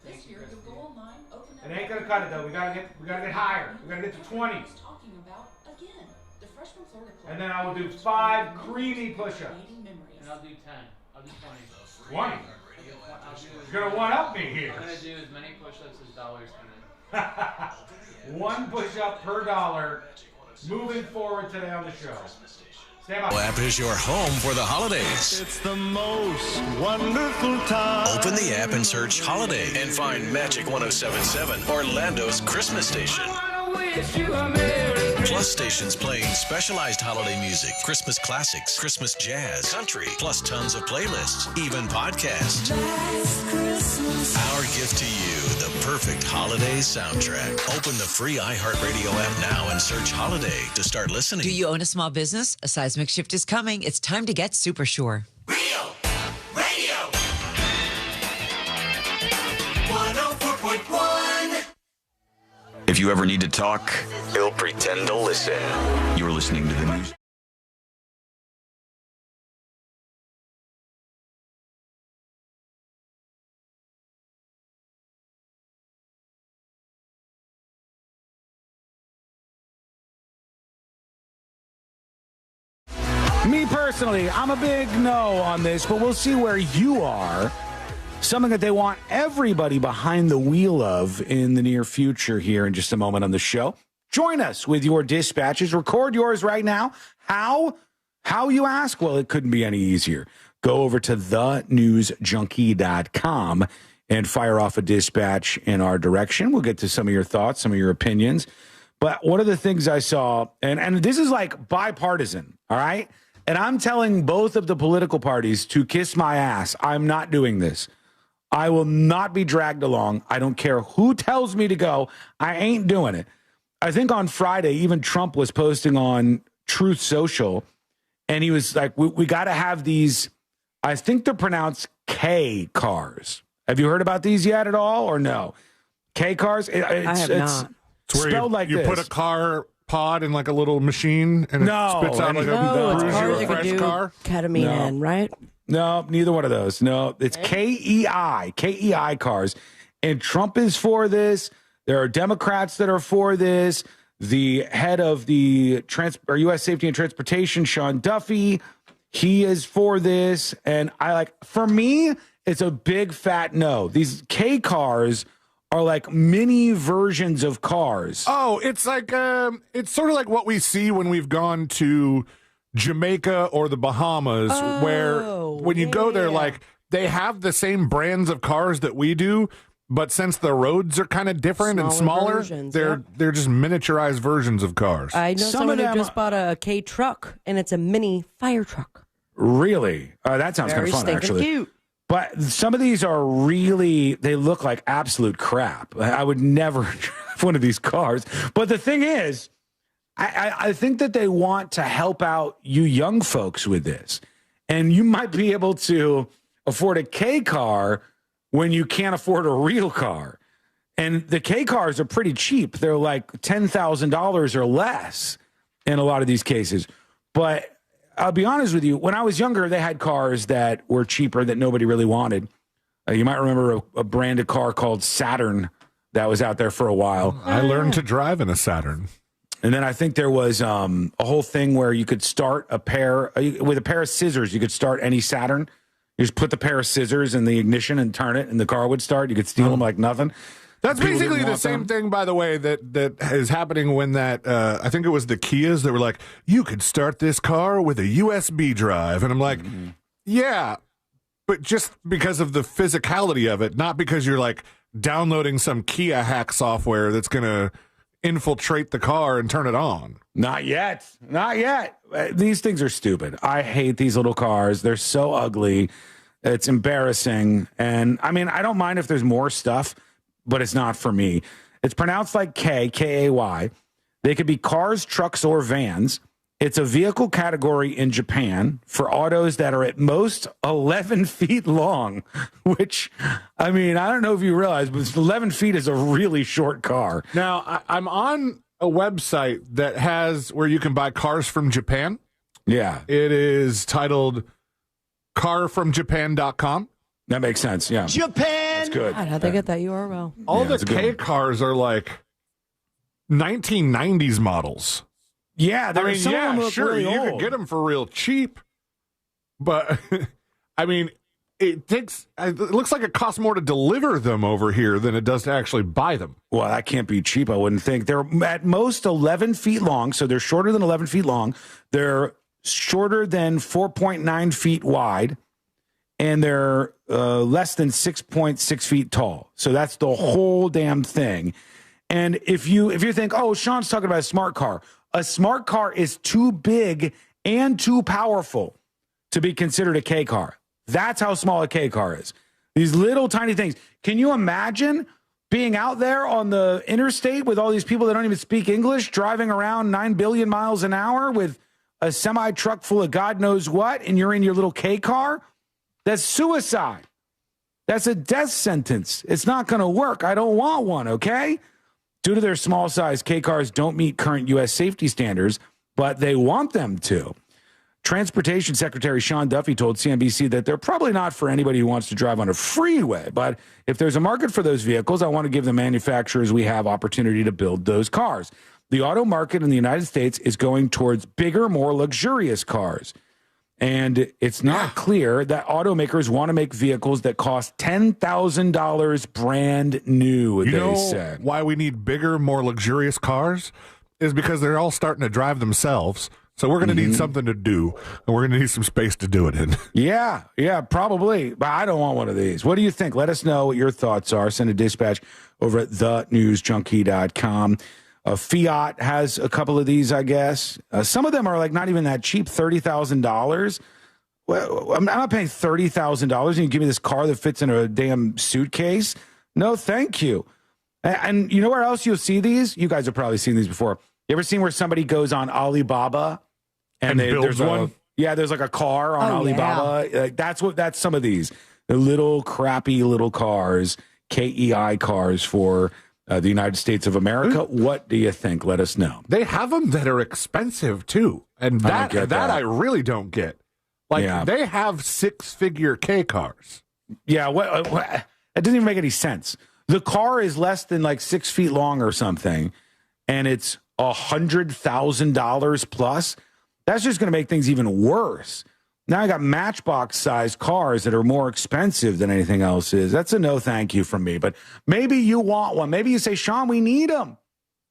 This year you'll go online, open It ain't gonna cut it though. We gotta get higher. We gotta get to 20. talking about again. The Fresh from Florida Club. And then I will do 5 creamy push-ups. And I'll do 10. I'll do 20. 20? I'll do You're gonna one-up me here. I'm gonna do as many push-ups as dollars come in. One push-up per dollar. Moving forward today on the show. Stand by. App is your home for the holidays. It's the most wonderful time. Open the app and search Holiday and find Magic 107.7, Orlando's Christmas station. Plus stations playing specialized holiday music, Christmas classics, Christmas jazz, country, plus tons of playlists, even podcasts. Our gift to you, the perfect holiday soundtrack. Open the free iHeartRadio app now and search Holiday to start listening. Do you own a small business? A seismic shift is coming. It's time to get super sure. Real Radio 104.1. If you ever need to talk, he'll pretend to listen. You're listening to the news. Me personally, I'm a big no on this, but we'll see where you are. Something that they want everybody behind the wheel of in the near future here in just a moment on the show. Join us with your dispatches. Record yours right now. How you ask? Well, it couldn't be any easier. Go over to thenewsjunkie.com and fire off a dispatch in our direction. We'll get to some of your thoughts, some of your opinions. But one of the things I saw, and this is like bipartisan, all right? And I'm telling both of the political parties to kiss my ass. I'm not doing this. I will not be dragged along. I don't care who tells me to go. I ain't doing it. I think on Friday, even Trump was posting on Truth Social, and he was like, we got to have these, I think they're pronounced K cars. Have you heard about these yet at all or no? K cars? I have not. It's where spelled like you this. put a car pod in like a little machine and it spits out like a fresh car. Ketamine in, right? No, neither one of those. No, it's KEI cars. And Trump is for this. There are Democrats that are for this. The head of the U.S. Safety and Transportation, Sean Duffy, he is for this. And for me, it's a big fat no. These K cars are like mini versions of cars. Oh, it's like it's sort of like what we see when we've gone to Jamaica or the Bahamas, where when you go there, like they have the same brands of cars that we do, but since the roads are kind of different and smaller, versions, they're just miniaturized versions of cars. I know someone who just bought a K truck, and it's a mini fire truck. Really? That sounds kind of fun, actually. Cute. But some of these are really, they look like absolute crap. I would never drive one of these cars. But the thing is, I think that they want to help out you young folks with this. And you might be able to afford a K car when you can't afford a real car. And the K cars are pretty cheap. They're like $10,000 or less in a lot of these cases. But I'll be honest with you, when I was younger, they had cars that were cheaper that nobody really wanted. You might remember a branded car called Saturn that was out there for a while. I learned to drive in a Saturn. And then I think there was a whole thing where you could start with a pair of scissors. You could start any Saturn. You just put the pair of scissors in the ignition and turn it, and the car would start. You could steal them like nothing. That's People basically didn't the want same them. thing, by the way, that is happening when that, I think it was the Kias that were like, you could start this car with a USB drive. And I'm like, yeah, but just because of the physicality of it, not because you're like downloading some Kia hack software that's going to infiltrate the car and turn it on. Not yet. Not yet. These things are stupid. I hate these little cars. They're so ugly. It's embarrassing. And I mean, I don't mind if there's more stuff, but it's not for me. It's pronounced like K-A-Y. They could be cars, trucks, or vans. It's a vehicle category in Japan for autos that are at most 11 feet long, which, I mean, I don't know if you realize, but 11 feet is a really short car. Now, I'm on a website that has where you can buy cars from Japan. Yeah. It is titled carfromjapan.com. That makes sense, yeah. Japan! That's good. God, how'd they get that URL? All the K cars are like 1990s models. Yeah, I mean, some of them look sure, really you old. could get them for real cheap, but I mean, it looks like it costs more to deliver them over here than it does to actually buy them. Well, that can't be cheap, I wouldn't think. They're at most 11 feet long, so they're shorter than 11 feet long. They're shorter than 4.9 feet wide, and they're less than 6.6 feet tall. So that's the whole damn thing. And if you think, oh, Sean's talking about a smart car is too big and too powerful to be considered a K car. That's how small a K car is. These little tiny things. Can you imagine being out there on the interstate with all these people that don't even speak English, driving around 9 billion miles an hour with a semi-truck full of God knows what, and you're in your little K car? That's suicide. That's a death sentence. It's not going to work. I don't want one, okay? Due to their small size, K cars don't meet current U.S. safety standards, but they want them to. Transportation Secretary Sean Duffy told CNBC that they're probably not for anybody who wants to drive on a freeway. But if there's a market for those vehicles, I want to give the manufacturers we have opportunity to build those cars. The auto market in the United States is going towards bigger, more luxurious cars. And it's not clear that automakers want to make vehicles that cost $10,000 brand new, they said. Why we need bigger, more luxurious cars is because they're all starting to drive themselves. So we're going to need something to do, and we're going to need some space to do it in. Yeah, probably. But I don't want one of these. What do you think? Let us know what your thoughts are. Send a dispatch over at thenewsjunkie.com. Fiat has a couple of these, I guess. Some of them are like not even that cheap, $30,000. Well, I'm not paying $30,000 and you give me this car that fits in a damn suitcase. No, thank you. And you know where else you'll see these? You guys have probably seen these before. You ever seen where somebody goes on Alibaba and builds one? There's like a car on Alibaba. Yeah. That's some of these. The little crappy little cars, KEI cars for the United States of America. What do you think? Let us know. They have them that are expensive too, and that I really don't get. Like they have 6-figure K cars. Yeah, what? It doesn't even make any sense. The car is less than like 6 feet long or something, and it's $100,000 plus. That's just going to make things even worse. Now I got Matchbox-sized cars that are more expensive than anything else is. That's a no thank you from me. But maybe you want one. Maybe you say, Sean, we need them.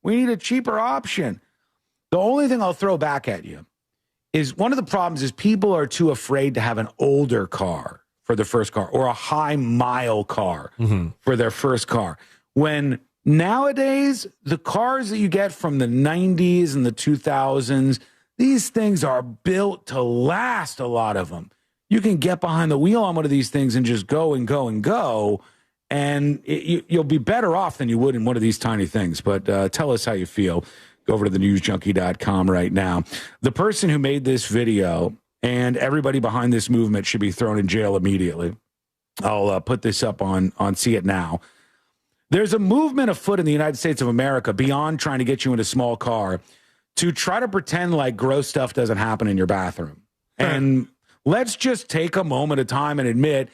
We need a cheaper option. The only thing I'll throw back at you is one of the problems is people are too afraid to have an older car for their first car or a high-mile car for their first car. When nowadays, the cars that you get from the 90s and the 2000s, these things are built to last, a lot of them. You can get behind the wheel on one of these things and just go and go and go, and you'll be better off than you would in one of these tiny things. But tell us how you feel. Go over to thenewsjunkie.com right now. The person who made this video and everybody behind this movement should be thrown in jail immediately. I'll put this up on See It Now. There's a movement afoot in the United States of America beyond trying to get you in a small car to try to pretend like gross stuff doesn't happen in your bathroom. And let's just take a moment of time and admit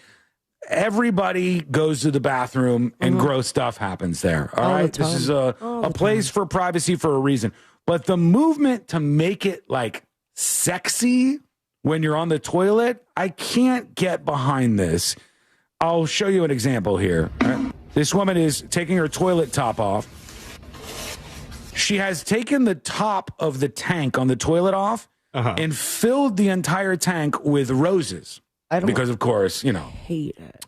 everybody goes to the bathroom and gross stuff happens there. All right. This is a place for privacy for a reason. But the movement to make it like sexy when you're on the toilet, I can't get behind this. I'll show you an example here. Right? This woman is taking her toilet top off. She has taken the top of the tank on the toilet off and filled the entire tank with roses. Because, of course, you know. Hate it.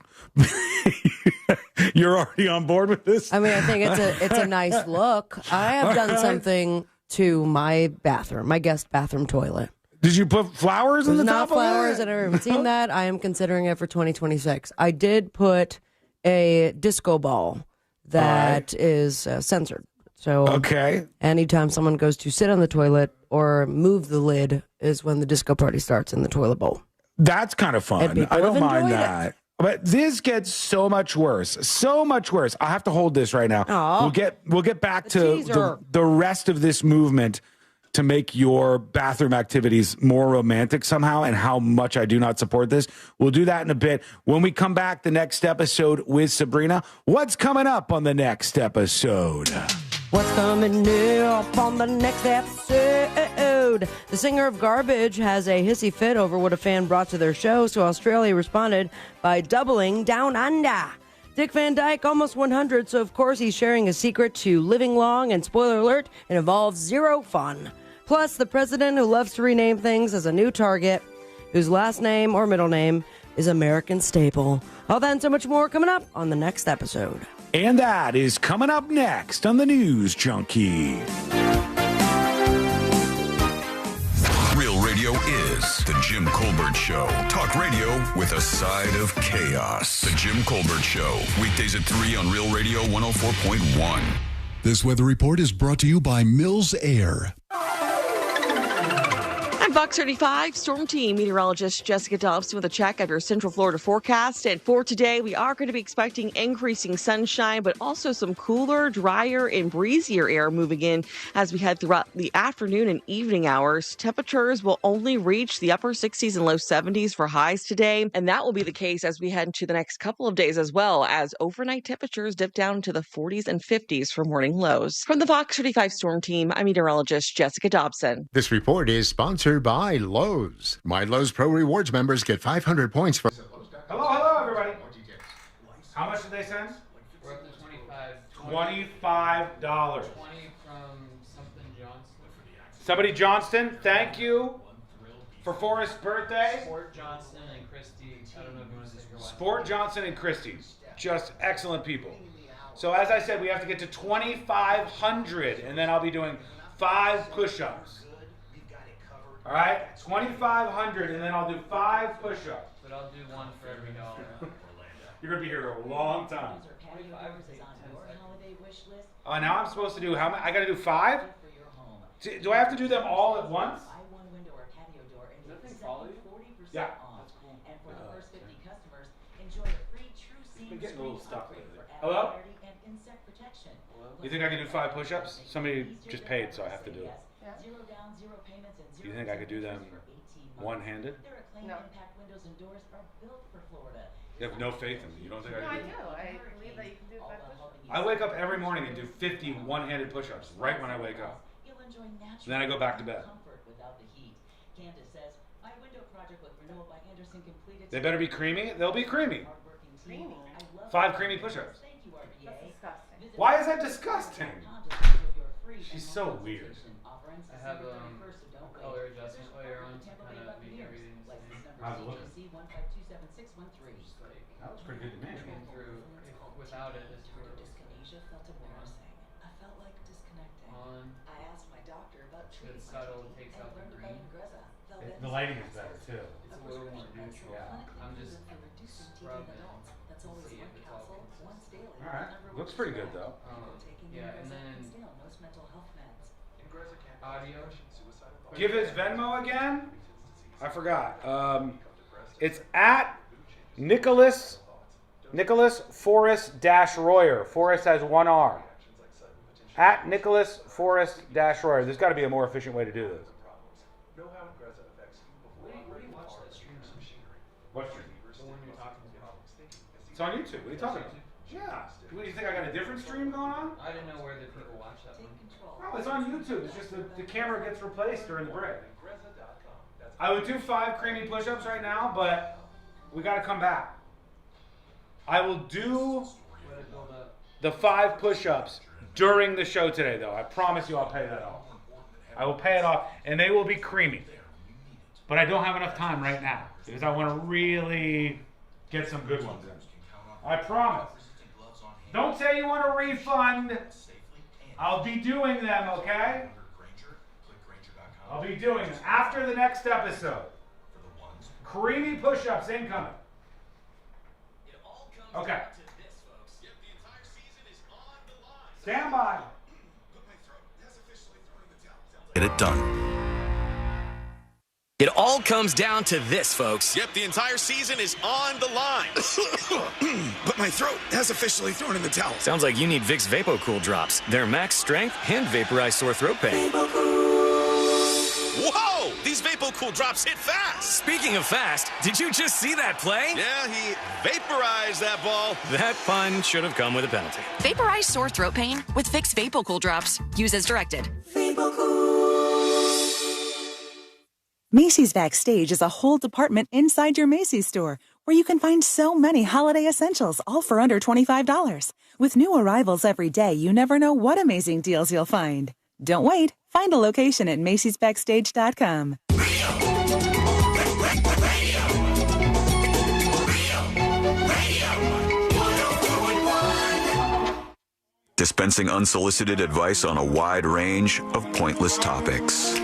You're already on board with this? I mean, I think it's a nice look. I have done something to my bathroom, my guest bathroom toilet. Did you put flowers in the top of it? Not flowers. I've never even seen that. I am considering it for 2026. I did put a disco ball that is censored. So anytime someone goes to sit on the toilet or move the lid is when the disco party starts in the toilet bowl. That's kind of fun. I don't mind that. But this gets so much worse. So much worse. I have to hold this right now. We'll get back to the rest of this movement to make your bathroom activities more romantic somehow and how much I do not support this. We'll do that in a bit. When we come back, the next episode with Sabrina. What's coming up on the next episode? What's coming new up on the next episode? The singer of Garbage has a hissy fit over what a fan brought to their show, so Australia responded by doubling down under. Dick Van Dyke, almost 100, so of course he's sharing a secret to living long, and spoiler alert, it involves zero fun. Plus, the president who loves to rename things has a new target, whose last name or middle name is American Staple. All that and so much more coming up on the next episode. And that is coming up next on the News Junkie. Real radio is The Jim Colbert Show. Talk radio with a side of chaos. The Jim Colbert Show. Weekdays at 3 on Real Radio 104.1. This weather report is brought to you by Mills Air. I'm Fox 35 Storm Team meteorologist Jessica Dobson with a check of your Central Florida forecast. And for today, we are going to be expecting increasing sunshine, but also some cooler, drier, and breezier air moving in as we head throughout the afternoon and evening hours. Temperatures will only reach the upper 60s and low 70s for highs today, and that will be the case as we head into the next couple of days as well, as overnight temperatures dip down to the 40s and 50s for morning lows. From the Fox 35 Storm Team, I'm meteorologist Jessica Dobson. This report is sponsored by Lowe's. My Lowe's Pro Rewards members get 500 points for... Hello, everybody. How much did they send? We're up to 25. $25. 20 from something Johnston. Somebody Johnston, thank you for Forrest's birthday. Sport Johnston and Christy. I don't know if you want to say your wife. Sport Johnson and Christy. Just excellent people. So as I said, we have to get to 2,500, and then I'll be doing 5 push-ups. All right, 2,500, and then I'll do 5 push-ups. But I'll do one for every dollar. You're gonna be here a long time. Now I'm supposed to do how many? I gotta do 5? Do I have to do them all at once? Yeah. And for the first 50 customers, enjoy a free True Seam Getting a little stuck lately. for Hello? party and insect protection. You think I can do 5 push-ups? Somebody just paid, so I have to do it. Zero down, zero payments, and Do you think I could do them one-handed? Their acclaimed impact windows and doors are built for Florida. You have no faith in me. You don't think I No, can I do it? do. I believe that you can do 5 push-ups. I wake up every morning and do 50 one-handed push-ups right when I wake up. You'll enjoy natural Then I go back to bed. comfort without the heat. Candace says, my window project with Renewal by Anderson completed. They better be creamy. They'll be creamy. Creamy. 5 creamy push-ups. Thank you, RBA. That's disgusting. Why is that disgusting? She's so weird. I have color adjustment layer on to kind of make everything the same. How's it looking? That looks pretty good to me. Without it, it's Dyskinesia felt embarrassing. I felt like disconnecting. I asked my doctor about treating It's subtle, it takes out the green. The lighting is better too. It's a little more neutral. I'm just scrubbing it. That's always See if one it's all capsule, consistent. once daily. All right, looks pretty good though. Yeah, and then Most mental health meds. audio. Give his Venmo again. I forgot. It's at Nicholas Forrest Royer. Forrest has 1 R. At Nicholas Forrest Royer. There's got to be a more efficient way to do this. What stream? The one you're talking to. It's on YouTube. What are you talking about? Yeah. What, do you think I got a different stream going on? I didn't know where the people watch that one. No, it's on YouTube. It's just the camera gets replaced during the break. I would do 5 creamy push-ups right now, but we got to come back. I will do the 5 push-ups during the show today, though. I promise you I'll pay that off. I will pay it off, and they will be creamy. But I don't have enough time right now because I want to really get some good ones in. I promise. Don't say you want a refund. I'll be doing them, okay? I'll be doing them after the next episode. Creamy push-ups incoming. Okay. Stand by. Get it done. It all comes down to this, folks. Yep, the entire season is on the line. But my throat has officially thrown in the towel. Sounds like you need Vicks VapoCool drops. They're max strength and vaporize sore throat pain. Whoa! These VapoCool Cool Drops hit fast. Speaking of fast, did you just see that play? Yeah, he vaporized that ball. That pun should have come with a penalty. Vaporize sore throat pain with Vicks VapoCool Drops. Use as directed. Macy's Backstage is a whole department inside your Macy's store where you can find so many holiday essentials, all for under $25. With new arrivals every day, you never know what amazing deals you'll find. Don't wait. Find a location at macy'sbackstage.com. Dispensing unsolicited advice on a wide range of pointless topics.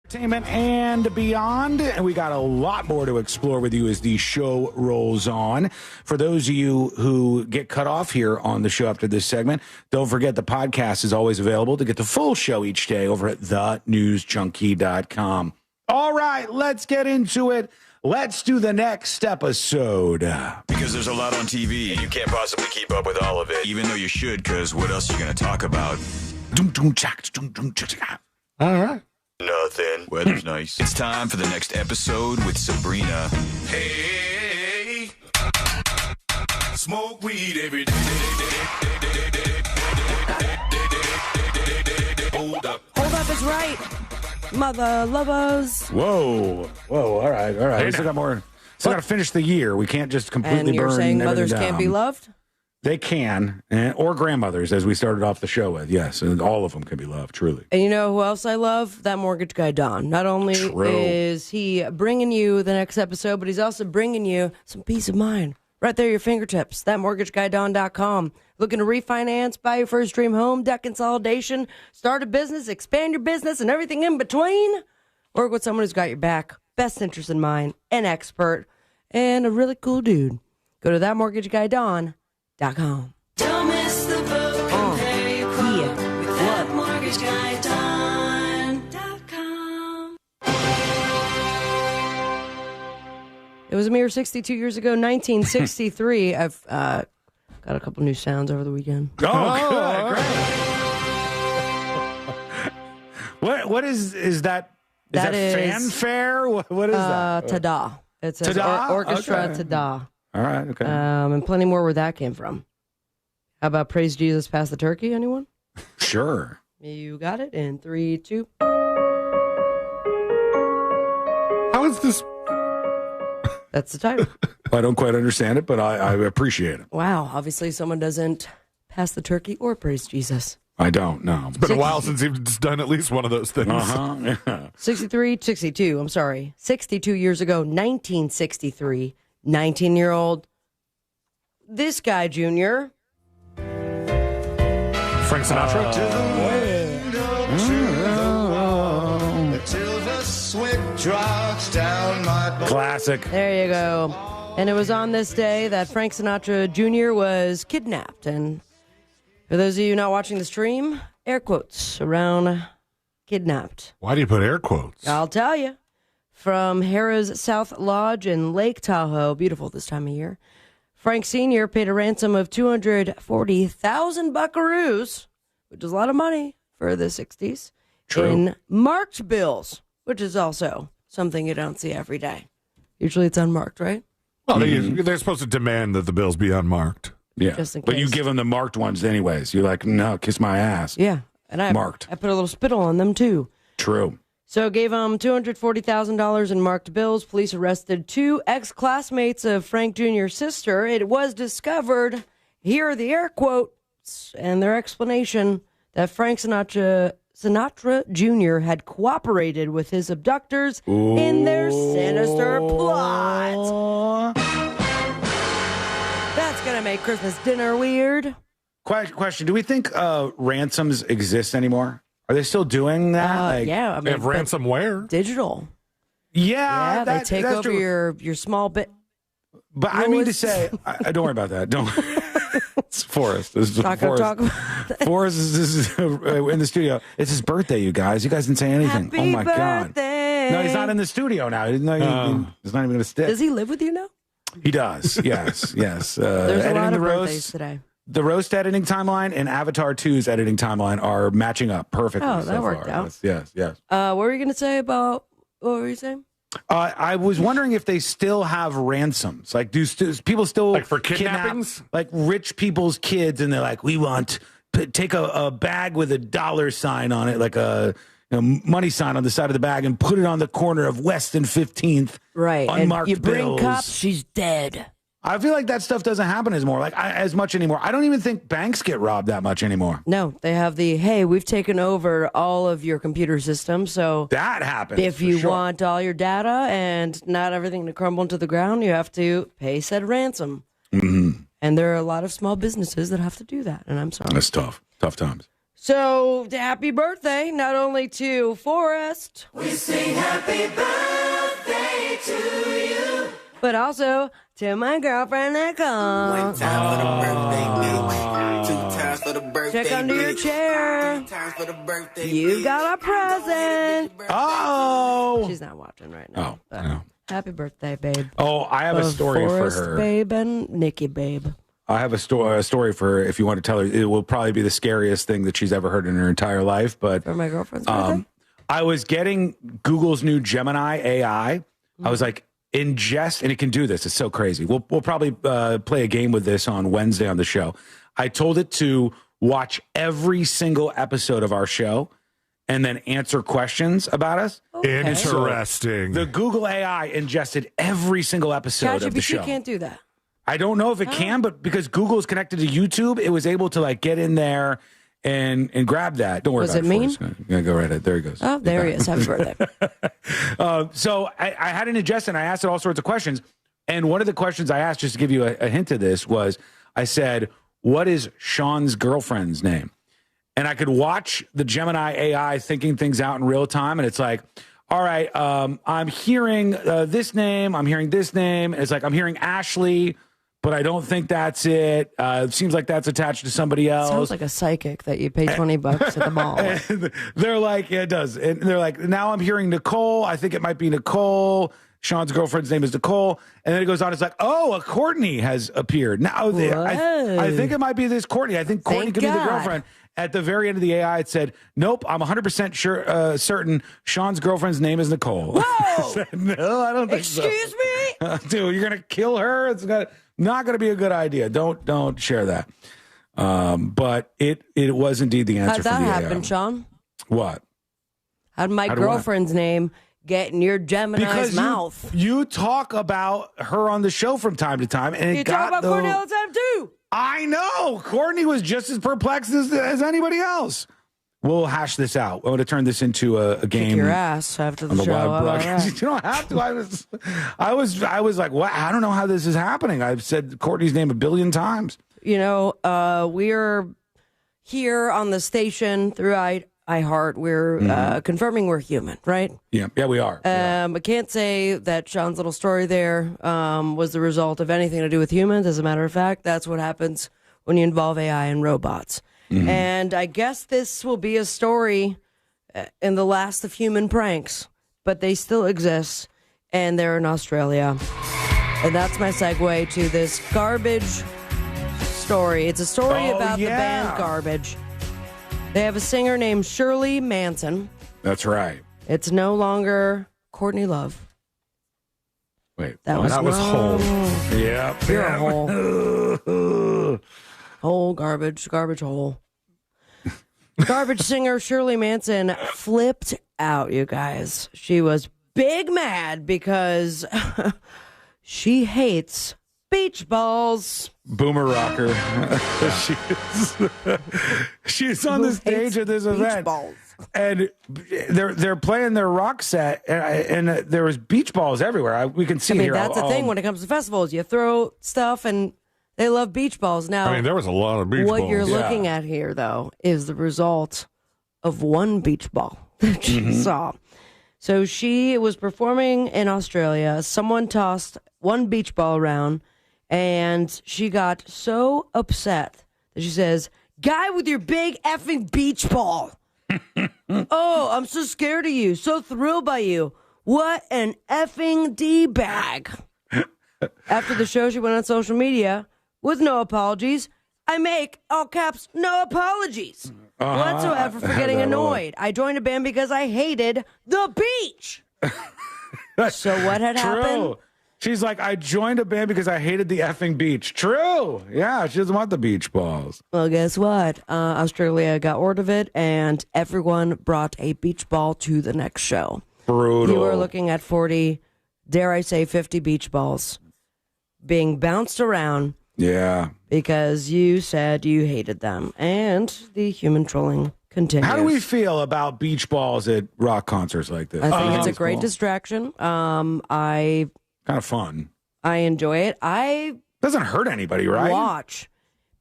Entertainment and beyond, and we got a lot more to explore with you as the show rolls on. For those of you who get cut off here on the show after this segment, don't forget the podcast is always available to get the full show each day over at thenewsjunkie.com. All right, let's get into it. Let's do the next episode. Because there's a lot on TV, and you can't possibly keep up with all of it, even though you should, because what else are you going to talk about? All right. Nothing. Weather's nice. It's time for the next episode with Sabrina. Hey, smoke weed every day. Hold up. Hold up is right. Mother lovers. Whoa. All right. Hey, We still got more. Still got to finish the year. We can't just completely And you're burn saying everything mothers down. can't be loved? They can, or grandmothers, as we started off the show with. Yes, and all of them can be loved, truly. And you know who else I love? That mortgage guy, Don. Not only is he bringing you the next episode, but he's also bringing you some peace of mind. Right there at your fingertips. ThatMortgageGuyDon.com. Looking to refinance, buy your first dream home, debt consolidation, start a business, expand your business, and everything in between? Work with someone who's got your back, best interest in mind, an expert, and a really cool dude. Go to ThatMortgageGuyDon.com. Don't miss the boat. Compare your quote with ThatMortgageGuyDon.com. It was a mere 62 years ago, 1963. I've got a couple new sounds over the weekend. Oh, great. What is that? Is that fanfare? What is that? Ta-da. It says Ta-da? orchestra Okay. ta-da. All right, okay. And plenty more where that came from. How about Praise Jesus, Pass the Turkey, anyone? Sure. You got it in 3, 2. How is this? That's the title. I don't quite understand it, but I appreciate it. Wow, obviously someone doesn't pass the turkey or praise Jesus. I don't know. It's been a while since he's done at least one of those things. Yeah. 62 years ago, 1963, 19-year-old, this guy, Junior. Frank Sinatra? Till the sweat drops down my back. Classic. There you go. And it was on this day that Frank Sinatra Jr. was kidnapped. And for those of you not watching the stream, air quotes around kidnapped. Why do you put air quotes? I'll tell you. From Harrah's South Lodge in Lake Tahoe, beautiful this time of year, Frank Sr. paid a ransom of 240,000 buckaroos, which is a lot of money for the 60s, in marked bills, which is also something you don't see every day. Usually it's unmarked, right? Well, they're supposed to demand that the bills be unmarked. Yeah, Just in but you case. give them the marked ones anyways. You're like, no, kiss my ass. Yeah. And I Marked. I put a little spittle on them, too. True. So gave him $240,000 in marked bills. Police arrested 2 ex-classmates of Frank Jr.'s sister. It was discovered, here are the air quotes and their explanation, that Frank Sinatra Jr. had cooperated with his abductors in their sinister plot. That's going to make Christmas dinner weird. Question. Do we think ransoms exist anymore? Are they still doing that? Yeah. I mean, They have ransomware. Digital. Yeah. They take that's over true. your small bit. But I mean to say, don't worry about that. Don't. It's Forrest. This is Not going to Forrest. talk about that. Forrest is in the studio. It's his birthday, you guys. You guys didn't say anything. Happy oh my god. birthday No, he's not in the studio now. He's not even going to stick. Does he live with you now? He does. Yes. Yes. There's a lot of the birthdays roast, today. The roast editing timeline and Avatar 2's editing timeline are matching up perfectly. Oh, that so worked far. out. Yes. What were you going to say about? What were you saying? I was wondering if they still have ransoms. Like, do people still like for kidnappings? Like rich people's kids, and they're like, we want take a bag with a $sign on it, like a money sign on the side of the bag, and put it on the corner of West and 15th. Right, unmarked and you bring bills. cops, she's dead. I feel like that stuff doesn't happen as much anymore. I don't even think banks get robbed that much anymore. No, they have hey, we've taken over all of your computer systems, so that happens. If you want all your data and not everything to crumble to the ground, you have to pay said ransom. Mm-hmm. And there are a lot of small businesses that have to do that, and I'm sorry. That's tough. Tough times. So, happy birthday, not only to Forrest. We sing happy birthday to you. But also to my girlfriend Nicole. One time for the birthday, two times for the birthday. Check under your chair. Three times for the birthday. You got a present. Oh. She's not watching right now. Oh, no. Happy birthday, babe. Oh, I have a story Forrest, for her. Babe and Nikki, babe. I have a story for her if you want to tell her. It will probably be the scariest thing that she's ever heard in her entire life. But for my girlfriend's birthday? I was getting Google's new Gemini AI. I was like, ingest, and it can do this. It's so crazy. We'll probably play a game with this on Wednesday on the show. I told it to watch every single episode of our show and then answer questions about us. Okay. Interesting. So the Google AI ingested every single episode of the show. ChatGPT can't do that. I don't know if it can, but because Google is connected to YouTube, it was able to like get in there and grab that. Don't worry Was about it mean? Yeah, go right ahead. There he goes. Oh, there he is. Happy birthday. So I had an ingest and I asked it all sorts of questions. And one of the questions I asked, just to give you a hint of this, was I said, what is Sean's girlfriend's name? And I could watch the Gemini AI thinking things out in real time. And it's like, all right, I'm hearing this name. I'm hearing this name. And it's like, I'm hearing Ashley, but I don't think that's it. It seems like that's attached to somebody else. Sounds like a psychic that you pay $20 at the mall. They're like, yeah, it does. And they're like, now I'm hearing Nicole. I think it might be Nicole. Sean's girlfriend's name is Nicole. And then it goes on. It's like, oh, a Courtney has appeared. Now, I think it might be this Courtney. I think Courtney could be the girlfriend. At the very end of the AI, it said, nope, I'm 100% sure, certain Sean's girlfriend's name is Nicole. Whoa! I said, no, I don't think so. Excuse me? Dude, you're going to kill her? It's not going to be a good idea. Don't share that. But it was indeed the answer. How'd that for the happen, AI. Sean? What? How'd my girlfriend's name get in your Gemini's mouth? You talk about her on the show from time to time, and You talk about Courtney all the time too. I know. Courtney was just as perplexed as anybody else. We'll hash this out. I'm going to turn this into a game. Kick your ass after the on the show. live How about broadcast. that? You don't have to. I was like, what? I don't know how this is happening. I've said Courtney's name 1 billion times. You know, we're here on the station through iHeart. We're confirming we're human, right? Yeah, we are. I can't say that Sean's little story there was the result of anything to do with humans. As a matter of fact, that's what happens when you involve AI and robots. Mm-hmm. And I guess this will be a story in the last of human pranks, but they still exist, and they're in Australia. And that's my segue to this garbage story. It's a story about the band Garbage. They have a singer named Shirley Manson. That's right. It's no longer Courtney Love. Wait, that was whole. Yep. You're a hole. Whole garbage hole. Garbage singer Shirley Manson flipped out, you guys. She was big mad because she hates beach balls. Boomer rocker. She's on the stage at this event, and they're playing their rock set, and there was beach balls everywhere. We can see here. That's the thing when it comes to festivals. You throw stuff, and they love beach balls. Now, there was a lot of beach balls. What you're looking at here, though, is the result of one beach ball that she saw. So she was performing in Australia. Someone tossed one beach ball around, and she got so upset that she says, "Guy with your big effing beach ball. Oh, I'm so scared of you. So thrilled by you. What an effing D-bag. After the show, she went on social media with no apologies. I make, all caps, no apologies whatsoever for getting annoyed. I joined a band because I hated the beach. So what had happened? She's like, I joined a band because I hated the effing beach. True. Yeah, she doesn't want the beach balls. Well, guess what? Australia got word of it, and everyone brought a beach ball to the next show. Brutal. You were looking at 40, dare I say 50 beach balls being bounced around. Yeah. Because you said you hated them. And the human trolling continues. How do we feel about beach balls at rock concerts like this? I think it's a great distraction. Kind of fun. I enjoy it. Doesn't hurt anybody, right?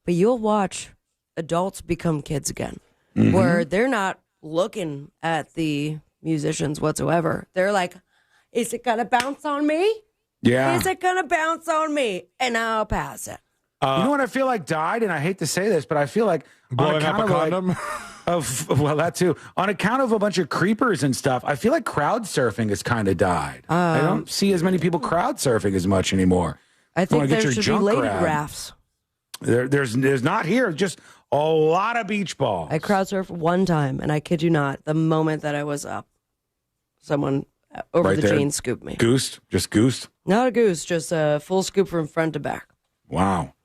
But you'll watch adults become kids again, Mm-hmm. where they're not looking at the musicians whatsoever. They're like, is it going to bounce on me? Yeah. Is it going to bounce on me? And I'll pass it. You know what I feel like died, and I hate to say this, but I feel like blowing up a condom. Well, that too. On account of a bunch of creepers and stuff, I feel like crowd surfing has kind of died. I don't see as many people crowd surfing as much anymore. I think there should be lady rafts. There's not here. Just a lot of beach balls. I crowd surfed one time, and I kid you not, the moment that I was up, someone over Right the there. jeans scooped me. Just goosed. Not a goose, just a full scoop from front to back. Wow.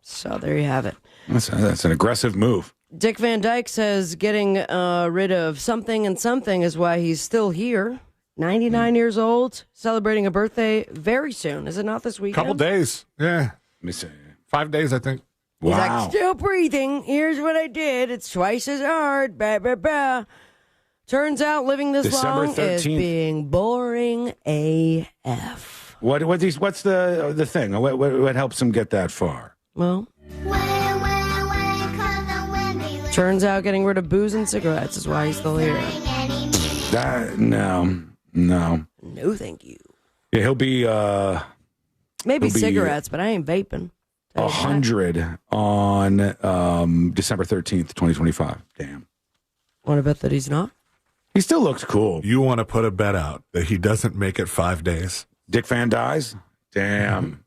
So there you have it. That's an aggressive move. Dick Van Dyke says getting rid of something and something is why he's still here. 99 years old, celebrating a birthday very soon. Is it not this weekend? Couple days. Yeah. Let me see. 5 days, I think. He's like, still breathing. Here's what I did. It's twice as hard. Bah, bah, bah. Turns out living this December long 13th. is being boring AF. What's the thing? What helps him get that far? Well, turns out getting rid of booze and cigarettes is why he's still here. No, thank you. Yeah, he'll be Maybe he'll be cigarettes, but I ain't vaping. 100 on December 13th, 2025. Damn. Want to bet that he's not? He still looks cool. You want to put a bet out that he doesn't make it 5 days? Dick Van dies? Damn.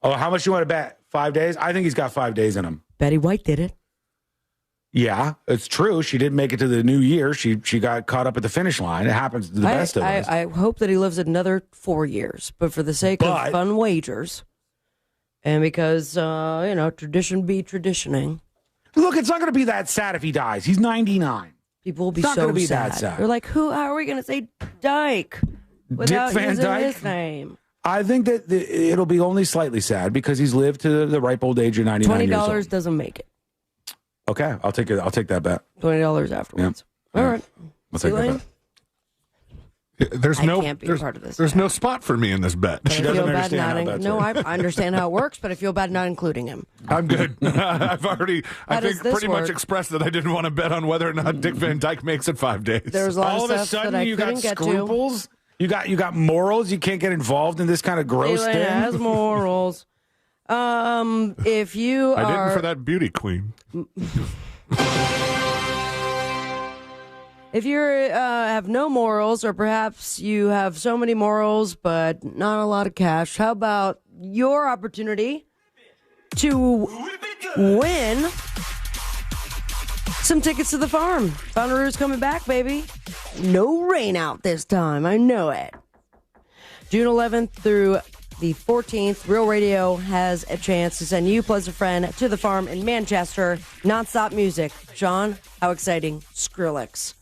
Oh, how much you want to bet? 5 days? I think he's got 5 days in him. Betty White did it. Yeah, it's true. She didn't make it to the new year. She got caught up at the finish line. It happens to the best of us. I hope that he lives another 4 years, but for the sake of fun wagers, and because, tradition be traditioning. Look, it's not going to be that sad if he dies. He's 99. People will be It's not so gonna be sad. that sad. They're like, how are we going to say Dyke without Dick Van using Dyke? his name? I think that it'll be only slightly sad because he's lived to the ripe old age of 99 years old. $20 doesn't make it. Okay, I'll take it. I'll take that bet. $20 afterwards. Yeah. All right. I'll take that Elaine? bet. There's I no can't be a part of this. There's no spot for me in this bet. I feel bad not no, I understand how it works, but I feel bad not including him. I'm good. I've already, How I does think, this pretty much work? expressed that I didn't want to bet on whether or not Dick Van Dyke makes it 5 days. There was a lot All of of a stuff sudden, that I you got couldn't get scruples. You got morals. You can't get involved in this kind of gross Elaine thing. has morals. If you I are didn't for that beauty queen. If you have no morals, or perhaps you have so many morals but not a lot of cash, how about your opportunity to win some tickets to the farm? Bonnaroo's coming back, baby. No rain out this time. I know it. June 11th through the 14th, Real Radio has a chance to send you plus a friend to the farm in Manchester. Nonstop music. Sean, how exciting. Skrillex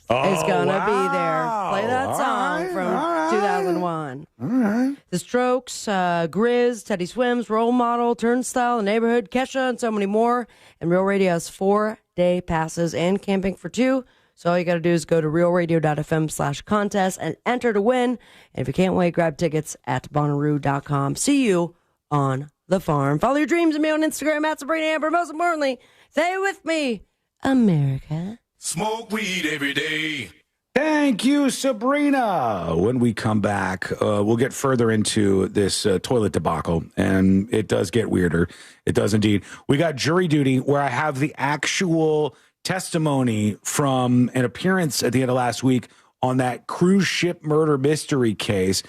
is going to be there. Play that song from 2001. All right. The Strokes, Grizz, Teddy Swims, Role Model, Turnstile, The Neighborhood, Kesha, and so many more. And Real Radio has 4-day passes and camping for 2. So all you got to do is go to realradio.fm/contest and enter to win. And if you can't wait, grab tickets at Bonnaroo.com. See you on the farm. Follow your dreams and me on Instagram at Sabrina Amber. Most importantly, say it with me, America. Smoke weed every day. Thank you, Sabrina. When we come back, we'll get further into this toilet debacle, and it does get weirder. It does indeed. We got jury duty, where I have the actual testimony from an appearance at the end of last week on that cruise ship murder mystery case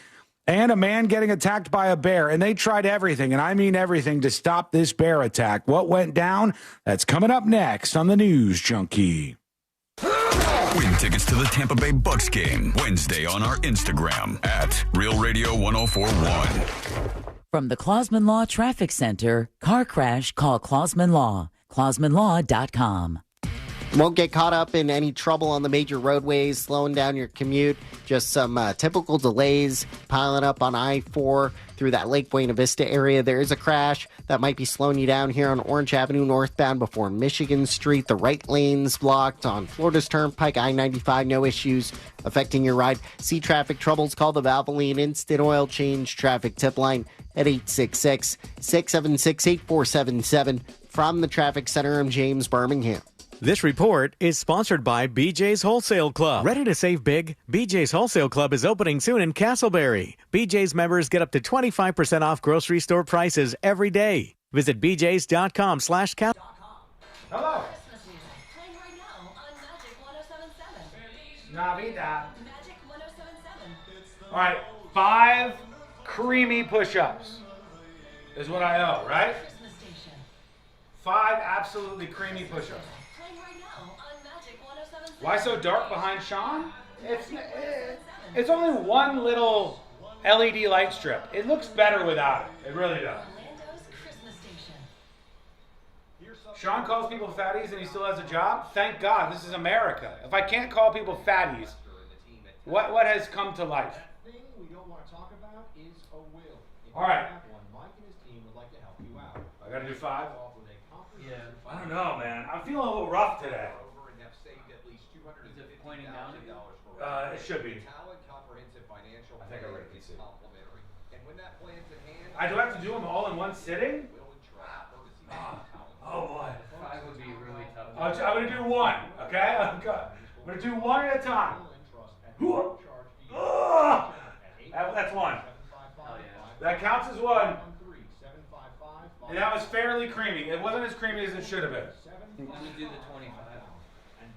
and a man getting attacked by a bear. And they tried everything, and I mean everything, to stop this bear attack. What went down? That's coming up next on the News Junkie. Win tickets to the Tampa Bay Bucks game Wednesday on our Instagram at Real Radio 1041. From the Clausman Law Traffic Center, car crash, call Clausman Law. ClausmanLaw.com. Won't get caught up in any trouble on the major roadways, slowing down your commute. Just some typical delays piling up on I-4 through that Lake Buena Vista area. There is a crash that might be slowing you down here on Orange Avenue northbound before Michigan Street. The right lane's blocked on Florida's Turnpike, I-95. No issues affecting your ride. See traffic troubles, call the Valvoline Instant Oil Change traffic tip line at 866-676-8477. From the Traffic Center, I'm James Birmingham. This report is sponsored by BJ's Wholesale Club. Ready to save big? BJ's Wholesale Club is opening soon in Castleberry. BJ's members get up to 25% off grocery store prices every day. Visit bjs.com/cal. Hello. Navidad. All right, 5 creamy push-ups is what I owe, right? 5 absolutely creamy push-ups. Why so dark behind Sean? It's only one little LED light strip. It looks better without it. It really does. Sean calls people fatties and he still has a job? Thank God, this is America. If I can't call people fatties, what has come to life? All right. I gotta do 5? Yeah. I don't know, man. I'm feeling a little rough today. Is it pointing down? It should be. I think I already can see. I do have to do them all in one sitting? Oh boy. 5 would be really tough. I'm going to do 1, okay? I'm going to do 1 at a time. That's 1. That counts as 1. And that was fairly creamy. It wasn't as creamy as it should have been. I'm going to do the 25.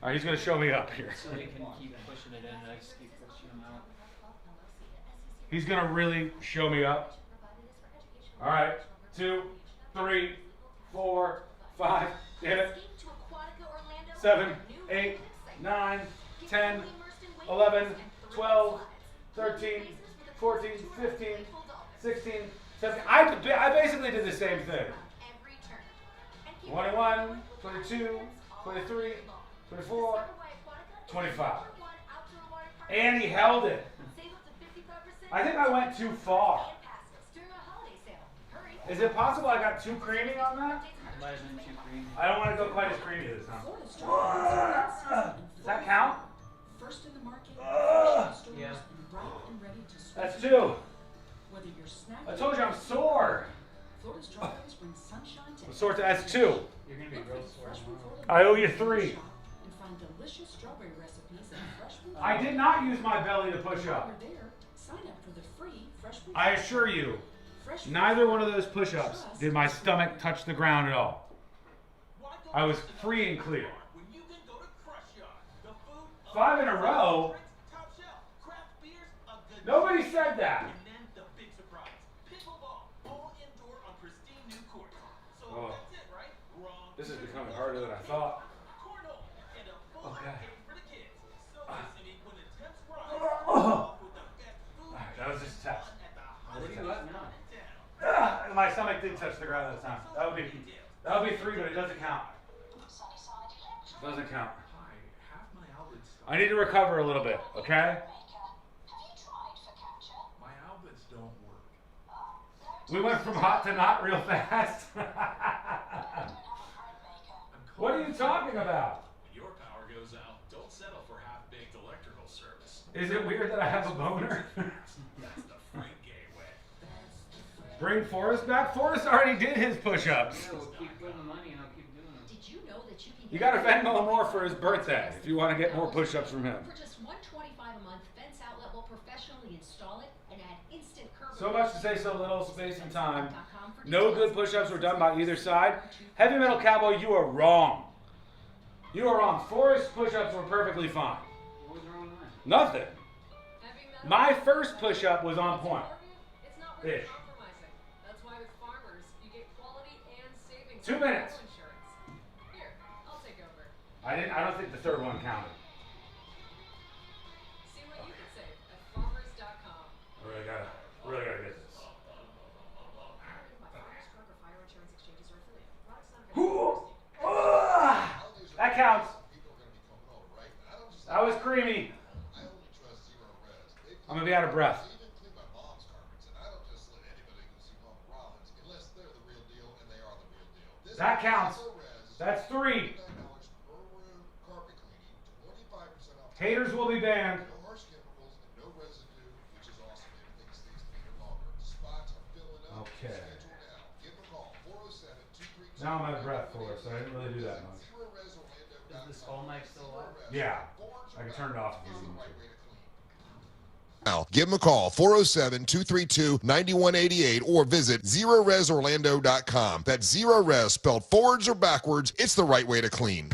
All right, he's going to show me up here. So we can keep pushing it in and I just keep pushing them out. He's going to really show me up. All right, 2, 3, 4, 5, damn it. 7, 8, 9, 10, 11, 12, 13, 14, 15, 16, 17. I basically did the same thing. 21, 22, 23, 24, 25. And he held it. I think I went too far. Is it possible I got too creamy on that? Might have been too creamy. I don't want to go quite as creamy this time. Does that count? First in the market, yeah. That's 2. Whether you're snacking, I told you I'm sore. Florida's strawberries bring sunshine to I'm sore. That's 2. You're going to be real sore. I owe you 3. and find delicious strawberry recipes and fresh fruit. I did not use my belly to push up. While you're there, sign up for the free fresh fruit. I assure you, neither one of those push-ups did my stomach touch the ground at all. I was free and clear. 5 in a row? Nobody said that. Oh. This is becoming harder than I thought. Okay. Oh. That was just a test. What are you at now? My stomach did touch the ground this time. That would be 3, but it doesn't count. Doesn't count. I need to recover a little bit, okay? My outlets don't work. We went from hot to not real fast. What are you talking about? When your power goes out, don't settle for half-baked electrical service. Is it weird that I have a boner? That's the free gay way. Bring Forrest back? Forrest already did his push-ups. Yeah, we'll keep putting the money and I'll keep doing them. Did you know that you can You got to Venmo more for his birthday if you want to get more push-ups from him. For just $125 a month, Fence Outlet will professionally install it and add instant curb. So much to say so little, space and time. No good push-ups were done by either side. Heavy Metal Cowboy, you are wrong. You are wrong. Forrest's push-ups were perfectly fine. What was wrong with Nothing. My first push-up was on point. Ish. 2 minutes. I don't think the third one counted. See what you can save at farmers.com. I really gotta get this. That counts. That was creamy. I'm gonna be out of breath. That counts. That's 3. Haters will be banned. Okay. Now I'm out of breath for it, so I didn't really do that much. Is the skull mic still on? Yeah. I can turn it off if you need me to. Now, give them a call, 407-232-9188, or visit ZeroResOrlando.com. That's Zero Res, spelled forwards or backwards. It's the right way to clean.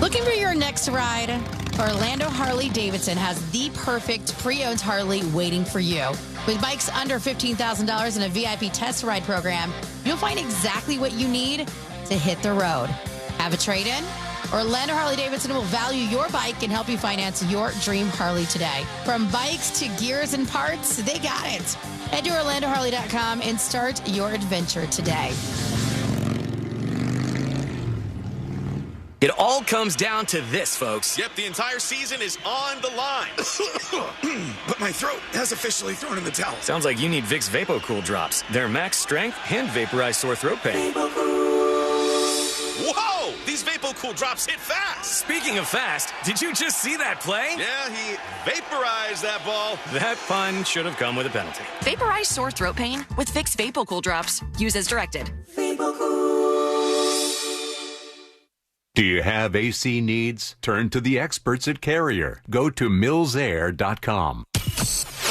Looking for your next ride? Orlando Harley-Davidson has the perfect pre-owned Harley waiting for you. With bikes under $15,000 and a VIP test ride program, you'll find exactly what you need to hit the road. Have a trade-in? Orlando Harley-Davidson will value your bike and help you finance your dream Harley today. From bikes to gears and parts, they got it. Head to OrlandoHarley.com and start your adventure today. It all comes down to this, folks. Yep, the entire season is on the line. But my throat has officially thrown in the towel. Sounds like you need Vicks VapoCool drops. Their max strength and vaporize sore throat pain. Whoa! These VapoCool drops hit fast. Speaking of fast, did you just see that play? Yeah, he vaporized that ball. That pun should have come with a penalty. Vaporize sore throat pain with Vicks VapoCool drops. Use as directed. Do you have AC needs? Turn to the experts at Carrier. Go to millsair.com.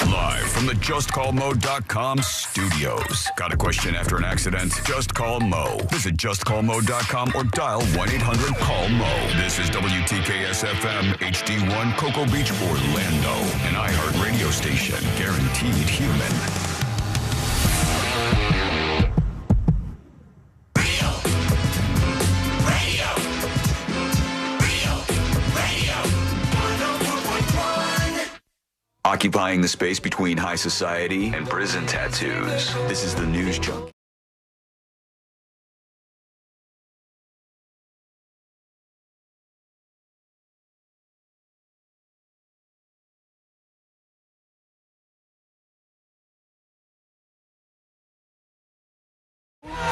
Live from the JustCallMo.com studios. Got a question after an accident? Just call Mo. Visit JustCallMo.com or dial 1-800-CALL-MO. This is WTKS-FM HD1 Cocoa Beach, Orlando. An iHeartRadio station. Guaranteed human. Occupying the space between high society and prison tattoos. This is the News Junkie.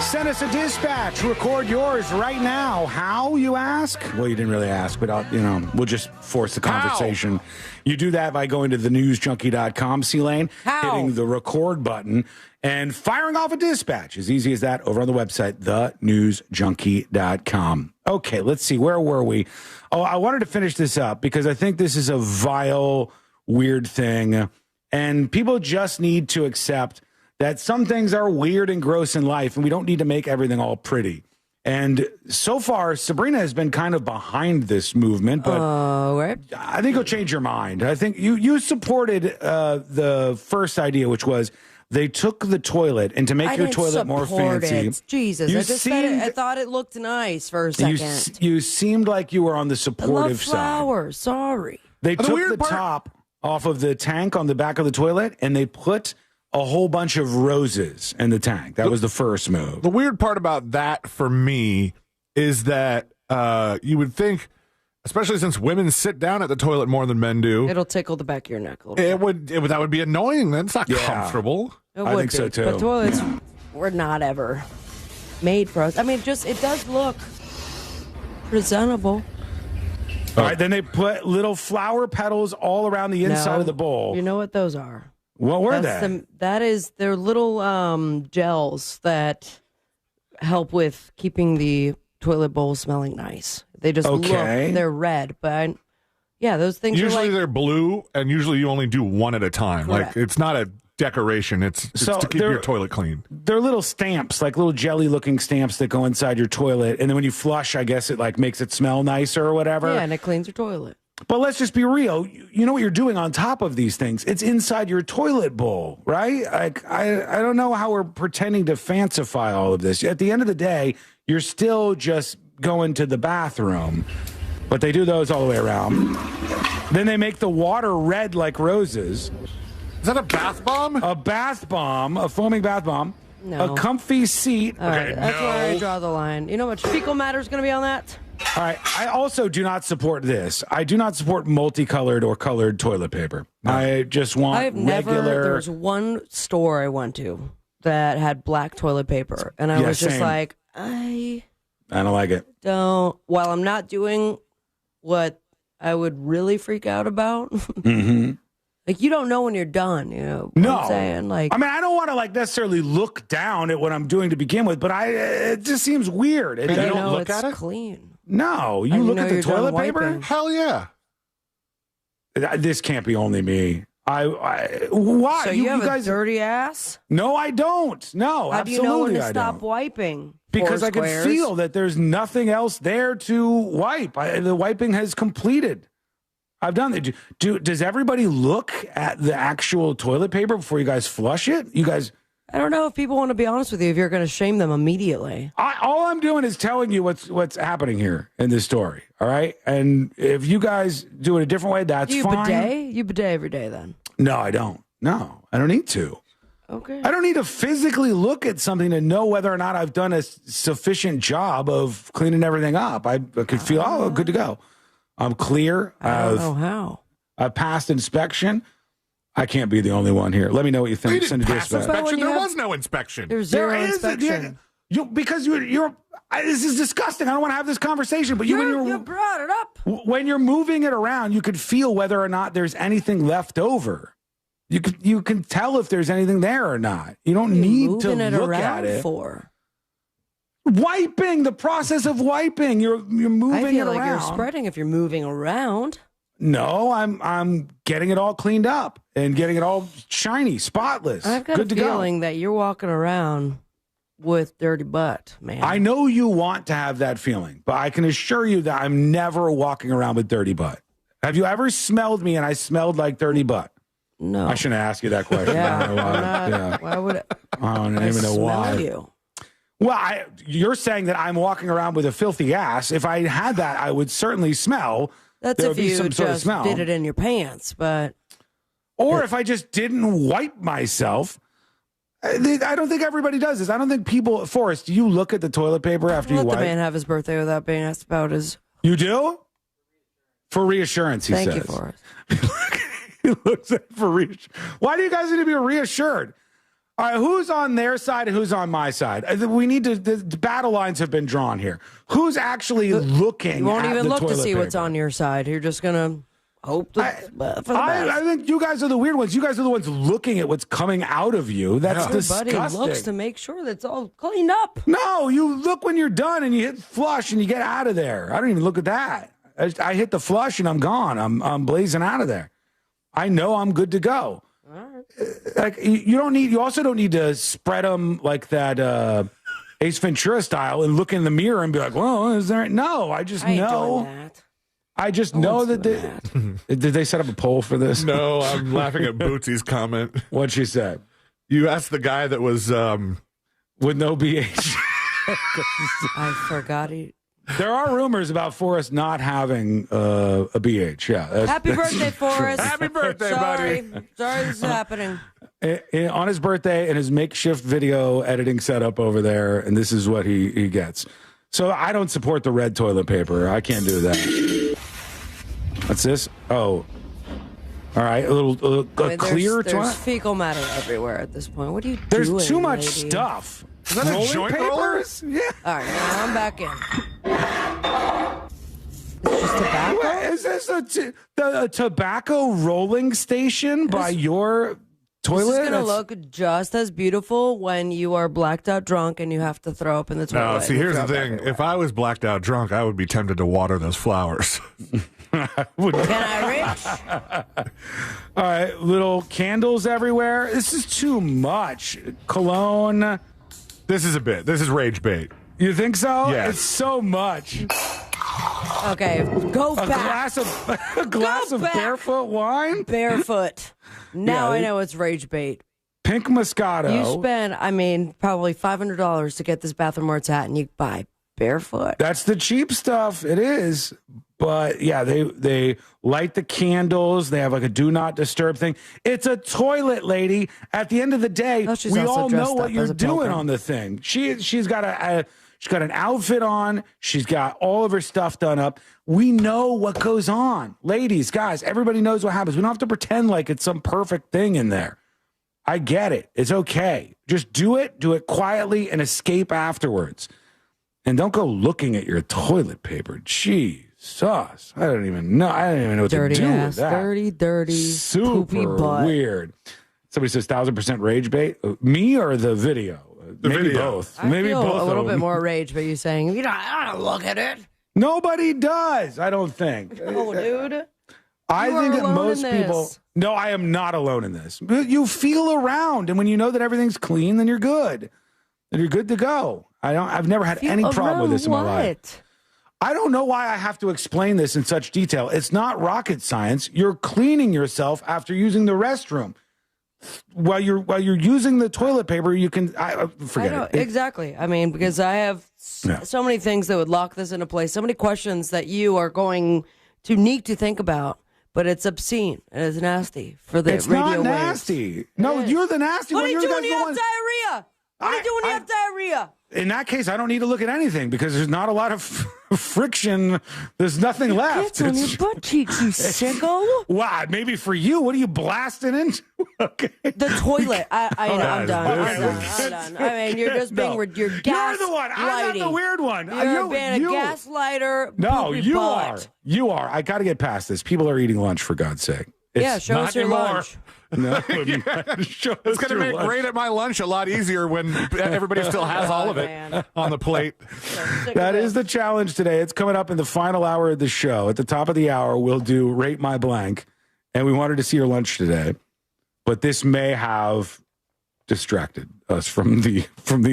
Send us a dispatch. Record yours right now. How, you ask? Well, you didn't really ask, but we'll just force the conversation. How? You do that by going to thenewsjunkie.com, C-Lane, hitting the record button, and firing off a dispatch. As easy as that over on the website, thenewsjunkie.com. Okay, let's see. Where were we? Oh, I wanted to finish this up because I think this is a vile, weird thing, and people just need to accept that some things are weird and gross in life, and we don't need to make everything all pretty. And so far, Sabrina has been kind of behind this movement, but I think it'll change your mind. I think you supported the first idea, which was they took the toilet, and to make your toilet more fancy. Jesus, I just said it. I thought it looked nice for a second. You seemed like you were on the supportive side. Flowers, sorry. They took the top off of the tank on the back of the toilet, and they put a whole bunch of roses in the tank. That was the first move. The weird part about that for me is that you would think, especially since women sit down at the toilet more than men do, it'll tickle the back of your neck a little bit. That would be annoying. That's not comfortable. I think so too. But toilets were not ever made for us. I mean, it does look presentable. All right, then they put little flower petals all around the inside of the bowl. You know what those are? What were they? They're little gels that help with keeping the toilet bowl smelling nice. They just look, they're red, but those things usually they're blue, and usually you only do one at a time. Correct. Like it's not a decoration, it's to keep your toilet clean. They're little stamps, like little jelly looking stamps that go inside your toilet, and then when you flush, I guess it like makes it smell nicer or whatever. Yeah, and it cleans your toilet. But let's just be real. You know what you're doing on top of these things? It's inside your toilet bowl, right? Like I don't know how we're pretending to fancify all of this. At the end of the day, you're still just going to the bathroom. But they do those all the way around. Then they make the water red like roses. Is that a bath bomb? A bath bomb, a foaming bath bomb. No. A comfy seat. All right, that's where I draw the line. You know what fecal matter is going to be on that? All right. I also do not support this. I do not support multicolored or colored toilet paper. No. I just want regular. There was one store I went to that had black toilet paper, and I was just like, I don't like it. While I'm not doing what I would really freak out about. Mm-hmm. Like, you don't know when you're done, you know what No. I'm saying? Like, I mean, I don't want to necessarily look down at what I'm doing to begin with, but it just seems weird. you don't look at it? Clean. No, you look at the toilet paper? Hell yeah. This can't be only me. Why? So you have a dirty ass? No, I don't. No, How do you know when to stop wiping? Because I can feel that there's nothing else there to wipe. The wiping has completed. I've done it. Does everybody look at the actual toilet paper before you guys flush it? You guys... I don't know if people want to be honest with you, if you're going to shame them immediately. All I'm doing is telling you what's happening here in this story, all right? And if you guys do it a different way, that's fine. Bidet? You bidet every day then? No, I don't. No, I don't need to. Okay. I don't need to physically look at something to know whether or not I've done a sufficient job of cleaning everything up. I could feel, good to go. I'm clear. I don't know how. I've passed inspection. I can't be the only one here. Let me know what you think. We didn't pass inspection. There was no inspection. There's zero inspection. Because you're this is disgusting. I don't want to have this conversation. But you brought it up. When you're moving it around, you could feel whether or not there's anything left over. You can tell if there's anything there or not. You don't need to look at it. Wiping, the process of wiping. You're moving I feel it like around. you're spreading if you're moving around. No, I'm getting it all cleaned up and getting it all shiny, spotless. I've got good a to feeling that you're walking around with dirty butt, man. I know you want to have that feeling, but I can assure you that I'm never walking around with dirty butt. Have you ever smelled me and I smelled like dirty butt? No. I shouldn't ask you that question. I don't know why. Why would it? I don't even know why. You? Well, you're saying that I'm walking around with a filthy ass. If I had that, I would certainly smell. That's there if would be you some sort of just smell. did it in your pants, but... Or if I just didn't wipe myself. I don't think everybody does this. I don't think people... Forrest, do you look at the toilet paper after you wipe? Let the man have his birthday without being asked about his... You do? For reassurance, he says. Thank you, Forrest. He looks at it for reassurance. Why do you guys need to be reassured? All right, who's on their side and who's on my side? We need to... The battle lines have been drawn here. Who's actually looking at the toilet paper? You won't even look to see what's on your side. You're just going to hope for the best. I think you guys are the weird ones. You guys are the ones looking at what's coming out of you. That's disgusting. Everybody looks to make sure that it's all cleaned up. No, you look when you're done and you hit flush and you get out of there. I don't even look at that. I hit the flush and I'm gone. I'm blazing out of there. I know I'm good to go. Like you also don't need to spread them like that Ace Ventura style and look in the mirror and be like, well, is there? No, I just know. I just know that did they set up a poll for this? No, I'm laughing at Bootsy's comment. What'd she say? You asked the guy that was with no BH. I forgot There are rumors about Forrest not having a BH. Yeah. Happy birthday, Forrest. Happy birthday, buddy. Sorry this is happening. On his birthday in his makeshift video editing setup over there, and this is what he gets. So I don't support the red toilet paper. I can't do that. What's this? Oh. All right. A clear toilet? There's fecal matter everywhere at this point. What are you doing, There's too much lady? stuff. Is that a joint rollers? Yeah. All right, now I'm back in. It's just tobacco? Is this a tobacco rolling station by your toilet? This is going to look just as beautiful when you are blacked out drunk and you have to throw up in the toilet. No, see, here's the thing. If I was blacked out drunk, I would be tempted to water those flowers. Can I reach? All right, little candles everywhere. This is too much. Cologne. This is a bit. This is rage bait. You think so? Yes. It's so much. Okay, go a back. glass of barefoot wine? Barefoot. Now Yeah, I know it's rage bait. Pink Moscato. You spend, probably $500 to get this Bath & Mords hat, and you buy barefoot. That's the cheap stuff. It is. But yeah, they light the candles. They have like a do not disturb thing. It's a toilet, lady. At the end of the day, she's we also all know dressed what up you're as a doing pilgrim. on the thing. She's got she's got an outfit on. She's got all of her stuff done up. We know what goes on. Ladies, guys, everybody knows what happens. We don't have to pretend like it's some perfect thing in there. I get it. It's okay. Just do it quietly, and escape afterwards. And don't go looking at your toilet paper. Jesus. I don't even know. I don't even know what Dirty to do ass, with that. dirty, Super poopy butt. weird. Somebody says 1,000% rage bait. Me or the video? Maybe video. both. I Maybe feel both. a little of bit them. more rage, but you saying, I don't look at it. Nobody does. I don't think. Oh, dude. I You are think that alone most in people. this. No, I am not alone in this. You feel around, and when you know that everything's clean, then you're good. Then you're good to go. I've never had any problem with this in my life. I don't know why I have to explain this in such detail. It's not rocket science. You're cleaning yourself after using the restroom. While you're using the toilet paper, you can forget it. Exactly. Because I have so many things that would lock this into place. So many questions that you are going to need to think about. But it's obscene and it's nasty for the It's radio not waves. nasty. No, you're the nasty What one. are you You're doing when the you have one- diarrhea? What are you doing when you have diarrhea? In that case, I don't need to look at anything because there's not a lot of friction. There's nothing left. It's on your butt cheeks, you sicko. Wow, maybe for you. What are you blasting into? Okay. The toilet. I'm done. Okay. I'm done. You're just being you're gas. You're the one. I'm not the weird one. You're being a gaslighter. No, poopy you butt. are. You are. I got to get past this. People are eating lunch, for God's sake. Yeah, show us your lunch. No, It's going to make great at my lunch a lot easier when everybody still has all of it on the plate. That is the challenge today. It's coming up in the final hour of the show. At the top of the hour, we'll do Rate My Blank, and we wanted to see your lunch today. But this may have distracted us from the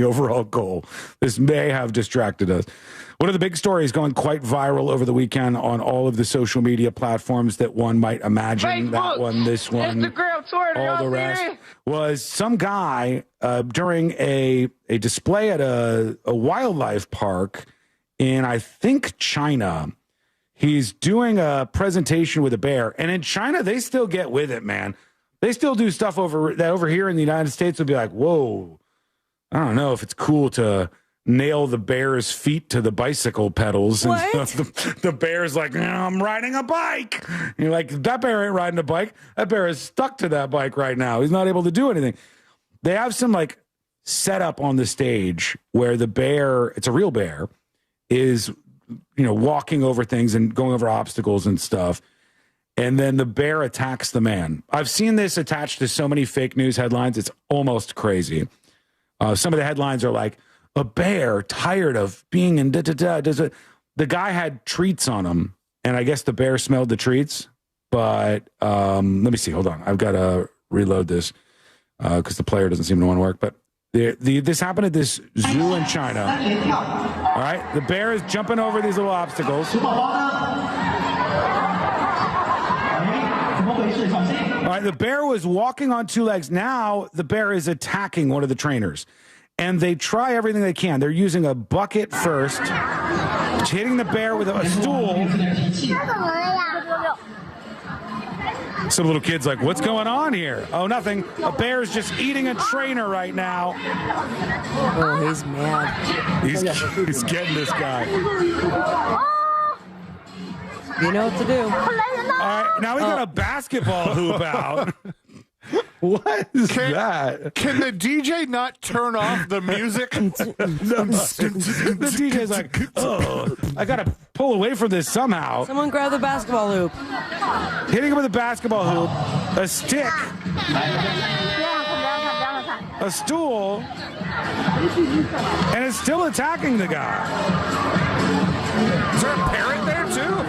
overall goal. This may have distracted us. One of the big stories going quite viral over the weekend on all of the social media platforms that one might imagine, Facebook, that one, this one, Instagram, Twitter, all the rest, was some guy during a display at a wildlife park in, I think, China. He's doing a presentation with a bear. And in China, they still get with it, man. They still do stuff over here in the United States would be like, whoa, I don't know if it's cool to nail the bear's feet to the bicycle pedals. And the bear's like, no, I'm riding a bike. And you're like, that bear ain't riding a bike. That bear is stuck to that bike right now. He's not able to do anything. They have some setup on the stage where the bear, it's a real bear, is, walking over things and going over obstacles and stuff. And then the bear attacks the man. I've seen this attached to so many fake news headlines. It's almost crazy. Some of the headlines are like, a bear tired of being in da-da-da. The guy had treats on him, and I guess the bear smelled the treats. But let me see. Hold on. I've got to reload this because the player doesn't seem to want to work. But this happened at this zoo in China. All right. The bear is jumping over these little obstacles. All right, the bear was walking on two legs. Now the bear is attacking one of the trainers. And they try everything they can. They're using a bucket first, hitting the bear with a stool. Some little kid's like, what's going on here? Oh, nothing. A bear's just eating a trainer right now. Oh, he's mad. He's getting this guy. You know what to do. All right, now we got a basketball hoop out. What is that? Can the DJ not turn off the music? The DJ's like, oh, I got to pull away from this somehow. Someone grab the basketball hoop. Hitting him with a basketball hoop, a stick, a stool, and it's still attacking the guy. Is there a parrot there too?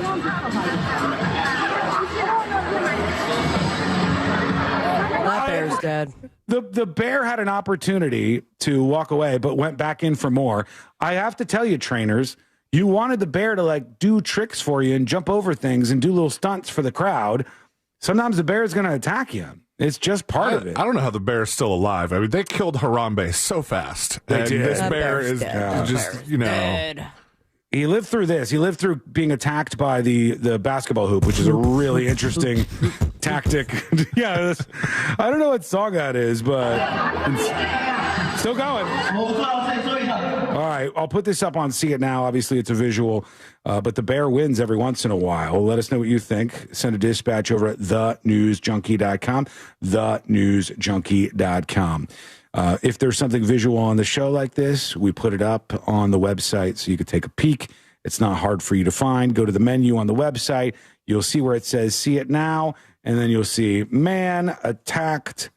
That bear's dead. The bear had an opportunity to walk away, but went back in for more. I have to tell you, trainers, You wanted the bear to like do tricks for you and jump over things and do little stunts for the crowd. Sometimes the bear is going to attack you. It's just part of it. I don't know how the bear is still alive. I mean, they killed Harambe so fast. They did. This bear is just, you know. Dead. He lived through this. He lived through being attacked by the basketball hoop, which is a really interesting tactic. Yeah, I don't know what song that is, but it's still going. All right, I'll put this up on See It Now. Obviously, it's a visual, but the bear wins every once in a while. Let us know what you think. Send a dispatch over at thenewsjunkie.com, thenewsjunkie.com. If there's something visual on the show like this, we put it up on the website so you could take a peek. It's not hard for you to find. Go to the menu on the website. You'll see where it says See It Now, and then you'll see man attacked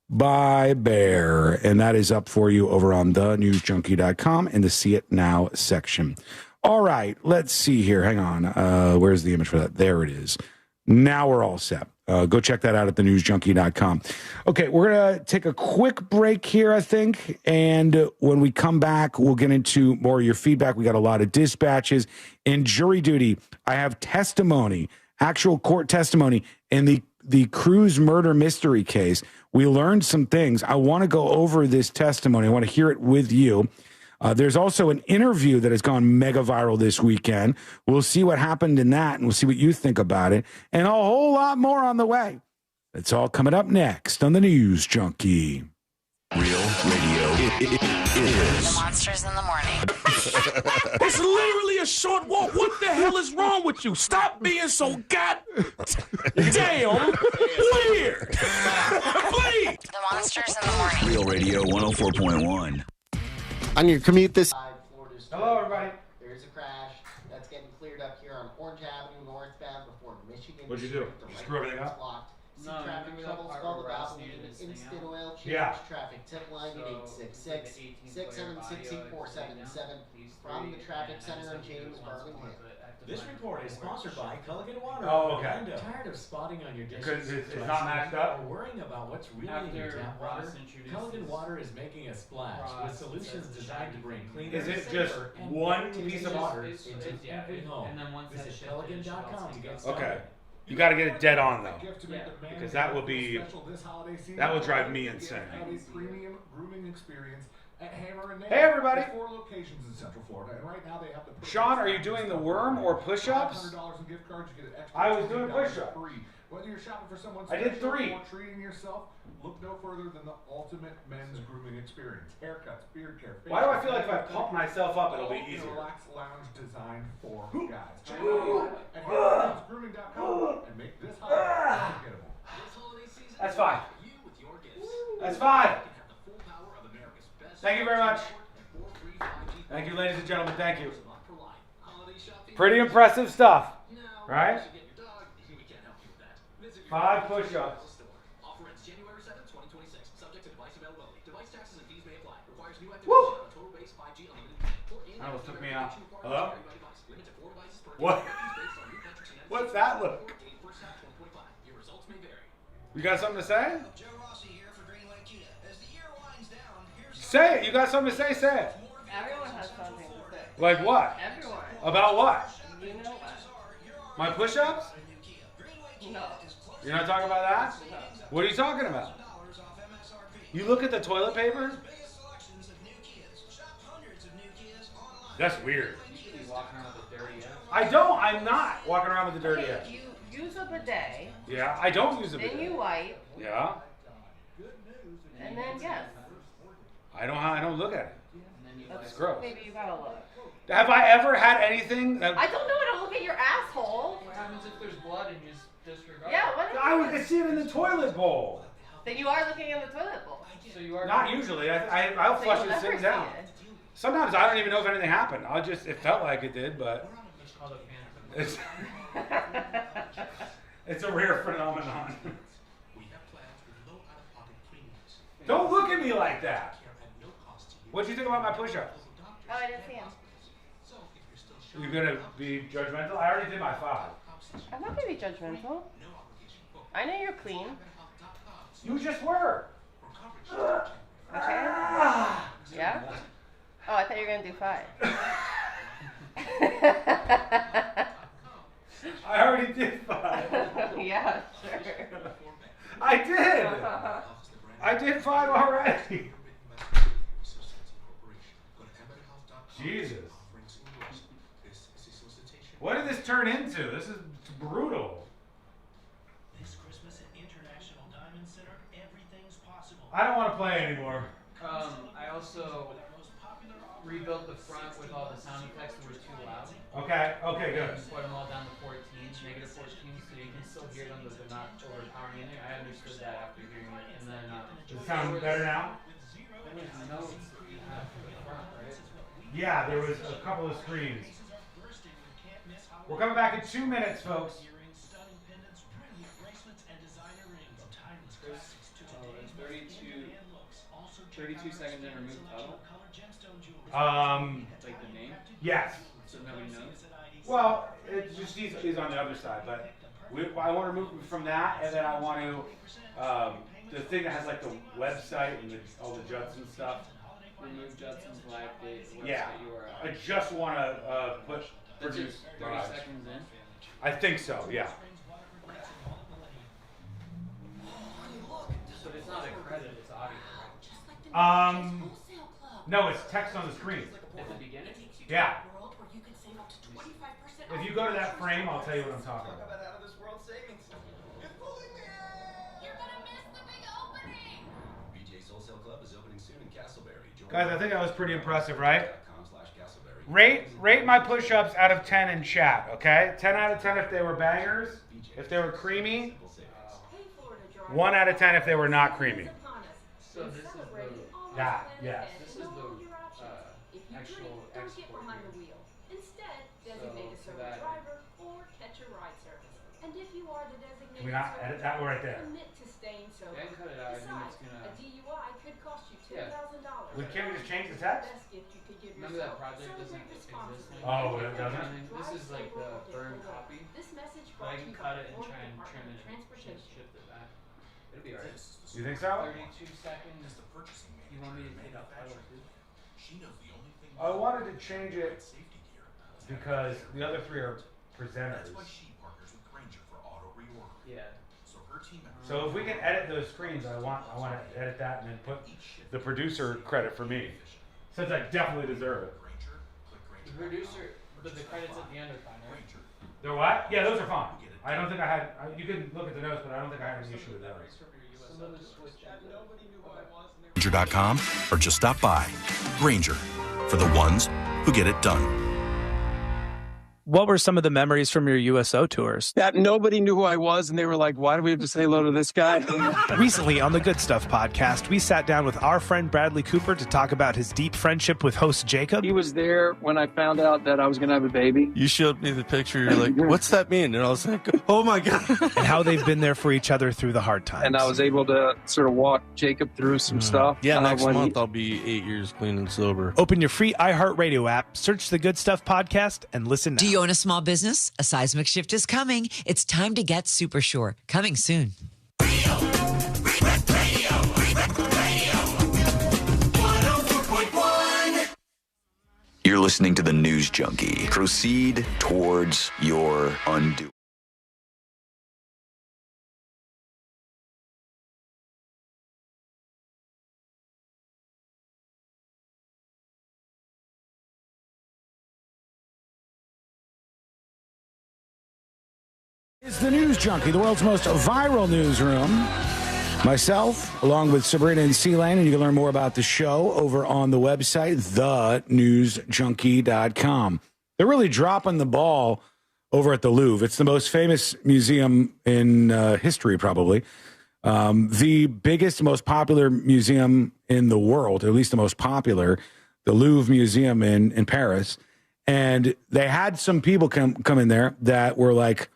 by bear. And that is up for you over on thenewsjunkie.com in the See It Now section. All right, let's see here. Hang on. Where's the image for that? There it is. Now we're all set. Go check that out at thenewsjunkie.com. Okay, we're going to take a quick break here, I think. And when we come back, we'll get into more of your feedback. We got a lot of dispatches. In jury duty, I have testimony, actual court testimony in the Cruz murder mystery case. We learned some things. I want to go over this testimony. I want to hear it with you. There's also an interview that has gone mega viral this weekend. We'll see what happened in that, and we'll see what you think about it. And a whole lot more on the way. It's all coming up next on the News Junkie. Real radio is. The Monsters in the Morning. It's literally a short walk. What the hell is wrong with you? Stop being so damn weird. Please. The Monsters in the Morning. Real radio 104.1. On your commute this... Hello, everybody. There's a crash that's getting cleared up here on Orange Avenue northbound before Michigan. What'd you do? Screw everything up? Blocked. See No, traffic troubles, call the Babel Instant Oil Change traffic tip line at 866-676-4777 from the traffic center in James, Birmingham. This report is sponsored by Culligan Water. Oh, okay. Orlando. Tired of spotting on your dishes? Because it's not matched up? Or worrying about what's really in your tap water? Culligan Water is making a splash with solutions designed to bring cleaner, Is it just safer, and one more piece of water? into every home. Visit Culligan.com to get started. Okay. You got to get it dead on, though. Because that will drive me insane. Premium grooming experience at Hammer and Nail. Hey, everybody. 4 locations in Central Florida, and right now they have the Sean, are you doing the worm or push-ups? $500 in gift cards. You get an extra. I was doing push-ups. Whether you're shopping for someone I did special 3. or treating yourself, look no further than the ultimate men's grooming experience. Haircuts, beard care. Why do I feel like if I pump myself up, it'll be easier? Relaxed lounge designed for guys. Check it out at HaircutsGrooming.com and make this holiday unforgettable. That's fine. That's fine. Thank you very much. Thank you, ladies and gentlemen. Thank you. Pretty impressive stuff, right? 5 push-ups. Offer ends January 7th, 2026. Subject to device availability. Device taxes and fees may apply. Requires new activation on a total base 5G unlimited plan. That almost took me out. Hello? What? What's that look? Your results may vary. You got something to say? Say it. You got something to say? Say it. Everyone has something to say. Like what? Everyone. About what? You know what? My push-ups? No. You're not talking about that? No. What are you talking about? You look at the toilet paper? That's weird. I don't. I'm not walking around with the dirty ass. You use a bidet. Yeah, I don't use a bidet. Then you wipe. Yeah. And then yes. I don't look at it. It's gross. Maybe you gotta look. Have I ever had anything that... I don't know how to look at your asshole. What happens if there's blood and you just disregard Yeah, it? what if I would see it in the toilet bowl. Then you are looking in the toilet bowl. So you are Not usually. I'll So flush you'll this never thing see down. it. Sometimes I don't even know if anything happened. It felt like it did, but it's it's a rare phenomenon. Don't look at me like that. What'd you think about my push-ups? Oh, I didn't see him. You gonna be judgmental? I already did my 5. I'm not gonna be judgmental. I know you're clean. You just were. Okay. Yeah? Oh, I thought you were gonna do 5. I already did 5. Yeah, sure. I did. I did 5 already. Jesus. What did this turn into? This is brutal. This Christmas at International Diamond Center, everything's possible. I don't want to play anymore. I also rebuilt the front with all the sound effects that were too loud. Okay, good. Put them all down to 14, negative 14, so you can still hear them, but they're not overpowering in there. I understood that after hearing it. And then, does it sound better now? No, it's the front, right? Yeah, there was a couple of screens. We're coming back in 2 minutes, folks. 32 seconds and remove title? Like the name? Yes. So nobody knows? Well, it's just he's on the other side, but I want to remove him from that, and then I want to the thing that has like the website and all the Judson stuff. Remove Judson's live date, website Yeah, URL. I just want to produce 30 seconds in? I think so. Yeah. So it's not a credit, it's audio. No, it's text on the screen. At the beginning? Yeah. If you go to that frame, I'll tell you what I'm talking about. Guys, I think that was pretty impressive, right? Rate my push-ups out of 10 in chat, okay? 10 out of 10 if they were bangers. If they were creamy. 1 out of 10 if they were not creamy. So this is the... That, yes. This is the actual export here. Instead, designate a service driver or catch a ride service. And if you are the designated Can we not edit that right there? commit to staying sober. Yeah, cut it out. I think Besides, it's gonna... a DUI could cost you $10,000. Can't we just change the text? Remember that project doesn't exist anymore? Oh, it doesn't? This is like the burned copy. But I can cut it and try and trim it and shift it back. It'll be alright. You think so? 32 seconds. You want me to take out title too? I wanted to change it because the other 3 are presenters. Yeah. So if we can edit those screens, I want to edit that and then put the producer credit for me, since I definitely deserve it. The producer, but the credits at the end are fine, right? They're what? Yeah, those are fine. I don't think I had. You can look at the notes, but I don't think I had any issue with those. Granger.com or just stop by. Granger, for the ones who get it done. What were some of the memories from your USO tours? That nobody knew who I was, and they were like, why do we have to say hello to this guy? Recently on the Good Stuff podcast, we sat down with our friend Bradley Cooper to talk about his deep friendship with host Jacob. He was there when I found out that I was going to have a baby. You showed me the picture. You're like, what's that mean? And I was like, oh my God. And how they've been there for each other through the hard times. And I was able to sort of walk Jacob through some stuff. Yeah, next month I'll be 8 years clean and sober. Open your free iHeartRadio app, search the Good Stuff podcast, and listen now. Do you own a small business? A seismic shift is coming. It's time to get super sure. Coming soon. You're listening to the News Junkie. Proceed towards your undoing. It's the News Junkie, the world's most viral newsroom. Myself, along with Sabrina and C-Lane, and you can learn more about the show over on the website, thenewsjunkie.com. They're really dropping the ball over at the Louvre. It's the most famous museum in history, probably. The biggest, most popular museum in the world, at least the most popular, the Louvre Museum in Paris. And they had some people come in there that were like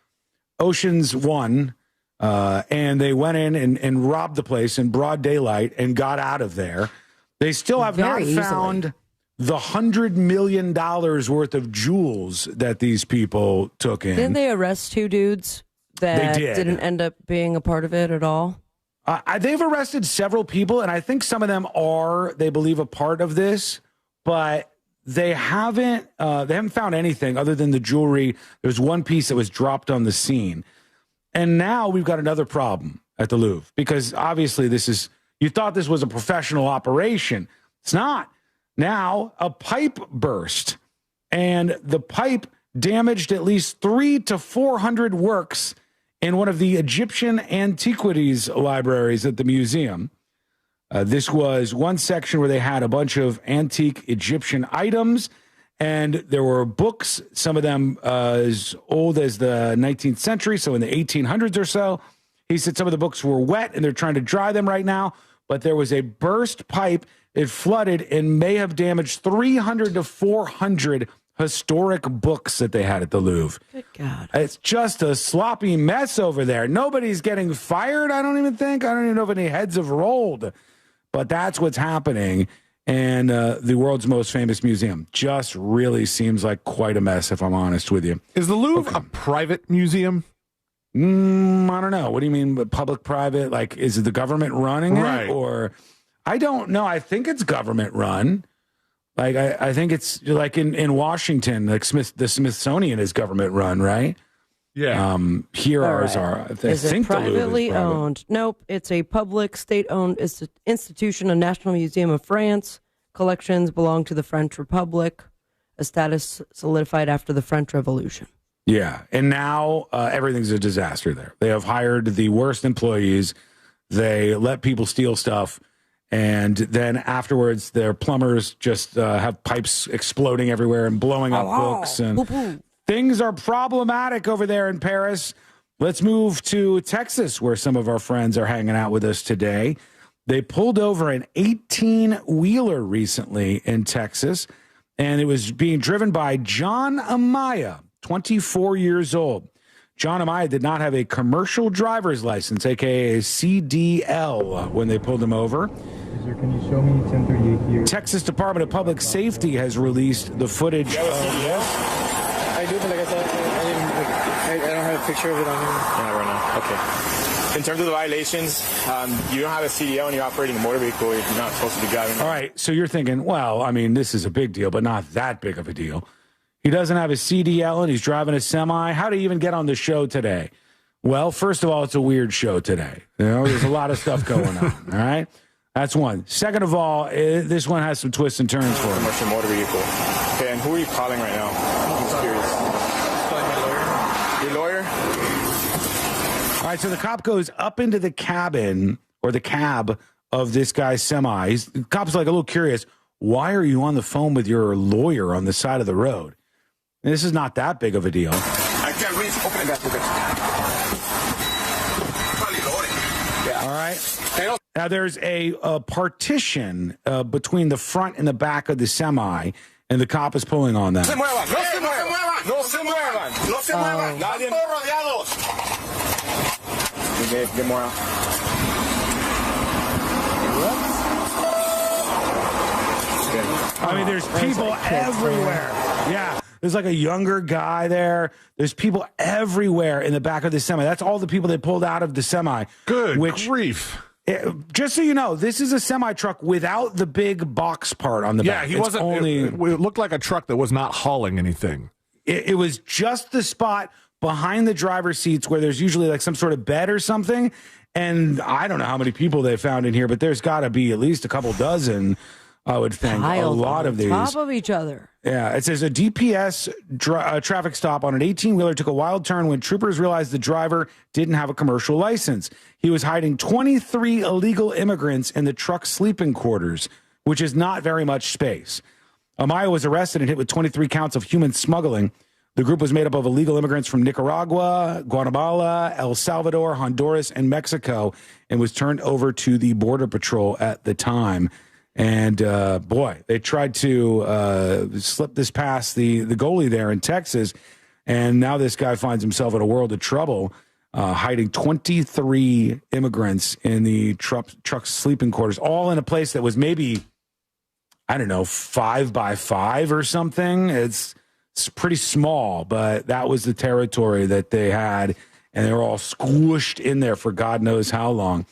Ocean's 1, and they went in and robbed the place in broad daylight and got out of there. They still have not found the $100 million worth of jewels that these people took in. Didn't they arrest 2 dudes that didn't end up being a part of it at all? They've arrested several people, and I think some of them are, they believe, a part of this, but they haven't found anything other than the jewelry. There's one piece that was dropped on the scene. And now we've got another problem at the Louvre because obviously you thought this was a professional operation. It's not. Now a pipe burst, and the pipe damaged at least 300 to 400 works in one of the Egyptian antiquities libraries at the museum. This was one section where they had a bunch of antique Egyptian items, and there were books, some of them as old as the 19th century, so in the 1800s or so. He said some of the books were wet, and they're trying to dry them right now, but there was a burst pipe. It flooded and may have damaged 300 to 400 historic books that they had at the Louvre. Good God. It's just a sloppy mess over there. Nobody's getting fired, I don't even know if any heads have rolled. But that's what's happening. And the world's most famous museum just really seems like quite a mess, if I'm honest with you. Is the Louvre a private museum? I don't know. What do you mean public-private? Like, is it the government running it? Or I don't know. I think it's government run. Like, I think it's like in Washington, like the Smithsonian is government run, right? Yeah. Here ours are. Is it privately owned? Nope. It's a public, state-owned institution, a National Museum of France. Collections belong to the French Republic, a status solidified after the French Revolution. Yeah. And now everything's a disaster there. They have hired the worst employees. They let people steal stuff. And then afterwards, their plumbers just have pipes exploding everywhere and blowing up books. And things are problematic over there in Paris. Let's move to Texas, where some of our friends are hanging out with us today. They pulled over an 18-wheeler recently in Texas, and it was being driven by John Amaya, 24 years old. John Amaya did not have a commercial driver's license, a.k.a. a CDL, when they pulled him over. Can you show me 1038 here? Texas Department of Public Safety has released the footage of this. I do, but like I said, I don't have a picture of it on here. Not right now. Okay. In terms of the violations, you don't have a CDL and you're operating a motor vehicle. You're not supposed to be driving. All right, so you're thinking, well, I mean, this is a big deal, but not that big of a deal. He doesn't have a CDL and he's driving a semi. How did he even get on the show today? Well, first of all, it's a weird show today. You know, there's a lot of stuff going on. All right, that's one. Second of all, this one has some twists and turns for him. Commercial motor vehicle. Okay, and who are you calling right now? I'm just curious. Calling my lawyer. Your lawyer? All right, so the cop goes up into the cabin or the cab of this guy's semi. The cop's like a little curious. Why are you on the phone with your lawyer on the side of the road? And this is not that big of a deal. I can't reach. Open that. All right. Now, there's a partition between the front and the back of the semi, and the cop is pulling on that. No se muevan. Nadie. Get more out. I mean, there's people everywhere. Yeah. There's like a younger guy there. There's people everywhere in the back of the semi. That's all the people they pulled out of the semi. Good grief. Just so you know, this is a semi-truck without the big box part on the back. Yeah, he wasn't. It looked like a truck that was not hauling anything. It was just the spot behind the driver's seats where there's usually like some sort of bed or something. And I don't know how many people they found in here, but there's got to be at least a couple dozen. I would think a lot of these. Top of each other. Yeah, it says a DPS traffic stop on an 18-wheeler took a wild turn when troopers realized the driver didn't have a commercial license. He was hiding 23 illegal immigrants in the truck's sleeping quarters, which is not very much space. Amaya was arrested and hit with 23 counts of human smuggling. The group was made up of illegal immigrants from Nicaragua, Guatemala, El Salvador, Honduras, and Mexico, and was turned over to the Border Patrol at the time. And, boy, they tried to slip this past the goalie there in Texas, and now this guy finds himself in a world of trouble, hiding 23 immigrants in the truck's sleeping quarters, all in a place that was maybe, I don't know, 5 by 5 or something. It's pretty small, but that was the territory that they had, and they were all squished in there for God knows how long.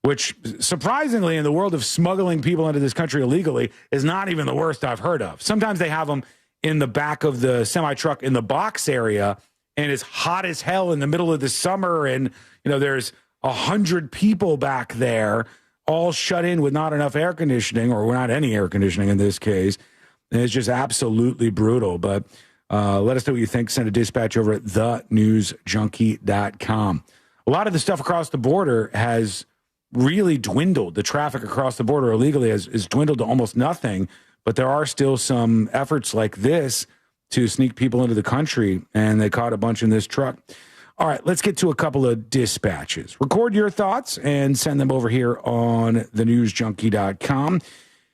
which surprisingly in the world of smuggling people into this country illegally is not even the worst I've heard of. Sometimes they have them in the back of the semi-truck in the box area, and it's hot as hell in the middle of the summer, and there's 100 people back there all shut in with not enough air conditioning, or not any air conditioning in this case. And it's just absolutely brutal. But let us know what you think. Send a dispatch over at thenewsjunkie.com. A lot of the stuff across the border has really dwindled. The traffic across the border illegally has dwindled to almost nothing. But there are still some efforts like this to sneak people into the country, and they caught a bunch in this truck. All right, let's get to a couple of dispatches. Record your thoughts and send them over here on thenewsjunkie.com.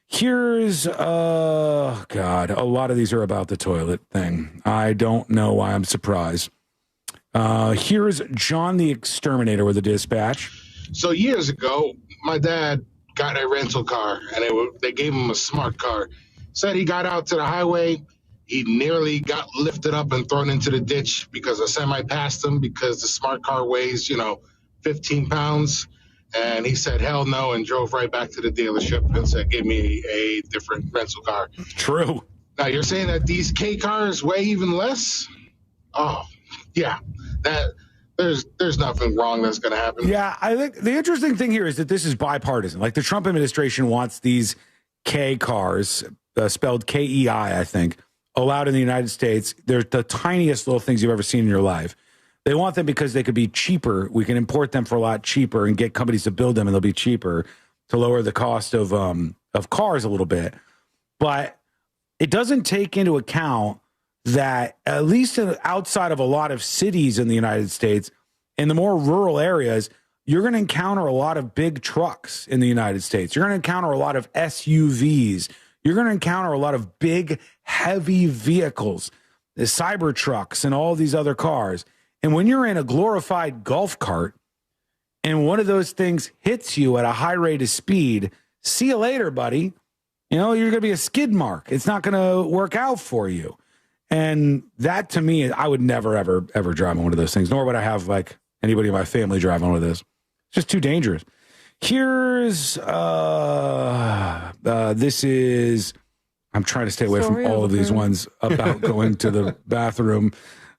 Here's, a lot of these are about the toilet thing. I don't know why I'm surprised. Here's John the Exterminator with a dispatch. So years ago, my dad got a rental car, and they gave him a smart car. Said he got out to the highway. He nearly got lifted up and thrown into the ditch because a semi passed him because the smart car weighs, 15 pounds. And he said, hell no, and drove right back to the dealership and said, give me a different rental car. True. Now, you're saying that these K cars weigh even less? Oh, yeah. There's nothing wrong that's going to happen. Yeah, I think the interesting thing here is that this is bipartisan. Like the Trump administration wants these K cars, spelled KEI, I think, allowed in the United States. They're the tiniest little things you've ever seen in your life. They want them because they could be cheaper. We can import them for a lot cheaper and get companies to build them, and they'll be cheaper to lower the cost of cars a little bit. But it doesn't take into account that at least outside of a lot of cities in the United States, in the more rural areas, you're going to encounter a lot of big trucks in the United States. You're going to encounter a lot of SUVs. You're going to encounter a lot of big, heavy vehicles, the cyber trucks and all these other cars. And when you're in a glorified golf cart and one of those things hits you at a high rate of speed, see you later, buddy. You're going to be a skid mark. It's not going to work out for you. And that, to me, I would never, ever, ever drive on one of those things, nor would I have like anybody in my family drive on one of those. It's just too dangerous. Here's, this is, I'm trying to stay away from all of these ones about going to the bathroom.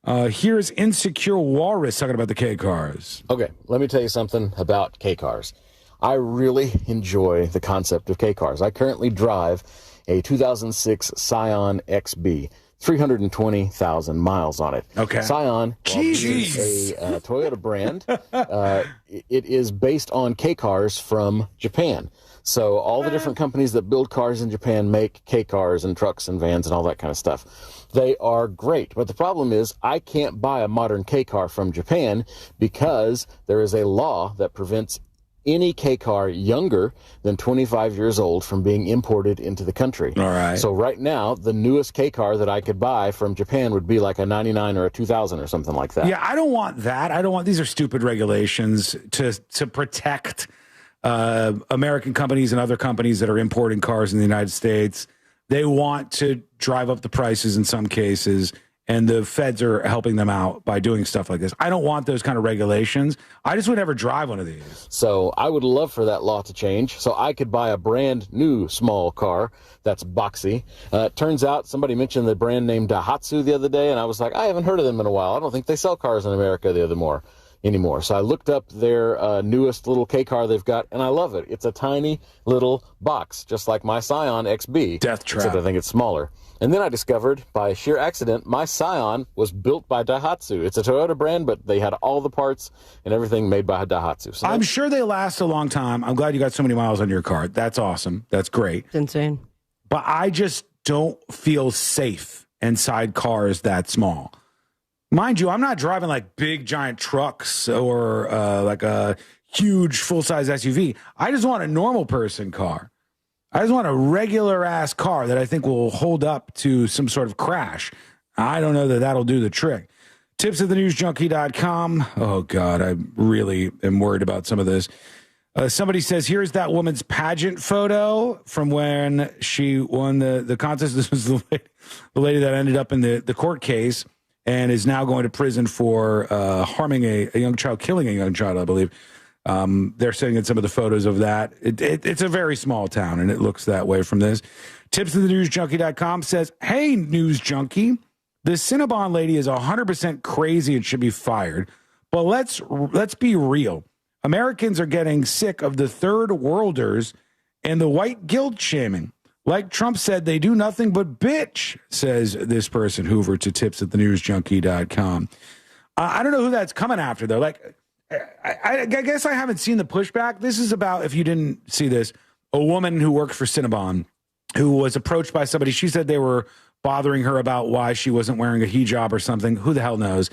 Here's Insecure Walrus talking about the K cars. Okay, let me tell you something about K cars. I really enjoy the concept of K cars. I currently drive a 2006 Scion XB. 320,000 miles on it. Okay. Scion is a Toyota brand. It is based on K cars from Japan. So all the different companies that build cars in Japan make K cars and trucks and vans and all that kind of stuff. They are great. But the problem is I can't buy a modern K car from Japan because there is a law that prevents any K car younger than 25 years old from being imported into the country. All right. So right now, the newest K car that I could buy from Japan would be like a 99 or a 2000 or something like that. Yeah, I don't want that. These are stupid regulations to protect American companies and other companies that are importing cars in the United States. They want to drive up the prices in some cases, and the feds are helping them out by doing stuff like this. I don't want those kind of regulations. I just would never drive one of these. So I would love for that law to change so I could buy a brand new small car that's boxy. It turns out somebody mentioned the brand name Daihatsu the other day, and I was like, I haven't heard of them in a while. I don't think they sell cars in America anymore. So I looked up their newest little K car they've got, and I love it. It's a tiny little box, just like my Scion XB. Death trap. Except I think it's smaller. And then I discovered, by sheer accident, my Scion was built by Daihatsu. It's a Toyota brand, but they had all the parts and everything made by Daihatsu. So I'm sure they last a long time. I'm glad you got so many miles on your car. That's awesome. That's great. It's insane. But I just don't feel safe inside cars that small. Mind you, I'm not driving like big, giant trucks or like a huge full-size SUV. I just want a normal person car. I just want a regular-ass car that I think will hold up to some sort of crash. I don't know that that'll do the trick. Tips at thenewsjunkie.com. Oh, God, I really am worried about some of this. Somebody says, here's that woman's pageant photo from when she won the contest. This was the lady that ended up in the court case and is now going to prison for harming a young child, killing a young child, I believe. They're sending in some of the photos of that. It's a very small town, and it looks that way from this. Tipsofthenewsjunkie.com says, hey, News Junkie, the Cinnabon lady is 100% crazy and should be fired. But let's be real. Americans are getting sick of the third worlders and the white guilt shaming. Like Trump said, they do nothing but bitch, says this person, Hoover, to tipsathenewsjunkie.com. I don't know who that's coming after, though. Like, I guess I haven't seen the pushback. This is about, if you didn't see this, a woman who worked for Cinnabon who was approached by somebody. She said they were bothering her about why she wasn't wearing a hijab or something. Who the hell knows?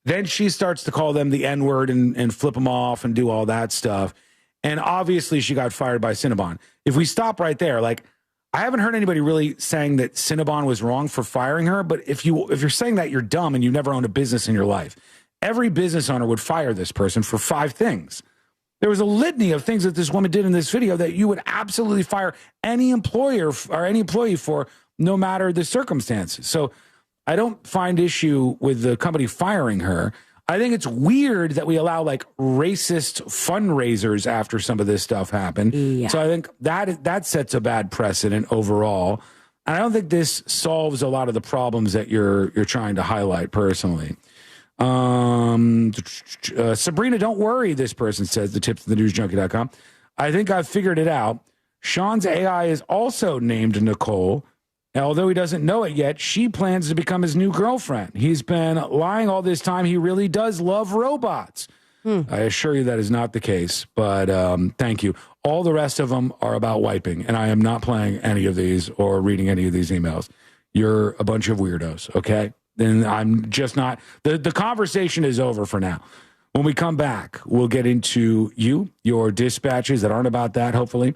Then she starts to call them the N-word and flip them off and do all that stuff. And obviously she got fired by Cinnabon. If we stop right there, like, I haven't heard anybody really saying that Cinnabon was wrong for firing her. But if you're saying that, you're dumb and you've never owned a business in your life. Every business owner would fire this person for 5 things. There was a litany of things that this woman did in this video that you would absolutely fire any employer or any employee for, no matter the circumstances. So I don't find issue with the company firing her. I think it's weird that we allow like racist fundraisers after some of this stuff happened. Yeah. So I think that sets a bad precedent overall. And I don't think this solves a lot of the problems that you're trying to highlight personally. Sabrina, don't worry, this person says, the tipsofthenewsjunkie.com. I think I've figured it out. Sean's AI is also named Nicole. Although he doesn't know it yet, she plans to become his new girlfriend. He's been lying all this time. He really does love robots. I assure you that is not the case, but thank you. All the rest of them are about wiping, and I am not playing any of these or reading any of these emails. You're a bunch of weirdos, okay? Then I'm just not. The conversation is over for now. When we come back, we'll get into your dispatches that aren't about that, hopefully.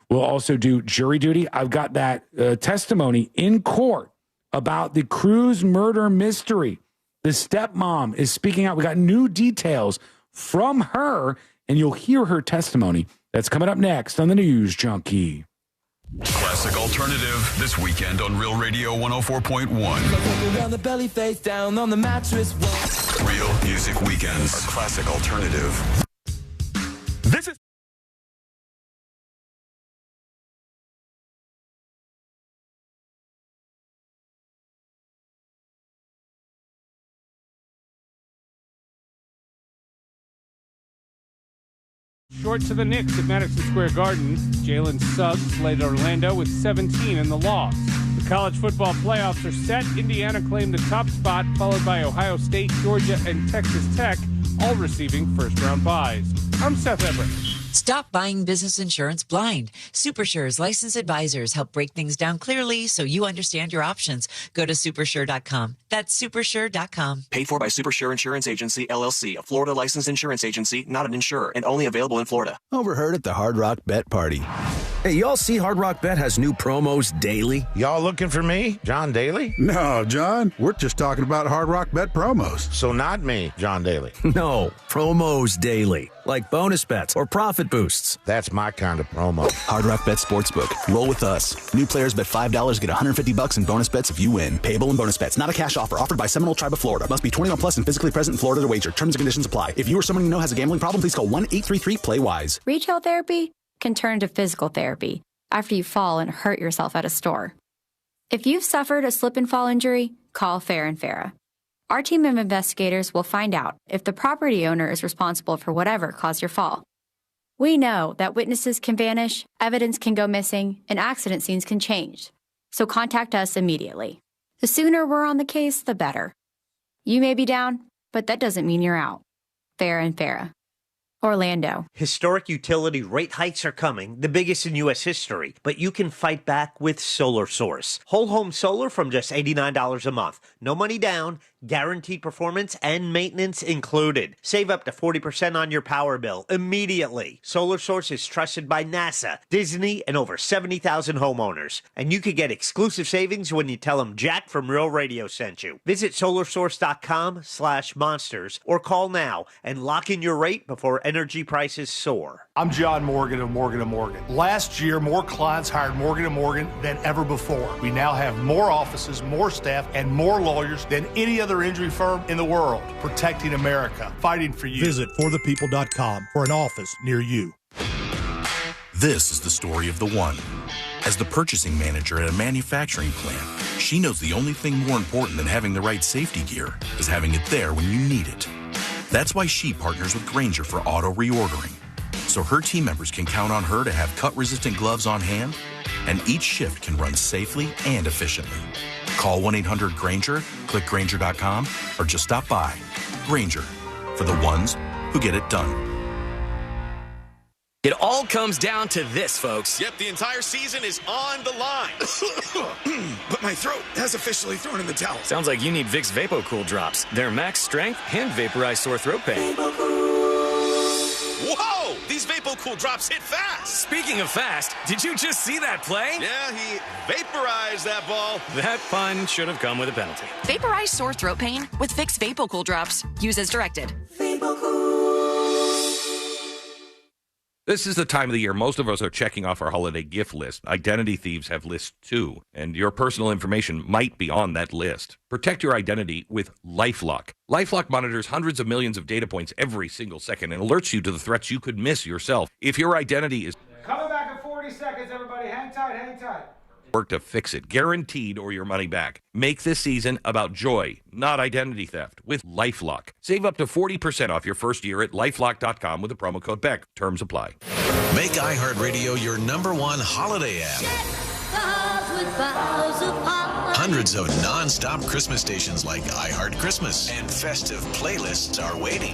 We'll also do jury duty. I've got that testimony in court about the Cruz murder mystery. The stepmom is speaking out. We got new details from her, and you'll hear her testimony. That's coming up next on the News Junkie. Classic Alternative this weekend on Real Radio 104.1. Around the belly, face down on the mattress. Real Music Weekends. A Classic Alternative. This is short to the Knicks at Madison Square Garden. Jalen Suggs led Orlando with 17 in the loss. The college football playoffs are set. Indiana claimed the top spot, followed by Ohio State, Georgia, and Texas Tech, all receiving first-round byes. I'm Seth Everett. Stop buying business insurance blind. SuperSure's licensed advisors help break things down clearly so you understand your options. Go to supersure.com. That's supersure.com. Paid for by SuperSure Insurance Agency, LLC, a Florida licensed insurance agency, not an insurer, and only available in Florida. Overheard at the Hard Rock Bet Party. Hey, y'all see Hard Rock Bet has new promos daily? Y'all looking for me, John Daly? No, John. We're just talking about Hard Rock Bet promos. So not me, John Daly. No, promos daily. Like bonus bets or profit boosts. That's my kind of promo. Hard Rock Bet Sportsbook. Roll with us. New players bet $5, get $150 in bonus bets if you win. Payable in bonus bets. Not a cash offer. Offered by Seminole Tribe of Florida. Must be 21 plus and physically present in Florida to wager. Terms and conditions apply. If you or someone you know has a gambling problem, please call 1-833-PLAY-WISE. Retail therapy can turn to physical therapy after you fall and hurt yourself at a store. If you've suffered a slip and fall injury, call Fair & Farah. Our team of investigators will find out if the property owner is responsible for whatever caused your fall. We know that witnesses can vanish, evidence can go missing, and accident scenes can change. So contact us immediately. The sooner we're on the case, the better. You may be down, but that doesn't mean you're out. Fair & Farah. Orlando. Historic utility rate hikes are coming, the biggest in U.S. history, but you can fight back with Solar Source. Whole home solar from just $89 a month. No money down, guaranteed performance and maintenance included. Save up to 40% on your power bill immediately. Solar Source is trusted by NASA, Disney, and over 70,000 homeowners. And you could get exclusive savings when you tell them Jack from Real Radio sent you. Visit solarsource.com/monsters or call now and lock in your rate before energy prices soar. I'm John Morgan of Morgan & Morgan. Last year, more clients hired Morgan & Morgan than ever before. We now have more offices, more staff, and more lawyers than any other other injury firm in the world, protecting America, fighting for you. Visit forthepeople.com for an office near you. This is the story of the one. As the purchasing manager at a manufacturing plant, she knows the only thing more important than having the right safety gear is having it there when you need it. That's why she partners with Grainger for auto reordering, so her team members can count on her to have cut-resistant gloves on hand, and each shift can run safely and efficiently. Call 1-800-GRAINGER, click Grainger.com, or just stop by. Grainger, for the ones who get it done. It all comes down to this, folks. Yep, the entire season is on the line. But my throat has officially thrown in the towel. Sounds like you need Vicks VapoCool drops. Their max strength and vaporize sore throat pain. Whoa! These VapoCool drops hit fast. Speaking of fast, did you just see that play? Yeah, he vaporized that ball. That pun should have come with a penalty. Vaporize sore throat pain with Vicks VapoCool drops. Use as directed. This is the time of the year most of us are checking off our holiday gift list. Identity thieves have lists too, and your personal information might be on that list. Protect your identity with LifeLock. LifeLock monitors hundreds of millions of data points every single second and alerts you to the threats you could miss yourself. If your identity is Coming back in 40 seconds, everybody. Hang tight, hang tight. work to fix it, guaranteed, or your money back. Make this season about joy, not identity theft, with LifeLock. Save up to 40% off your first year at LifeLock.com with the promo code BECK. Terms apply. Make iHeartRadio your #1 holiday app. Hundreds of non-stop Christmas stations like iHeart Christmas and festive playlists are waiting.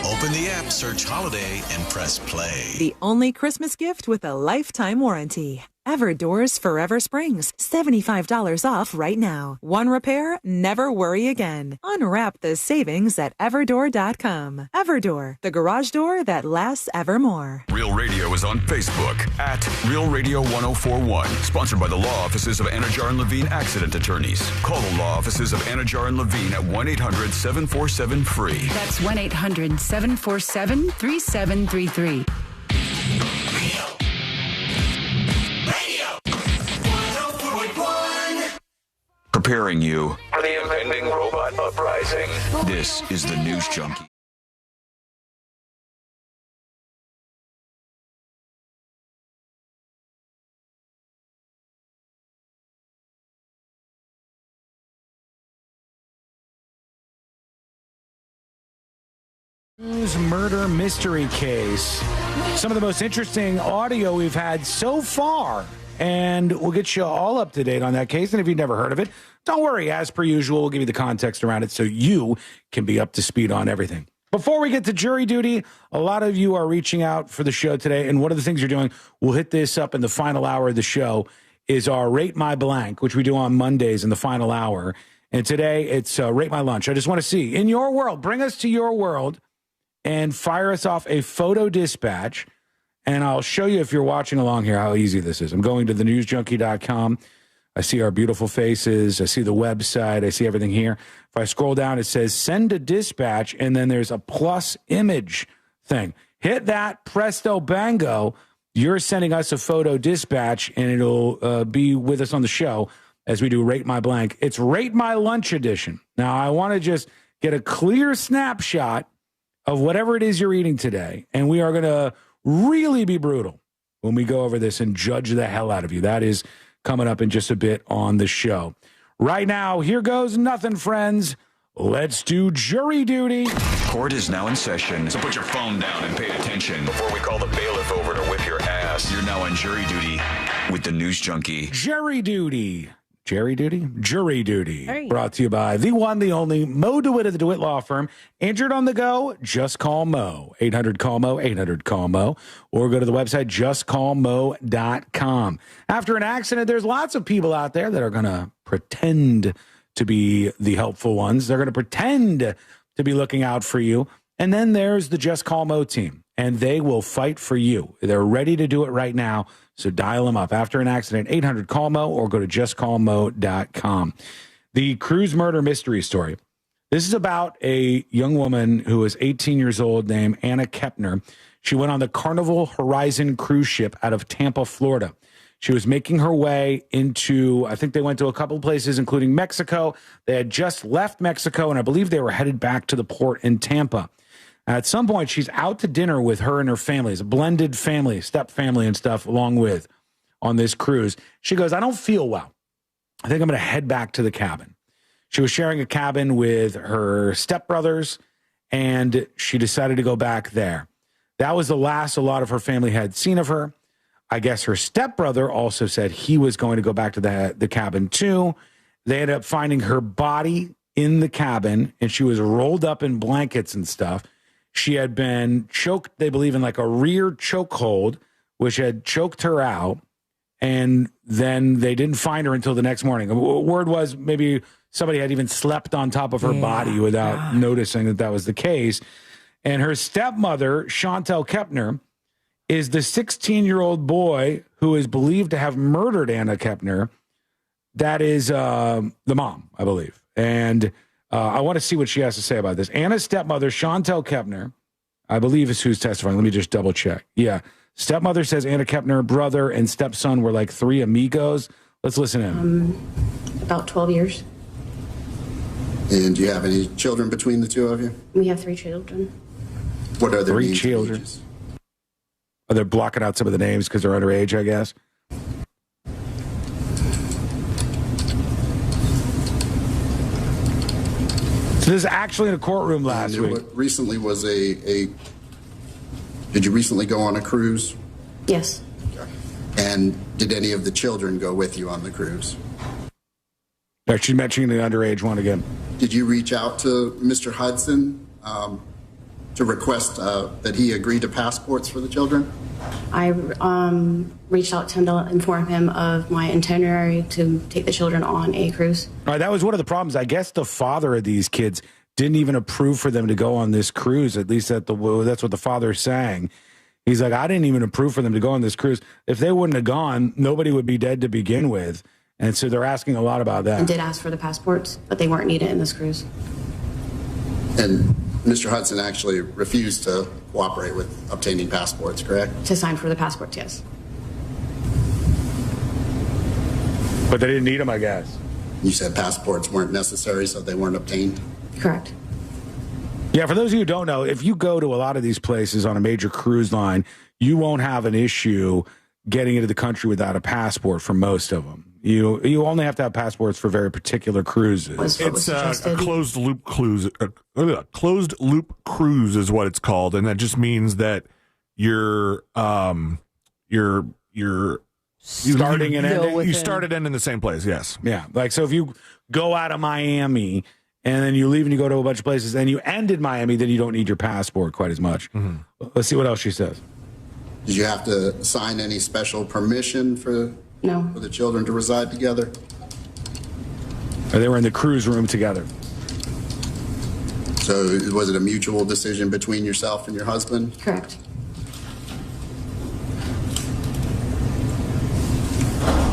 Open the app, search holiday, and press play. The only Christmas gift with a lifetime warranty. Everdoor's Forever Springs, $75 off right now. One repair, never worry again. Unwrap the savings at Everdoor.com. Everdoor, the garage door that lasts evermore. Real Radio is on Facebook at Real Radio 1041. Sponsored by the law offices of Anajar and Levine Accident Attorneys. Call the law offices of Anajar and Levine at 1-800-747-FREE. That's 1-800-747-3733. Preparing you for the impending robot uprising. This is the News Junkie. News murder mystery case. Some of the most interesting audio we've had so far. And we'll get you all up to date on that case. And if you've never heard of it, don't worry. As per usual, we'll give you the context around it so you can be up to speed on everything. Before we get to jury duty, a lot of you are reaching out for the show today. And one of the things you're doing, we'll hit this up in the final hour of the show, is our Rate My Blank, which we do on Mondays in the final hour. And today it's Rate My Lunch. I just want to see, in your world, bring us to your world and fire us off a photo dispatch. And I'll show you, if you're watching along here, how easy this is. I'm going to thenewsjunkie.com. I see our beautiful faces. I see the website. I see everything here. If I scroll down, it says send a dispatch, and then there's a plus image thing. Hit that, presto bango. You're sending us a photo dispatch, and it'll be with us on the show as we do Rate My Blank. It's Rate My Lunch edition. Now, I want to just get a clear snapshot of whatever it is you're eating today, and we are going to really be brutal when we go over this and judge the hell out of you. That is coming up in just a bit on the show. Right now, here goes nothing, friends. Let's do jury duty. Court is now in session, so put your phone down and pay attention. Before we call the bailiff over to whip your ass, you're now on jury duty with the News Junkie. Jury duty. Jury duty? Jury duty. Hey. Brought to you by the one, the only, Mo DeWitt of the DeWitt Law Firm. Injured on the go? Just call Mo. 800-CALL-MO, 800-CALL-MO. Or go to the website, justcallmo.com. After an accident, there's lots of people out there that are going to pretend to be the helpful ones. They're going to pretend to be looking out for you. And then there's the Just Call Mo team, and they will fight for you. They're ready to do it right now. So dial them up. After an accident, 800-CALL-MO, or go to justcallmo.com. The cruise murder mystery story. This is about a young woman who was 18 years old named Anna Kepner. She went on the Carnival Horizon cruise ship out of Tampa, Florida. She was making her way into, I think they went to a couple of places, including Mexico. They had just left Mexico, and I believe they were headed back to the port in Tampa. At some point, she's out to dinner with her and her family. It's a blended family, step family and stuff, along with on this cruise. She goes, I don't feel well. I think I'm going to head back to the cabin. She was sharing a cabin with her stepbrothers, and she decided to go back there. That was the last a lot of her family had seen of her. I guess her stepbrother also said he was going to go back to the cabin too. They ended up finding her body in the cabin, and she was rolled up in blankets and stuff. She had been choked, they believe, in like a rear chokehold, which had choked her out. And then they didn't find her until the next morning. Word was maybe somebody had even slept on top of her body without noticing that was the case. And her stepmother, Chantel Kepner, is the 16-year-old boy who is believed to have murdered Anna Kepner. That is the mom, I believe. And I want to see what she has to say about this. Anna's stepmother, Chantel Kepner, I believe is who's testifying. Let me just double check. Yeah. Stepmother says Anna Kepner, brother and stepson were like three amigos. Let's listen to him. About 12 years. And do you have any children between the two of you? We have 3 children. What are their three names? children? Oh, they're blocking out some of the names because they're underage, I guess. So this is actually in a courtroom last week. Recently was did you recently go on a cruise? Yes. Okay. And did any of the children go with you on the cruise? No, she's mentioning the underage one again. Did you reach out to Mr. Hudson to request that he agree to passports for the children? I reached out to him to inform him of my itinerary to take the children on a cruise. All right, that was one of the problems. I guess the father of these kids didn't even approve for them to go on this cruise. At least that's what the father's saying. He's like, I didn't even approve for them to go on this cruise. If they wouldn't have gone, nobody would be dead to begin with. And so they're asking a lot about that. And did ask for the passports, but they weren't needed in this cruise. And Mr. Hudson actually refused to cooperate with obtaining passports, correct? To sign for the passports, yes. But they didn't need them, I guess. You said passports weren't necessary, so they weren't obtained? Correct. Yeah, for those of you who don't know, if you go to a lot of these places on a major cruise line, you won't have an issue getting into the country without a passport for most of them. You only have to have passports for very particular cruises. It's a closed loop cruise. Closed loop cruise is what it's called, and that just means that you're starting and ending. You start and end in the same place. Yes. Yeah. Like, so if you go out of Miami and then you leave and you go to a bunch of places and you end in Miami, then you don't need your passport quite as much. Mm-hmm. Let's see what else she says. Did you have to sign any special permission for the children to reside together? Or they were in the cruise room together. So was it a mutual decision between yourself and your husband? Correct.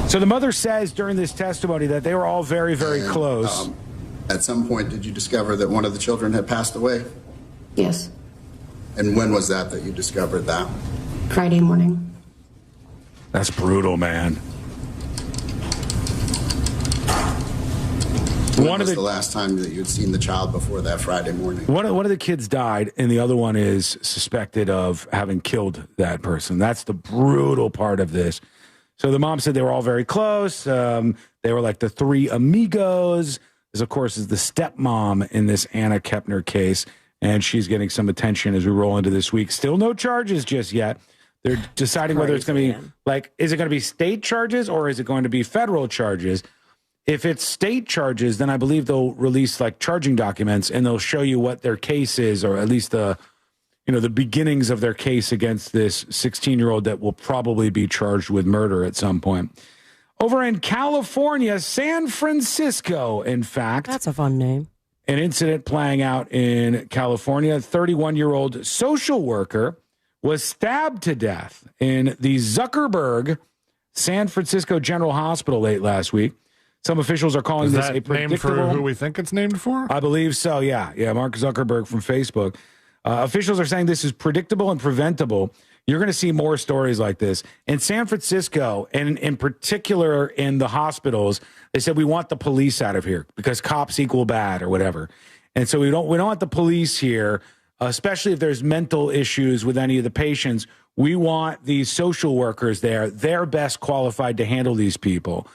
So the mother says during this testimony that they were all very, very close. At some point, did you discover that one of the children had passed away? Yes. And when was that you discovered that? Friday morning. That's brutal, man. When was the last time that you'd seen the child before that Friday morning? One of the kids died, and the other one is suspected of having killed that person. That's the brutal part of this. So the mom said they were all very close. They were like the three amigos. This, of course, is the stepmom in this Anna Kepner case, and she's getting some attention as we roll into this week. Still no charges just yet. They're deciding whether it's going to be like, is it going to be state charges or is it going to be federal charges? If it's state charges, then I believe they'll release like charging documents and they'll show you what their case is, or at least the beginnings of their case against this 16-year-old that will probably be charged with murder at some point. Over in California, San Francisco, in fact. That's a fun name. An incident playing out in California. A 31-year-old social worker was stabbed to death in the Zuckerberg San Francisco General Hospital late last week. Some officials are calling this a predictable... named for who we think it's named for? I believe so, yeah. Yeah, Mark Zuckerberg from Facebook. Officials are saying this is predictable and preventable. You're going to see more stories like this. In San Francisco, and in particular in the hospitals, they said we want the police out of here because cops equal bad or whatever. And so we don't want the police here, especially if there's mental issues with any of the patients. We want these social workers there. They're best qualified to handle these people.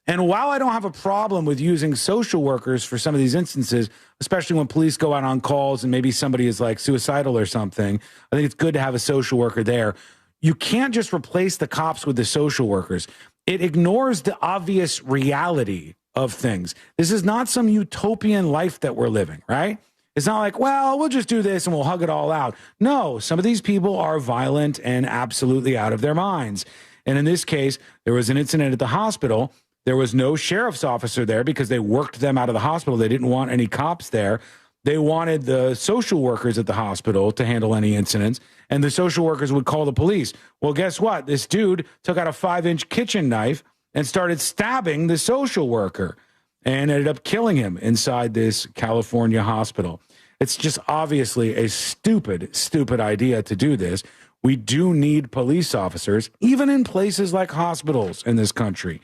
And while I don't have a problem with using social workers for some of these instances, especially when police go out on calls and maybe somebody is like suicidal or something, I think it's good to have a social worker there. You can't just replace the cops with the social workers. It ignores the obvious reality of things. This is not some utopian life that we're living, right? It's not like, well, we'll just do this and we'll hug it all out. No, some of these people are violent and absolutely out of their minds. And in this case, there was an incident at the hospital. There was no sheriff's officer there because they worked them out of the hospital. They didn't want any cops there. They wanted the social workers at the hospital to handle any incidents, and the social workers would call the police. Well, guess what? This dude took out a 5-inch kitchen knife and started stabbing the social worker and ended up killing him inside this California hospital. It's just obviously a stupid, stupid idea to do this. We do need police officers, even in places like hospitals in this country.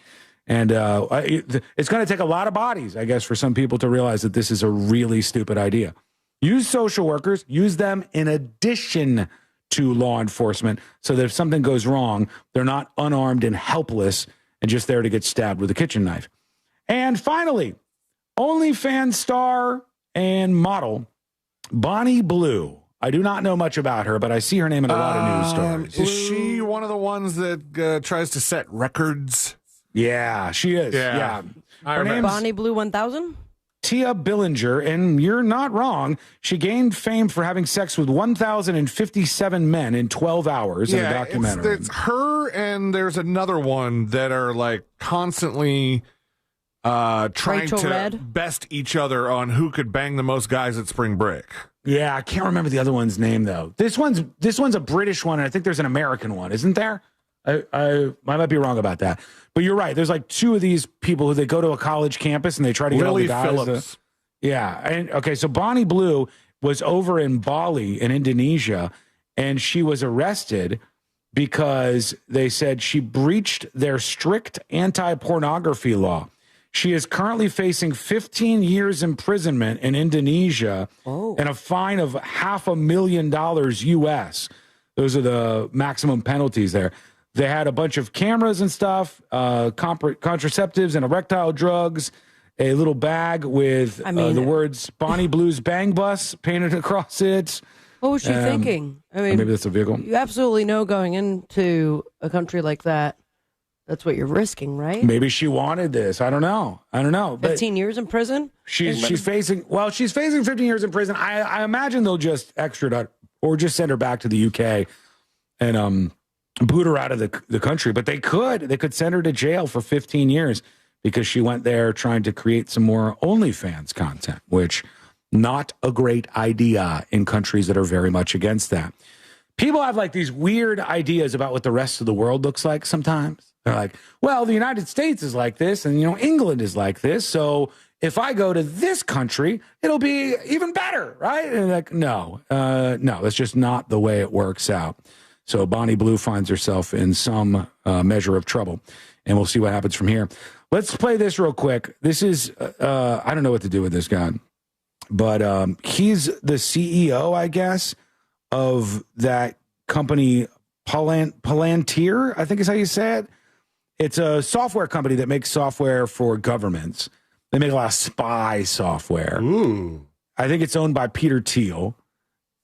And it's going to take a lot of bodies, I guess, for some people to realize that this is a really stupid idea. Use social workers, use them in addition to law enforcement so that if something goes wrong, they're not unarmed and helpless and just there to get stabbed with a kitchen knife. And finally, OnlyFans star and model Bonnie Blue. I do not know much about her, but I see her name in a lot of news stories. Is she one of the ones that tries to set records? Yeah, she is. Yeah. Her name's Bonnie Blue 1000? Tia Billinger, and you're not wrong. She gained fame for having sex with 1,057 men in 12 hours in a documentary. It's her, and there's another one that are like constantly trying Rachel to Red? best each other on who could bang the most guys at spring break. Yeah, I can't remember the other one's name though. This one's a British one, and I think there's an American one, isn't there? I might be wrong about that, but you're right. There's like two of these people who they go to a college campus and they try to get all the guys. Phillips. Yeah. And okay, so Bonnie Blue was over in Bali in Indonesia, and she was arrested because they said she breached their strict anti-pornography law. She is currently facing 15 years imprisonment in Indonesia and a fine of $500,000 US. Those are the maximum penalties there. They had a bunch of cameras and stuff, contraceptives and erectile drugs, a little bag with the words Bonnie Blue's Bang Bus painted across it. What was she thinking? I mean, maybe that's a vehicle. You absolutely know going into a country like that, that's what you're risking, right? Maybe she wanted this. I don't know. But 15 years in prison? She's facing 15 years in prison. I imagine they'll just extradite or just send her back to the UK and boot her out of the country. But they could send her to jail for 15 years because she went there trying to create some more OnlyFans content, which not a great idea in countries that are very much against that. People have like these weird ideas about what the rest of the world looks like sometimes. They're like, well, the United States is like this and, England is like this. So if I go to this country, it'll be even better, right? And like, no, that's just not the way it works out. So Bonnie Blue finds herself in some measure of trouble, and we'll see what happens from here. Let's play this real quick. This is, I don't know what to do with this guy, but he's the CEO, I guess, of that company, Palantir, I think is how you say it. It's a software company that makes software for governments. They make a lot of spy software. Ooh. I think it's owned by Peter Thiel.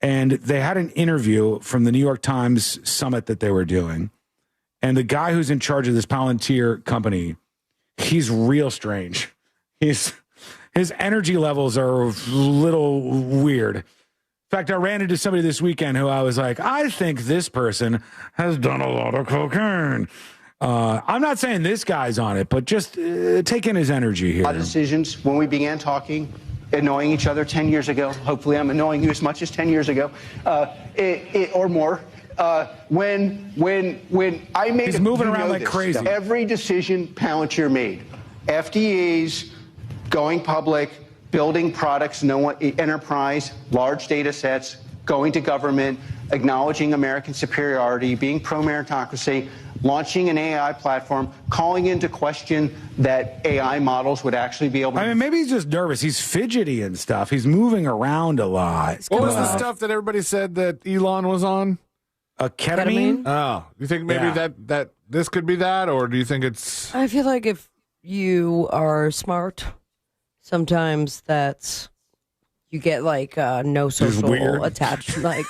And they had an interview from the New York Times summit that they were doing. And the guy who's in charge of this Palantir company, he's real strange. His energy levels are a little weird. In fact, I ran into somebody this weekend who I was like, I think this person has done a lot of cocaine. I'm not saying this guy's on it, but just take in his energy here. Our decisions when we began talking, annoying each other 10 years ago. Hopefully I'm annoying you as much as 10 years ago or more. When I made He's moving around like crazy. Every decision Palantir made, FDAs, going public, building products, enterprise, large data sets, going to government, acknowledging American superiority, being pro-meritocracy, launching an AI platform, calling into question that AI models would actually be able to... I mean, maybe he's just nervous. He's fidgety and stuff. He's moving around a lot. What was the stuff that everybody said that Elon was on? Ketamine? Oh, you think maybe that this could be that, or do you think it's... I feel like if you are smart, sometimes that's... You get like no social attached, like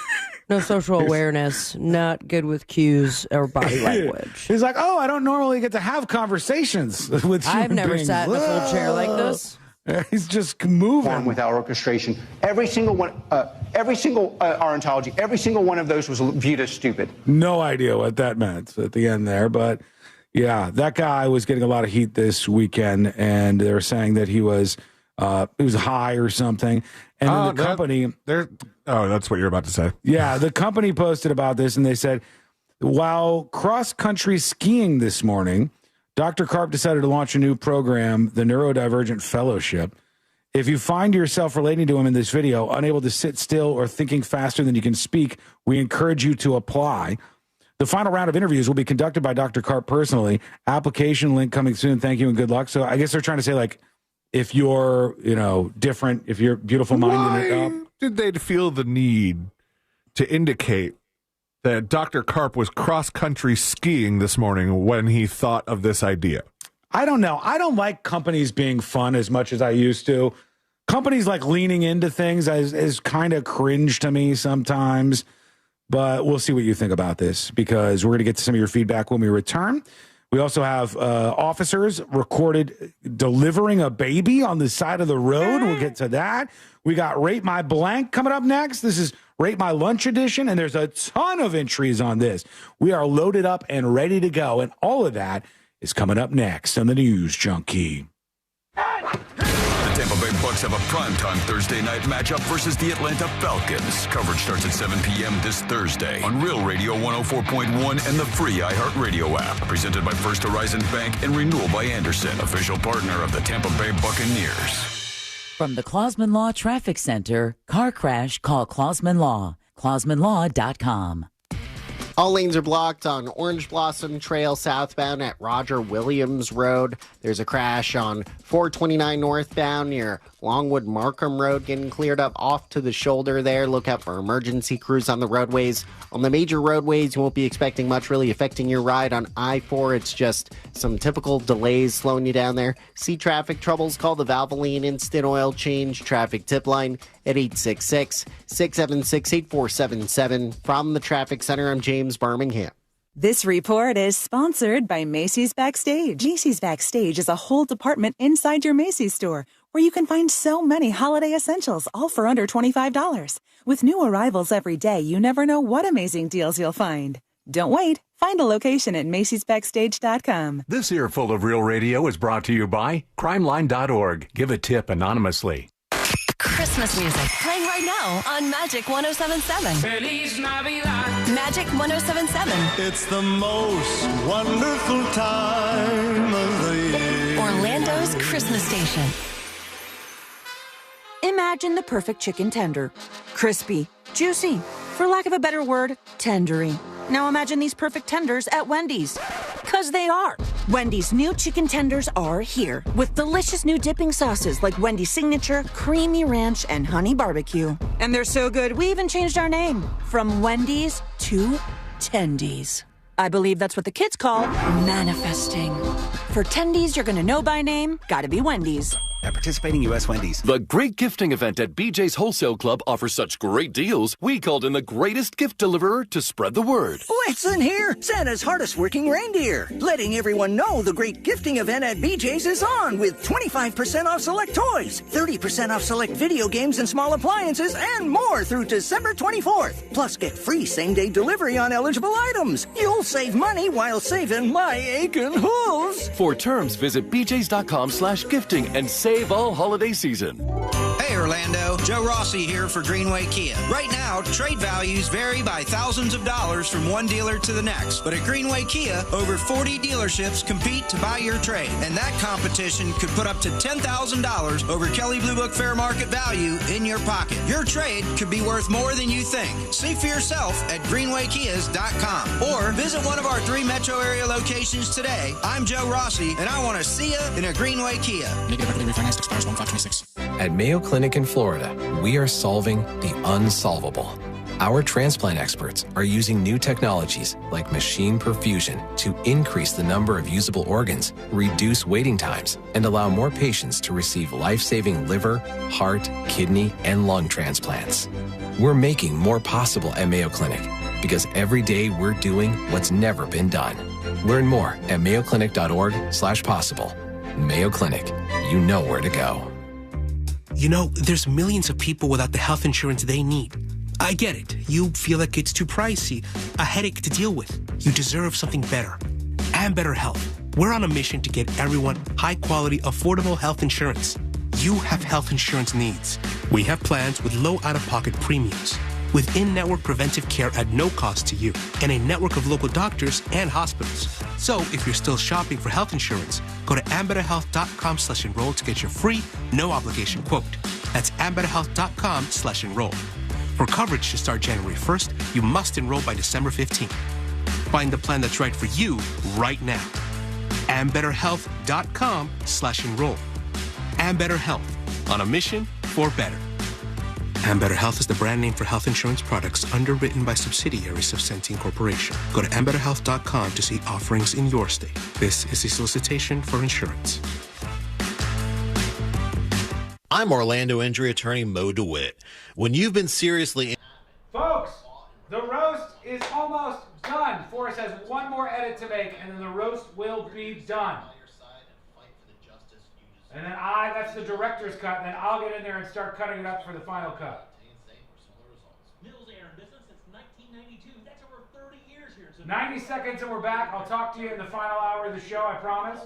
no social awareness, not good with cues or body language. He's like, oh, I don't normally get to have conversations with human I've never beings. sat in a full chair like this. He's just moving. Without orchestration. Every single ornithology, every single one of those was viewed as stupid. No idea what that meant at the end there, but yeah, that guy was getting a lot of heat this weekend, and they were saying that he was high or something. And then the company... that's what you're about to say. Yeah, the company posted about this, and they said, while cross-country skiing this morning, Dr. Karp decided to launch a new program, the Neurodivergent Fellowship. If you find yourself relating to him in this video, unable to sit still or thinking faster than you can speak, we encourage you to apply. The final round of interviews will be conducted by Dr. Karp personally. Application link coming soon. Thank you and good luck. So I guess they're trying to say, like, if you're, different, if you're beautiful-minded Why did they feel the need to indicate that Dr. Karp was cross-country skiing this morning when he thought of this idea? I don't know. I don't like companies being fun as much as I used to. Companies like leaning into things is kind of cringe to me sometimes. But we'll see what you think about this, because we're going to get to some of your feedback when we return. We also have officers recorded delivering a baby on the side of the road. We'll get to that. We got Rate My Blank coming up next. This is Rate My Lunch edition, and there's a ton of entries on this. We are loaded up and ready to go, and all of that is coming up next on the News Junkie. The Tampa Bay Bucks have a primetime Thursday night matchup versus the Atlanta Falcons. Coverage starts at 7 p.m. this Thursday on Real Radio 104.1 and the free iHeartRadio app. Presented by First Horizon Bank and Renewal by Anderson, official partner of the Tampa Bay Buccaneers. From the Clausman Law Traffic Center, car crash, call Clausman Law. ClausmanLaw.com. All lanes are blocked on Orange Blossom Trail southbound at Roger Williams Road. There's a crash on 429 northbound near Longwood Markham Road, getting cleared up off to the shoulder there. Look out for emergency crews on the roadways. On the major roadways, you won't be expecting much really affecting your ride on I-4. It's just some typical delays slowing you down there. See traffic troubles, call the Valvoline Instant Oil Change traffic tip line at 866-676-8477. From the Traffic Center, I'm James Birmingham. This report is sponsored by Macy's Backstage. Macy's Backstage is a whole department inside your Macy's store where you can find so many holiday essentials, all for under $25. With new arrivals every day, you never know what amazing deals you'll find. Don't wait. Find a location at Macy'sBackstage.com. This earful of Real Radio is brought to you by CrimeLine.org. Give a tip anonymously. Christmas music playing right now on Magic 107.7. Feliz Navidad. Magic 107.7. It's the most wonderful time of the year. Orlando's Christmas station. Imagine the perfect chicken tender. Crispy, juicy, for lack of a better word, tendery. Now imagine these perfect tenders at Wendy's. 'Cause they are. Wendy's new chicken tenders are here with delicious new dipping sauces like Wendy's Signature, Creamy Ranch, and Honey Barbecue. And they're so good, we even changed our name from Wendy's to Tendies. I believe that's what the kids call manifesting. For Tendies you're gonna know by name, gotta be Wendy's. At participating U.S. Wendy's. The great gifting event at BJ's Wholesale Club offers such great deals, we called in the greatest gift deliverer to spread the word. Listen here, Santa's hardest working reindeer, letting everyone know the great gifting event at BJ's is on with 25% off select toys, 30% off select video games and small appliances, and more through December 24th. Plus, get free same-day delivery on eligible items. You'll save money while saving my aching hooves. For terms, visit bjs.com/gifting and save all holiday season. Hey, Orlando. Joe Rossi here for Greenway Kia. Right now, trade values vary by thousands of dollars from one dealer to the next. But at Greenway Kia, over 40 dealerships compete to buy your trade. And that competition could put up to $10,000 over Kelley Blue Book fair market value in your pocket. Your trade could be worth more than you think. See for yourself at greenwaykias.com or visit one of our 3 metro area locations today. I'm Joe Rossi, and I want to see you in a Greenway Kia. Negative equity refinance expires 1/5/26. At Mayo Clinic in Florida, we are solving the unsolvable. Our transplant experts are using new technologies like machine perfusion to increase the number of usable organs, reduce waiting times, and allow more patients to receive life-saving liver, heart, kidney, and lung transplants. We're making more possible at Mayo Clinic because every day we're doing what's never been done. Learn more at mayoclinic.org/possible. Mayo Clinic, you know where to go. You know, there's millions of people without the health insurance they need. I get it. You feel like it's too pricey, a headache to deal with. You deserve something better. And better health. We're on a mission to get everyone high-quality, affordable health insurance. You have health insurance needs. We have plans with low out-of-pocket premiums, with in-network preventive care at no cost to you, and a network of local doctors and hospitals. So if you're still shopping for health insurance, go to ambetterhealth.com/enroll to get your free, no-obligation quote. That's ambetterhealth.com/enroll. For coverage to start January 1st, you must enroll by December 15th. Find the plan that's right for you right now. ambetterhealth.com/enroll. Ambetter Health, on a mission for better. Ambetter Health is the brand name for health insurance products underwritten by subsidiaries of Centene Corporation. Go to ambetterhealth.com to see offerings in your state. This is a solicitation for insurance. I'm Orlando injury attorney Mo DeWitt. When you've been seriously... Folks, the roast is almost done. Forrest has one more edit to make, and then the roast will be done. And then that's the director's cut, and then I'll get in there and start cutting it up for the final cut. Mills Air in business since 1992. That's over 30 years here. 90 seconds and we're back. I'll talk to you in the final hour of the show, I promise.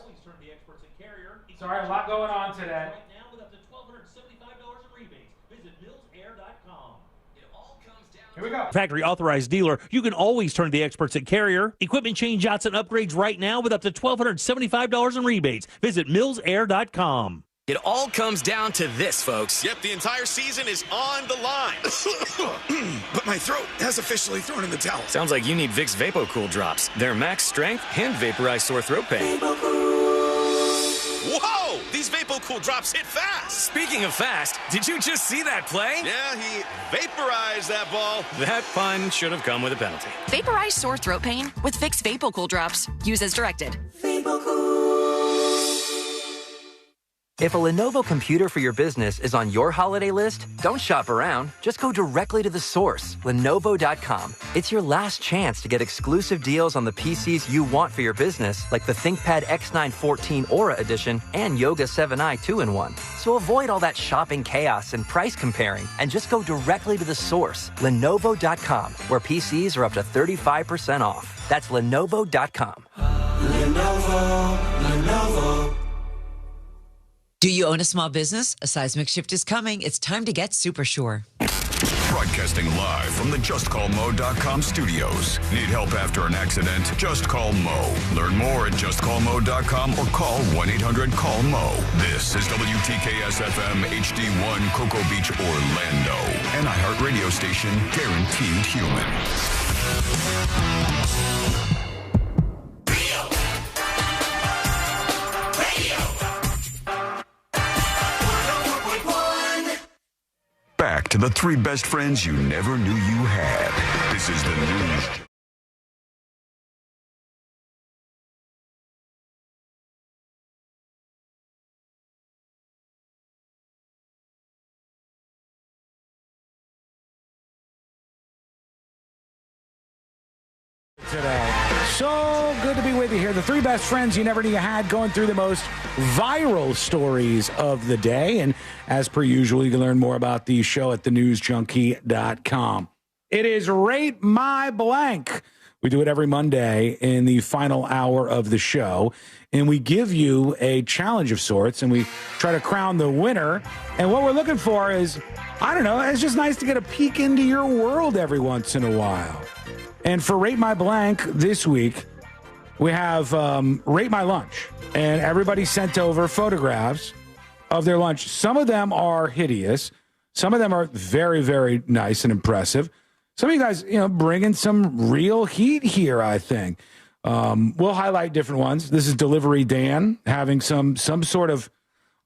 Sorry, a lot going on today. Right now with up to $1,275 in rebates. Visit millsair.com. Here we go. Factory authorized dealer. You can always turn to the experts at Carrier. Equipment change outs and upgrades right now with up to $1,275 in rebates. Visit millsair.com. It all comes down to this, folks. Yep, the entire season is on the line. But my throat has officially thrown in the towel. Sounds like you need Vicks VapoCool drops. Their max strength and vaporize sore throat pain. Whoa! These VapoCool drops hit fast. Speaking of fast, did you just see that play? Yeah, he vaporized that ball. That pun should have come with a penalty. Vaporize sore throat pain with Vicks VapoCool drops. Use as directed. If a Lenovo computer for your business is on your holiday list, don't shop around. Just go directly to the source, Lenovo.com. It's your last chance to get exclusive deals on the PCs you want for your business, like the ThinkPad X9 14 Aura Edition and Yoga 7i 2-in-1. So avoid all that shopping chaos and price comparing, and just go directly to the source, Lenovo.com, where PCs are up to 35% off. That's Lenovo.com. Lenovo. Do you own a small business? A seismic shift is coming. It's time to get super sure. Broadcasting live from the JustCallMo.com studios. Need help after an accident? Just call Mo. Learn more at JustCallMo.com or call 1-800-CALL-MO. This is WTKS-FM HD1 Cocoa Beach, Orlando. An iHeart radio station guaranteed human. Back to the three best friends you never knew you had. This is the news. Today. So good to be with you here. The three best friends you never knew you had, going through the most viral stories of the day. And as per usual, you can learn more about the show at thenewsjunkie.com. It is Rate My Blank. We do it every Monday in the final hour of the show. And we give you a challenge of sorts, and we try to crown the winner And what we're looking for is, I don't know, it's just nice to get a peek into your world every once in a while. And for Rate My Blank this week, we have Rate My Lunch. And everybody sent over photographs of their lunch. Some of them are hideous. Some of them are very, very nice and impressive. Some of you guys, bringing some real heat here, I think. We'll highlight different ones. This is Delivery Dan having some sort of,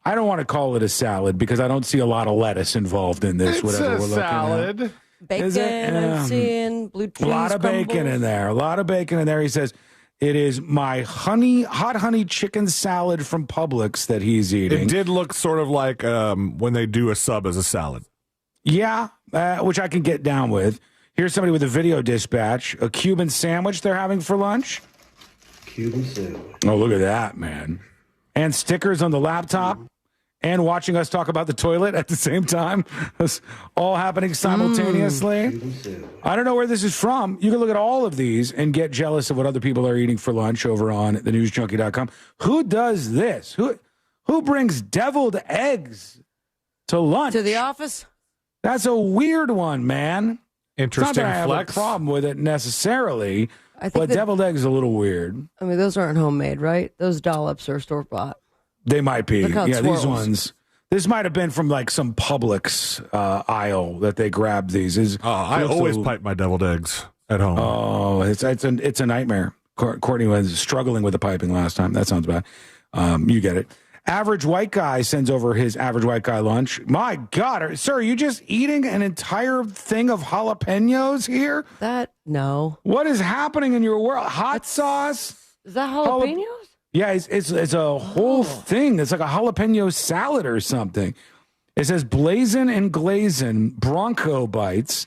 I don't want to call it a salad because I don't see a lot of lettuce involved in this. It's whatever a we're salad. looking at. Bacon, I'm seeing blue cheese. A lot of bacon in there. A lot of bacon in there. He says it is my hot honey chicken salad from Publix that he's eating. It did look sort of like when they do a sub as a salad. Yeah, which I can get down with. Here's somebody with a video dispatch. A Cuban sandwich they're having for lunch. Cuban sandwich. Oh, look at that, man. And stickers on the laptop. And watching us talk about the toilet at the same time. It's all happening simultaneously. I don't know where this is from. You can look at all of these and get jealous of what other people are eating for lunch over on thenewsjunkie.com. Who does this? Who brings deviled eggs to lunch? To the office? That's a weird one, man. Interesting Not that I flex. have a problem with it necessarily, but deviled eggs is a little weird. I mean, those aren't homemade, right? Those dollops are store-bought. They might be. Look how it Yeah, swirls. these ones. This might have been from like some Publix aisle that they grabbed these. I always pipe my deviled eggs at home. Oh, it's a nightmare. Courtney was struggling with the piping last time. That sounds bad. You get it. Average White Guy sends over his Average White Guy lunch. My God, sir, are you just eating an entire thing of jalapenos here? No. What is happening in your world? Hot sauce? Is that jalapenos? Yeah, it's a whole thing. It's like a jalapeno salad or something. It says Blazin' and Glazin' Bronco Bites.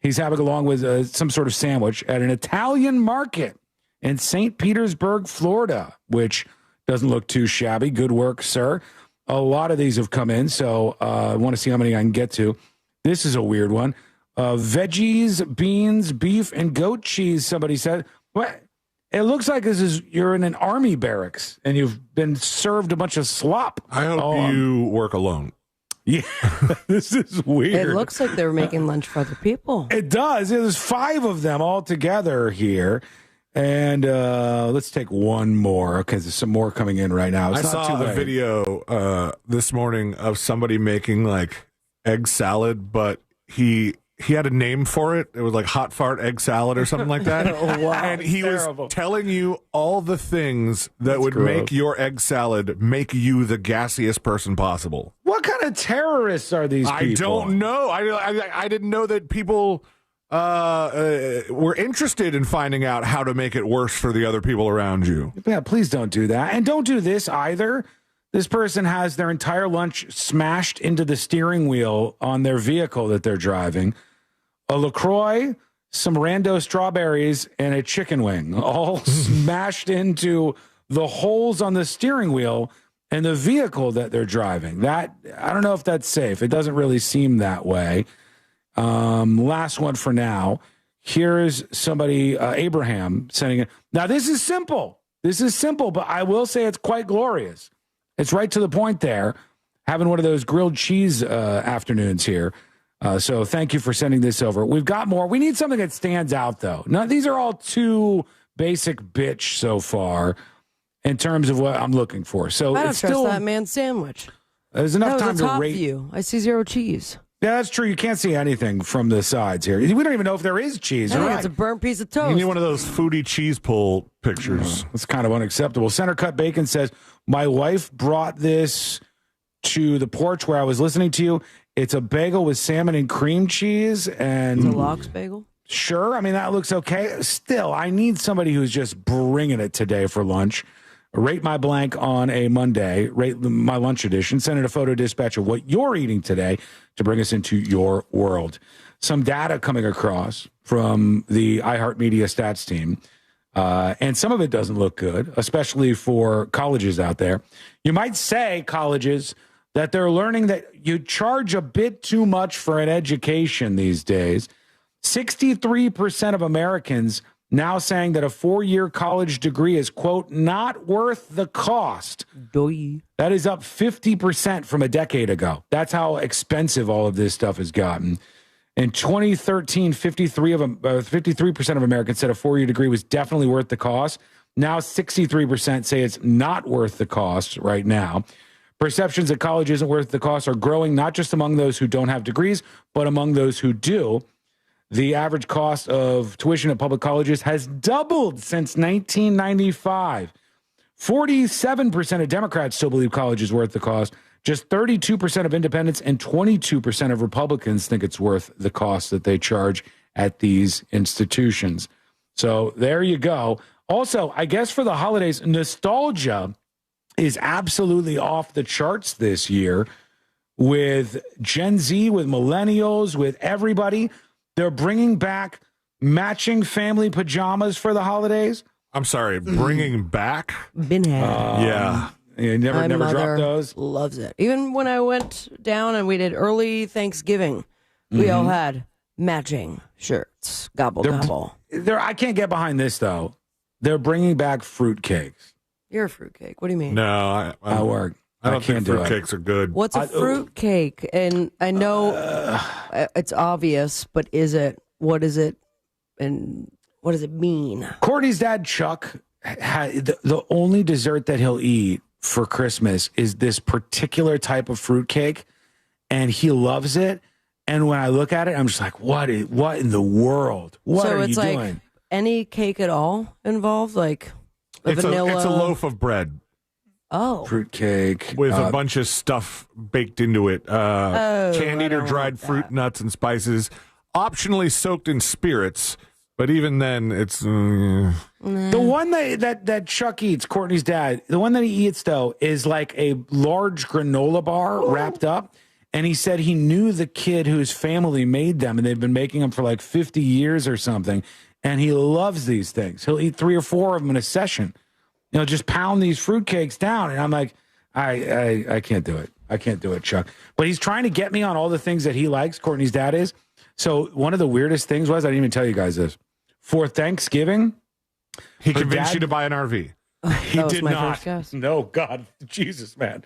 He's having along with some sort of sandwich at an Italian market in St. Petersburg, Florida, which doesn't look too shabby. Good work, sir. A lot of these have come in, so I want to see how many I can get to. This is a weird one. Veggies, beans, beef, and goat cheese, somebody said. What? It looks like you're in an army barracks and you've been served a bunch of slop. I hope you work alone. Yeah, this is weird. It looks like they were making lunch for other people. It does. There's 5 of them all together here. And let's take one more because there's some more coming in right now. It's I not saw too a late. video this morning of somebody making like egg salad, but he had a name for it. It was like hot fart egg salad or something like that. Oh, wow. And he Terrible. was telling you all the things that would gross. make your egg salad make you the gassiest person possible. What kind of terrorists are these people? I don't know. I didn't know that people were interested in finding out how to make it worse for the other people around you. Yeah, please don't do that. And don't do this either. This person has their entire lunch smashed into the steering wheel on their vehicle that they're driving. A LaCroix, some rando strawberries, and a chicken wing all smashed into the holes on the steering wheel and the vehicle that they're driving. That, I don't know if that's safe. It doesn't really seem that way. Last one for now. Here's somebody, Abraham, sending it. Now, this is simple. But I will say it's quite glorious. It's right to the point there, having one of those grilled cheese afternoons here. So thank you for sending this over. We've got more. We need something that stands out, though. Now, these are all too basic bitch so far in terms of what I'm looking for. So I don't it's trust still, that man's sandwich. there's enough That time was a to top rate. view. I see 0 cheese. Yeah, that's true. You can't see anything from the sides here. We don't even know if there is cheese. I You're think right. it's a burnt piece of toast. You need one of those foodie cheese pull pictures. It's kind of unacceptable. Center Cut Bacon says, my wife brought this to the porch where I was listening to you. It's a bagel with salmon and cream cheese. And It's a lox bagel. Sure. I mean, that looks okay. Still, I need somebody who's just bringing it today for lunch. Rate My Blank on a Monday. Rate My Lunch edition. Send in a photo dispatch of what you're eating today to bring us into your world. Some data coming across from the iHeartMedia stats team. And some of it doesn't look good, especially for colleges out there. You might say, colleges, that they're learning that you charge a bit too much for an education these days. 63% of Americans now saying that a 4-year college degree is, quote, not worth the cost. That is up 50% from a decade ago. That's how expensive all of this stuff has gotten. In 2013, 53% of Americans said a 4-year degree was definitely worth the cost. Now 63% say it's not worth the cost right now. Perceptions that college isn't worth the cost are growing, not just among those who don't have degrees, but among those who do. The average cost of tuition at public colleges has doubled since 1995. 47% of Democrats still believe college is worth the cost. Just 32% of independents and 22% of Republicans think it's worth the cost that they charge at these institutions. So there you go. Also, I guess for the holidays, nostalgia is absolutely off the charts this year with Gen Z, with millennials, with everybody. They're bringing back matching family pajamas for the holidays. I'm sorry, bringing back? Been had. Yeah. You never dropped those? Loves it. Even when I went down and we did early Thanksgiving, we all had matching shirts. Gobble, gobble. I can't get behind this, though. They're bringing back fruitcakes. You're a fruitcake. What do you mean? No, I work. I don't think fruitcakes are good. What's a fruitcake? And I know it's obvious, but is it? What is it? And what does it mean? Courtney's dad, Chuck, the only dessert that he'll eat for Christmas is this particular type of fruitcake, and he loves it. And when I look at it, I'm just like, what in the world? What are you doing? Like any cake at all involved? Like vanilla? It's a loaf of bread. Oh. Fruitcake. With a bunch of stuff baked into it. Candied or dried fruit, nuts, and spices. Optionally soaked in spirits. But even then, it's... The one that Chuck eats, Courtney's dad, the one that he eats, though, is like a large granola bar wrapped up. And he said he knew the kid whose family made them, and they've been making them for like 50 years or something. And he loves these things. He'll eat 3 or 4 of them in a session. Just pound these fruitcakes down. And I'm like, I can't do it. I can't do it, Chuck. But he's trying to get me on all the things that he likes, Courtney's dad is. So one of the weirdest things was, I didn't even tell you guys this. For Thanksgiving, he convinced you to buy an RV. He did not. No, God, Jesus, man.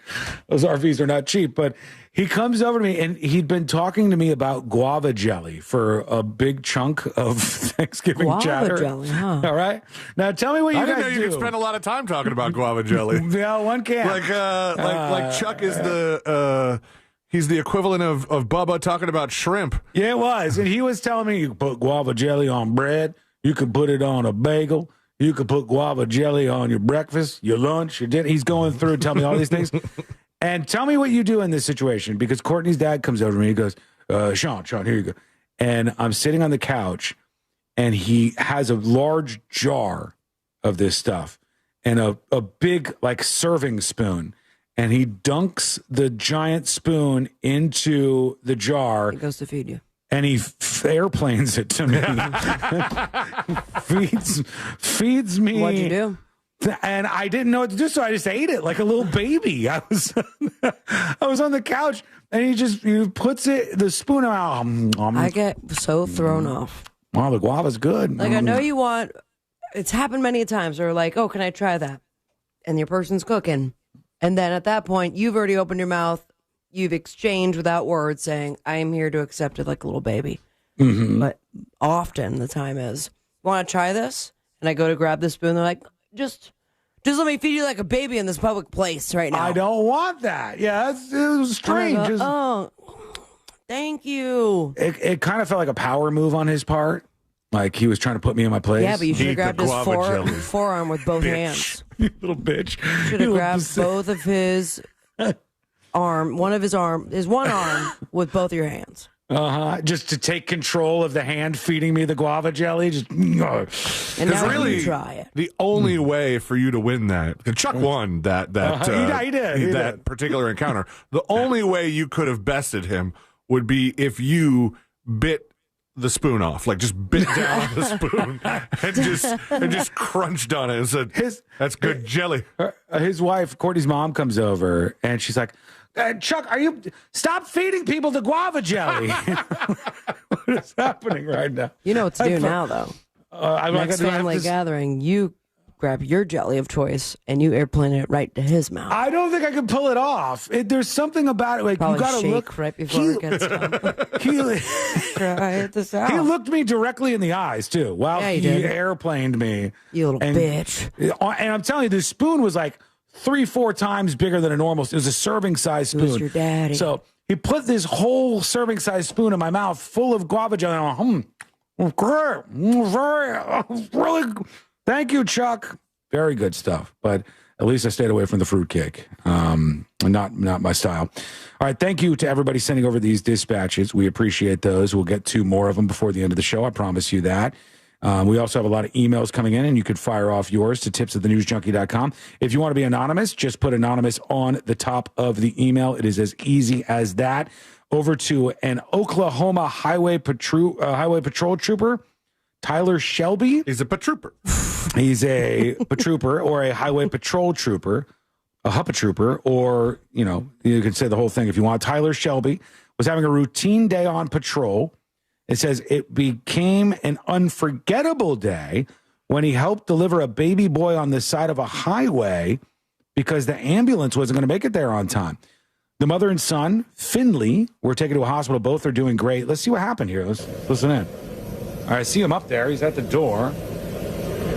Those RVs are not cheap. But he comes over to me, and he'd been talking to me about guava jelly for a big chunk of Thanksgiving chatter. Guava jelly, huh? All right. Now, tell me what you guys do. I didn't know you could spend a lot of time talking about guava jelly. Yeah, one can. Like Chuck is the... He's the equivalent of Bubba talking about shrimp. Yeah, it was. And he was telling me you could put guava jelly on bread. You could put it on a bagel. You could put guava jelly on your breakfast, your lunch, your dinner. He's going through and telling me all these things. And tell me what you do in this situation, because Courtney's dad comes over to me. He goes, Sean, here you go. And I'm sitting on the couch, and he has a large jar of this stuff and a big, like, serving spoon. And he dunks the giant spoon into the jar. He goes to feed you. And he airplanes it to me. feeds me. What'd you do? And I didn't know what to do, so I just ate it like a little baby. I was on the couch, and he puts it, the spoon out. I get so thrown off. Wow, the guava's good. Like, I know you want, it's happened many times, or like, oh, can I try that? And your person's cooking. And then at that point, you've already opened your mouth. You've exchanged without words saying, I am here to accept it like a little baby. Mm-hmm. But often the time is, want to try this? And I go to grab the spoon. They're like, just let me feed you like a baby in this public place right now. I don't want that. Yeah, it was strange. Oh, thank you. It kind of felt like a power move on his part. Like he was trying to put me in my place. Yeah, but you should have grabbed his forearm with both hands. You little bitch. Should have grabbed both of his his one arm with both your hands. Just to take control of the hand feeding me the guava jelly. And now really, you try it. The only way for you to win that, Chuck won that he did. Particular encounter. The only way you could have bested him would be if you bit the spoon off, like just bit down the spoon and just crunched on it and said, "That's good jelly." His wife, Courtney's mom, comes over and she's like, Chuck, stop feeding people the guava jelly. What is happening right now? You know what to do now, though. Next family gathering, you grab your jelly of choice and you airplane it right to his mouth. I don't think I can pull it off. There's something about it. Like Probably you got to shake look right before it gets done. Try this out. He looked me directly in the eyes too while he airplaned me. You little bitch. And I'm telling you, this spoon was like 3-4 times bigger than a normal. It was a serving size spoon. It was your daddy. So he put this whole serving size spoon in my mouth, full of guava jelly. And I'm great, really. Thank you, Chuck. Very good stuff. But at least I stayed away from the fruitcake. Not my style. All right. Thank you to everybody sending over these dispatches. We appreciate those. We'll get 2 more of them before the end of the show. I promise you that. We also have a lot of emails coming in, and you could fire off yours to tips@thenewsjunkie.com. If you want to be anonymous, just put anonymous on the top of the email. It is as easy as that. Over to an Oklahoma Highway Patrol trooper, Tyler Shelby. He's a patrooper. He's a patrooper or a highway patrol trooper, a HUPA trooper, or, you can say the whole thing if you want. Tyler Shelby was having a routine day on patrol. It says it became an unforgettable day when he helped deliver a baby boy on the side of a highway because the ambulance wasn't going to make it there on time. The mother and son, Finley, were taken to a hospital. Both are doing great. Let's see what happened here. Let's listen in. All right, I see him up there. He's at the door.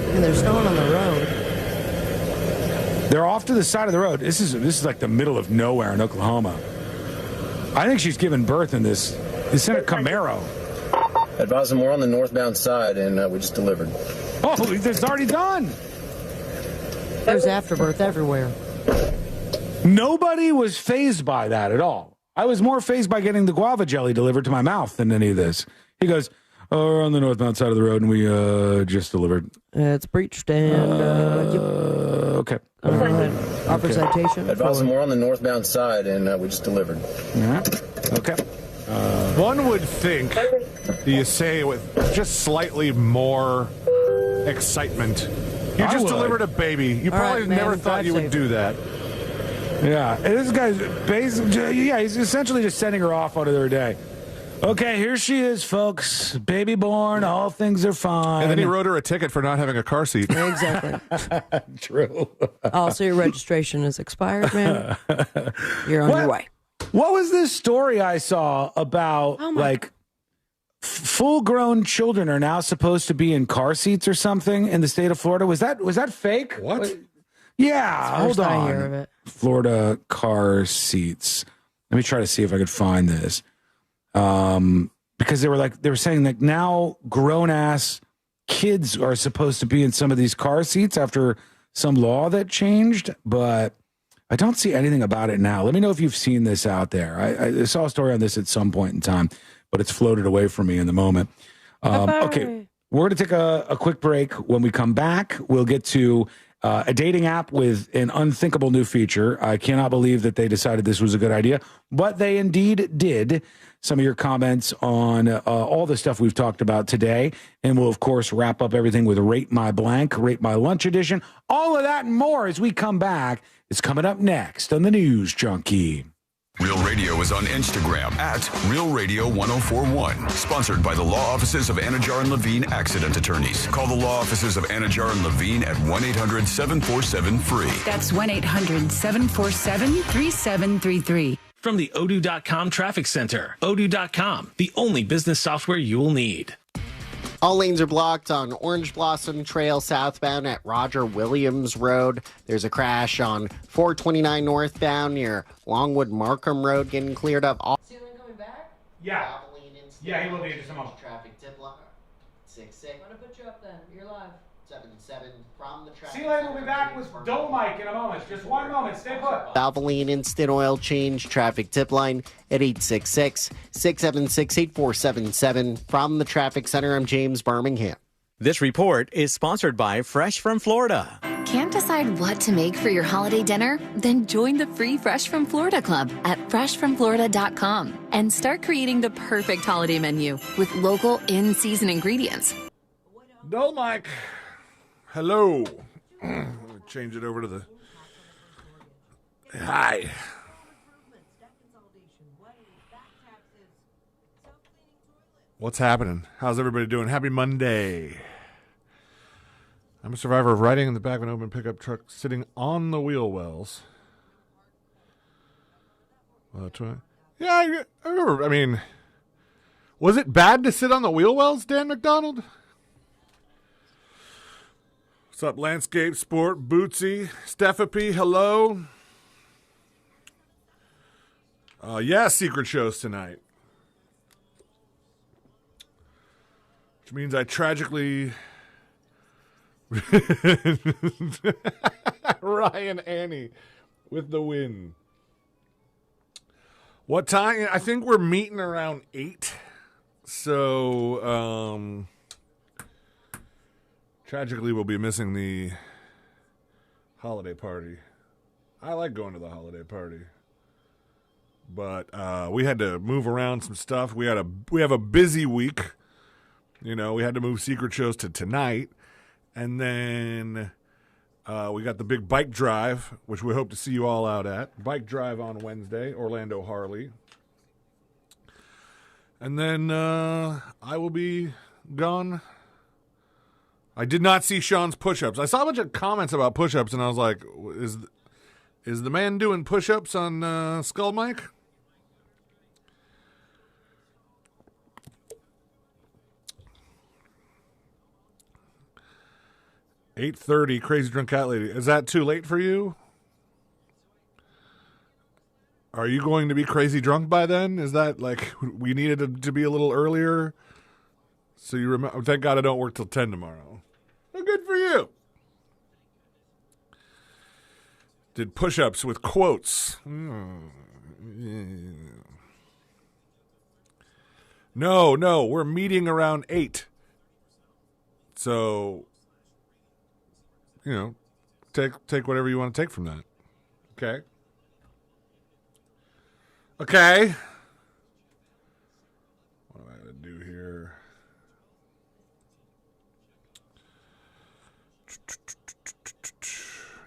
And there's no one on the road. They're off to the side of the road. This is like the middle of nowhere in Oklahoma. I think she's giving birth in this. It's in a Camaro. Advise them we're on the northbound side, and we just delivered. Oh, it's already done. There's afterbirth everywhere. Nobody was fazed by that at all. I was more fazed by getting the guava jelly delivered to my mouth than any of this. He goes, we're on the northbound side of the road, and we just delivered. It's breached, and okay. Offer citation. Advise them we're on the northbound side, and we just delivered. Yeah. Okay. One would think you say it with just slightly more excitement. You just delivered a baby. You probably never thought you would do that. Yeah, and this guy's basically, he's essentially just sending her off onto their day. Okay, here she is, folks. Baby born, all things are fine. And then he wrote her a ticket for not having a car seat. Exactly. True. Also, your registration is expired, man. You're on your way. What was this story I saw about, full-grown children are now supposed to be in car seats or something in the state of Florida? Was that fake? What? Yeah, hold on. I hear of it. Florida car seats. Let me try to see if I could find this. Because they were saying that now grown-ass kids are supposed to be in some of these car seats after some law that changed, but I don't see anything about it now. Let me know if you've seen this out there. I saw a story on this at some point in time, but it's floated away from me in the moment. Okay, we're going to take a quick break. When we come back, we'll get to a dating app with an unthinkable new feature. I cannot believe that they decided this was a good idea, but they indeed did. Some of your comments on all the stuff we've talked about today. And we'll, of course, wrap up everything with Rate My Blank, Rate My Lunch edition. All of that and more as we come back. It's coming up next on the News Junkie. Real Radio is on Instagram at Real Radio 1041. Sponsored by the law offices of Anajar and Levine Accident Attorneys. Call the law offices of Anajar and Levine at 1-800-747-FREE. That's 1-800-747-3733. From the Odoo.com Traffic Center. Odoo.com, the only business software you will need. All lanes are blocked on Orange Blossom Trail southbound at Roger Williams Road. There's a crash on 429 northbound near Longwood Markham Road getting cleared up. Yeah. Yeah, he will be in just a moment. Traffic tip line 66. I'm going to put you up then. You're live. 77 from the traffic. See you later. We'll be back with Dolmike in a moment. Just one moment. Stay put. Valvoline instant oil change traffic tip line at 866-676-8477. From the traffic center, I'm James Birmingham. This report is sponsored by Fresh from Florida. Can't decide what to make for your holiday dinner? Then join the free Fresh from Florida Club at freshfromflorida.com and start creating the perfect holiday menu with local in-season ingredients. Dolmike. Hello. Change it over to the... Hi. What's happening? How's everybody doing? Happy Monday. I'm a survivor of riding in the back of an open pickup truck sitting on the wheel wells. Yeah, I remember. I mean, was it bad to sit on the wheel wells, Dan McDonald? What's up, Landscape Sport, Bootsy, Stephapy, hello. Yeah, secret shows tonight. Which means I tragically... Ryan Annie with the win. What time? I think we're meeting around 8. So, tragically, we'll be missing the holiday party. I like going to the holiday party. But we had to move around some stuff. We have a busy week. You know, we had to move secret shows to tonight. And then we got the big bike drive, which we hope to see you all out at. Bike drive on Wednesday, Orlando Harley. And then I will be gone. I did not see Sean's push-ups. I saw a bunch of comments about push-ups, and I was like, is the man doing push-ups on Skull Mike? $8:30, Crazy Drunk Cat Lady. Is that too late for you? Are you going to be crazy drunk by then? Is that like we needed to be a little earlier? So you remember? Thank God I don't work till 10 tomorrow. Well, good for you. Did push-ups with quotes. No, we're meeting around 8. So, you know, take whatever you want to take from that. Okay. Okay. What am I going to do here?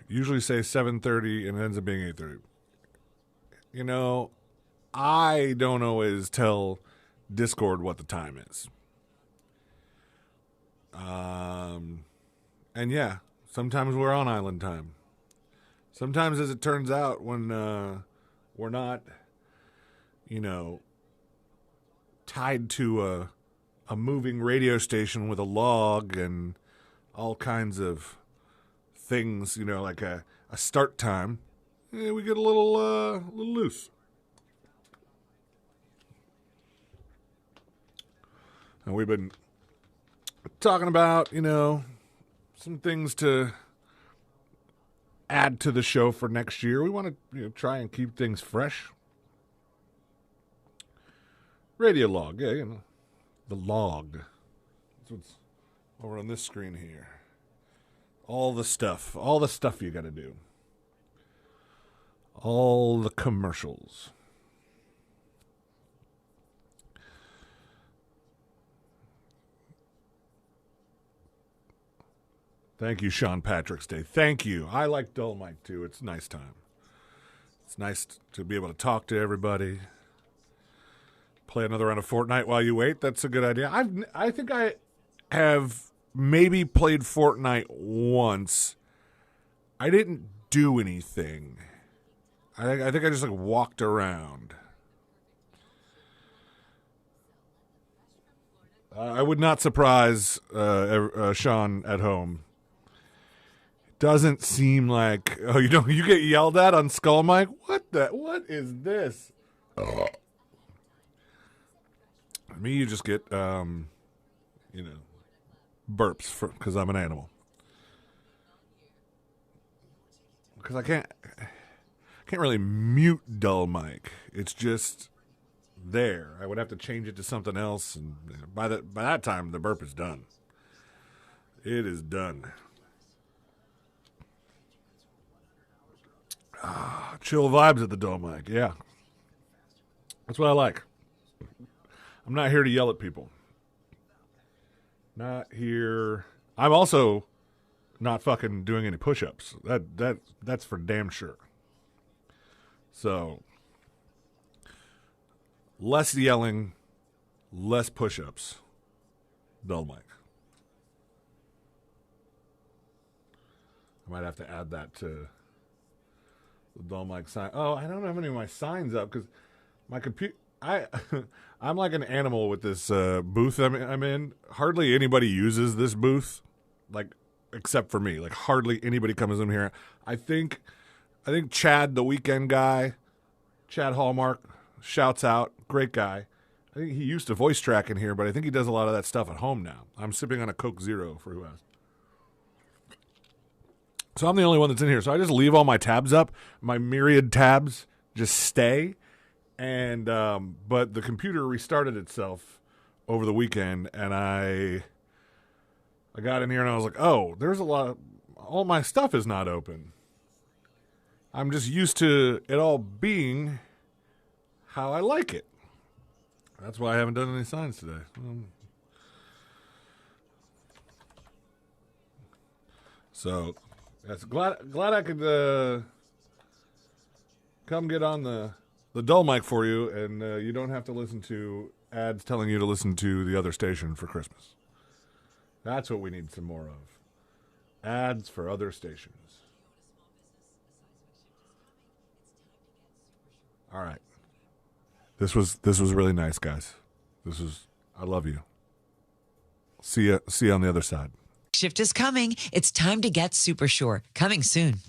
Usually say 7:30 and it ends up being 8:30. You know, I don't always tell Discord what the time is. And yeah, sometimes we're on island time. Sometimes, as it turns out, when we're not, you know, tied to a moving radio station with a log and all kinds of things, you know, like a start time, we get a little loose. And we've been talking about, you know, some things to add to the show for next year. We want to try and keep things fresh. Radio log, yeah, you know, the log. That's what's over on this screen here. All the stuff you got to do. All the commercials. Thank you, Sean Patrick's Day. Thank you. I like Dull Mike, too. It's a nice time. It's nice to be able to talk to everybody. Play another round of Fortnite while you wait. That's a good idea. I think I have maybe played Fortnite once. I didn't do anything. I think I just like walked around. I would not surprise Sean at home. Doesn't seem like you get yelled at on Skull Mike. What is this? Me, you just get burps because I'm an animal. Because I can't really mute Dull Mike. It's just there. I would have to change it to something else, and by that time the burp is done. It is done. Chill vibes at the Dull Mic, yeah. That's what I like. I'm not here to yell at people. Not here. I'm also not fucking doing any push-ups. That's for damn sure. So, less yelling, less push-ups. Dull Mic. might have to add that to the dull mic sign. Oh, I don't have any of my signs up because my computer. I'm like an animal with this booth I'm in. Hardly anybody uses this booth, like except for me. Like hardly anybody comes in here. I think Chad, the weekend guy, Chad Hallmark, shouts out, great guy. I think he used to voice track in here, but I think he does a lot of that stuff at home now. I'm sipping on a Coke Zero for who asked. So I'm the only one that's in here. So I just leave all my tabs up. My myriad tabs just stay. And but the computer restarted itself over the weekend, and I got in here and I was like, oh, there's a lot of all my stuff is not open. I'm just used to it all being how I like it. That's why I haven't done any signs today. So that's glad I could come get on the dull mic for you, and you don't have to listen to ads telling you to listen to the other station for Christmas. That's what we need some more of. Ads for other stations. All right. This was really nice, guys. I love you. See you on the other side. Shift is coming. It's time to get Super Sure. Coming soon.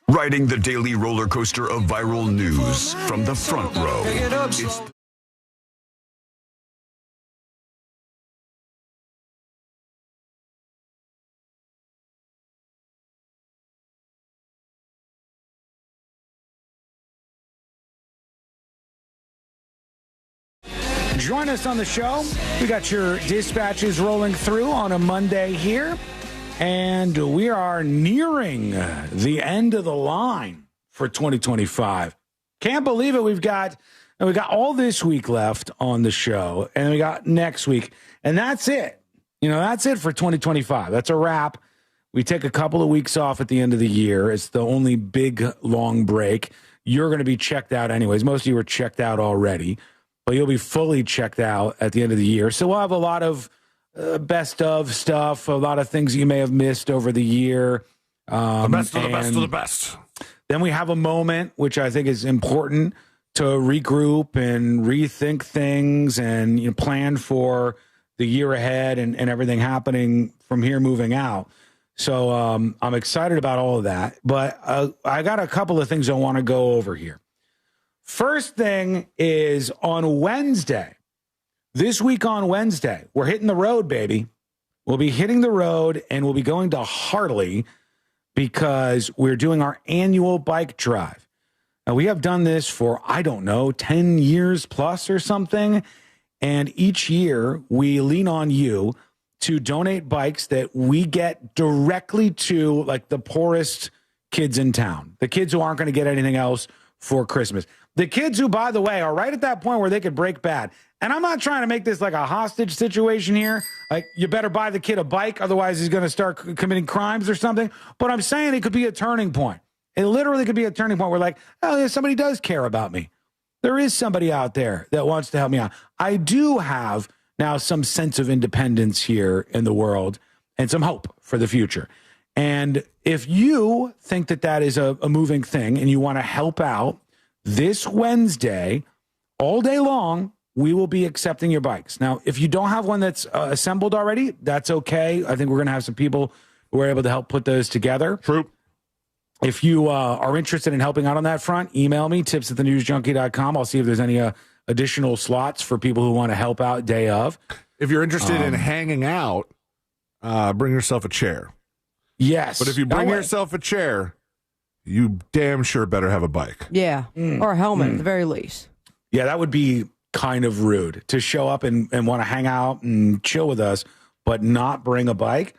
Riding the daily roller coaster of viral news from the front row. It's Join us on the show. We got your dispatches rolling through on a Monday here. And we are nearing the end of the line for 2025. Can't believe it. We got all this week left on the show, and we got next week. And that's it. That's it for 2025. That's a wrap. We take a couple of weeks off at the end of the year. It's the only big, long break. You're going to be checked out anyways. Most of you were checked out already, but you'll be fully checked out at the end of the year. So we'll have a lot of best of stuff, a lot of things you may have missed over the year. The best of the best of the best. Then we have a moment, which I think is important, to regroup and rethink things and plan for the year ahead and everything happening from here moving out. So I'm excited about all of that. But I got a couple of things I want to go over here. First thing is on Wednesday. This week on Wednesday, we're hitting the road, baby. We'll be hitting the road, and we'll be going to Harley because we're doing our annual bike drive. Now, we have done this for, 10 years plus or something. And each year, we lean on you to donate bikes that we get directly to, like, the poorest kids in town, the kids who aren't going to get anything else for Christmas. The kids who, by the way, are right at that point where they could break bad. And I'm not trying to make this like a hostage situation here. Like, you better buy the kid a bike, otherwise he's going to start committing crimes or something. But I'm saying it could be a turning point. It literally could be a turning point where, like, oh, yeah, somebody does care about me. There is somebody out there that wants to help me out. I do have now some sense of independence here in the world and some hope for the future. And if you think that that is a moving thing and you want to help out, this Wednesday, all day long, we will be accepting your bikes. Now, if you don't have one that's assembled already, that's okay. I think we're going to have some people who are able to help put those together. True. If you are interested in helping out on that front, email me, tips@thenewsjunkie.com. I'll see if there's any additional slots for people who want to help out day of. If you're interested in hanging out, bring yourself a chair. Yes. But if you bring yourself a chair, you damn sure better have a bike. Yeah. Or a helmet at the very least. Yeah, that would be kind of rude to show up and want to hang out and chill with us, but not bring a bike.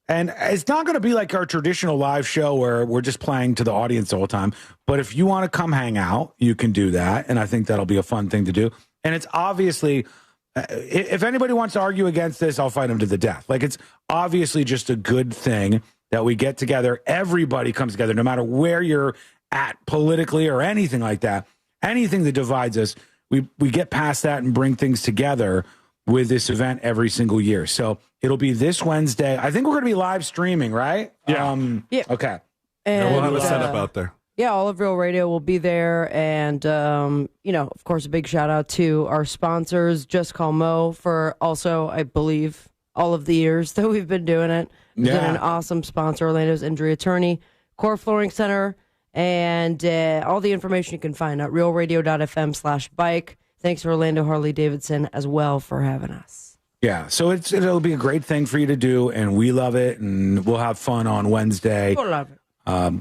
And it's not going to be like our traditional live show where we're just playing to the audience the whole time. But if you want to come hang out, you can do that. And I think that'll be a fun thing to do. And it's obviously, if anybody wants to argue against this, I'll fight them to the death. Like, it's obviously just a good thing that we get together. Everybody comes together, no matter where you're at politically or anything like that. anything that divides us, we get past that and bring things together with this event every single year. So it'll be this Wednesday. I think we're going to be live streaming, right? Yeah. Yeah. Okay. And, we'll have a setup out there. Yeah, All of Real Radio will be there. And, of course, a big shout out to our sponsors, Just Call Mo, for also, I believe, all of the years that we've been doing it. It's been an awesome sponsor, Orlando's Injury Attorney, Core Flooring Center, and all the information you can find at realradio.fm/bike. Thanks to Orlando Harley-Davidson as well for having us. Yeah, so it'll be a great thing for you to do, and we love it, and we'll have fun on Wednesday. We'll love it.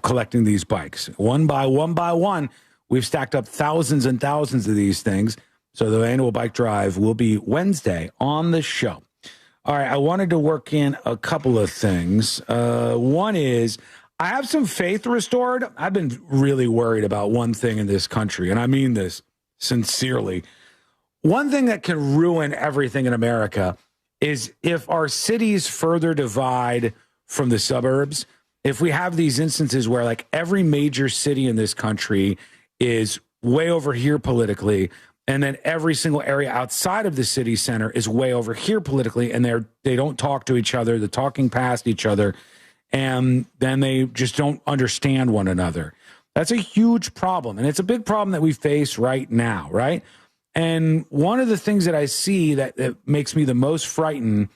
Collecting these bikes. One by one, we've stacked up thousands and thousands of these things. So the annual bike drive will be Wednesday on the show. All right, I wanted to work in a couple of things. One is I have some faith restored. I've been really worried about one thing in this country, and I mean this sincerely. One thing that can ruin everything in America is if our cities further divide from the suburbs. If we have these instances where like every major city in this country is way over here politically, and then every single area outside of the city center is way over here politically, and they don't talk to each other, they're talking past each other, and then they just don't understand one another. That's a huge problem, and it's a big problem that we face right now, right? And one of the things that I see that makes me the most frightened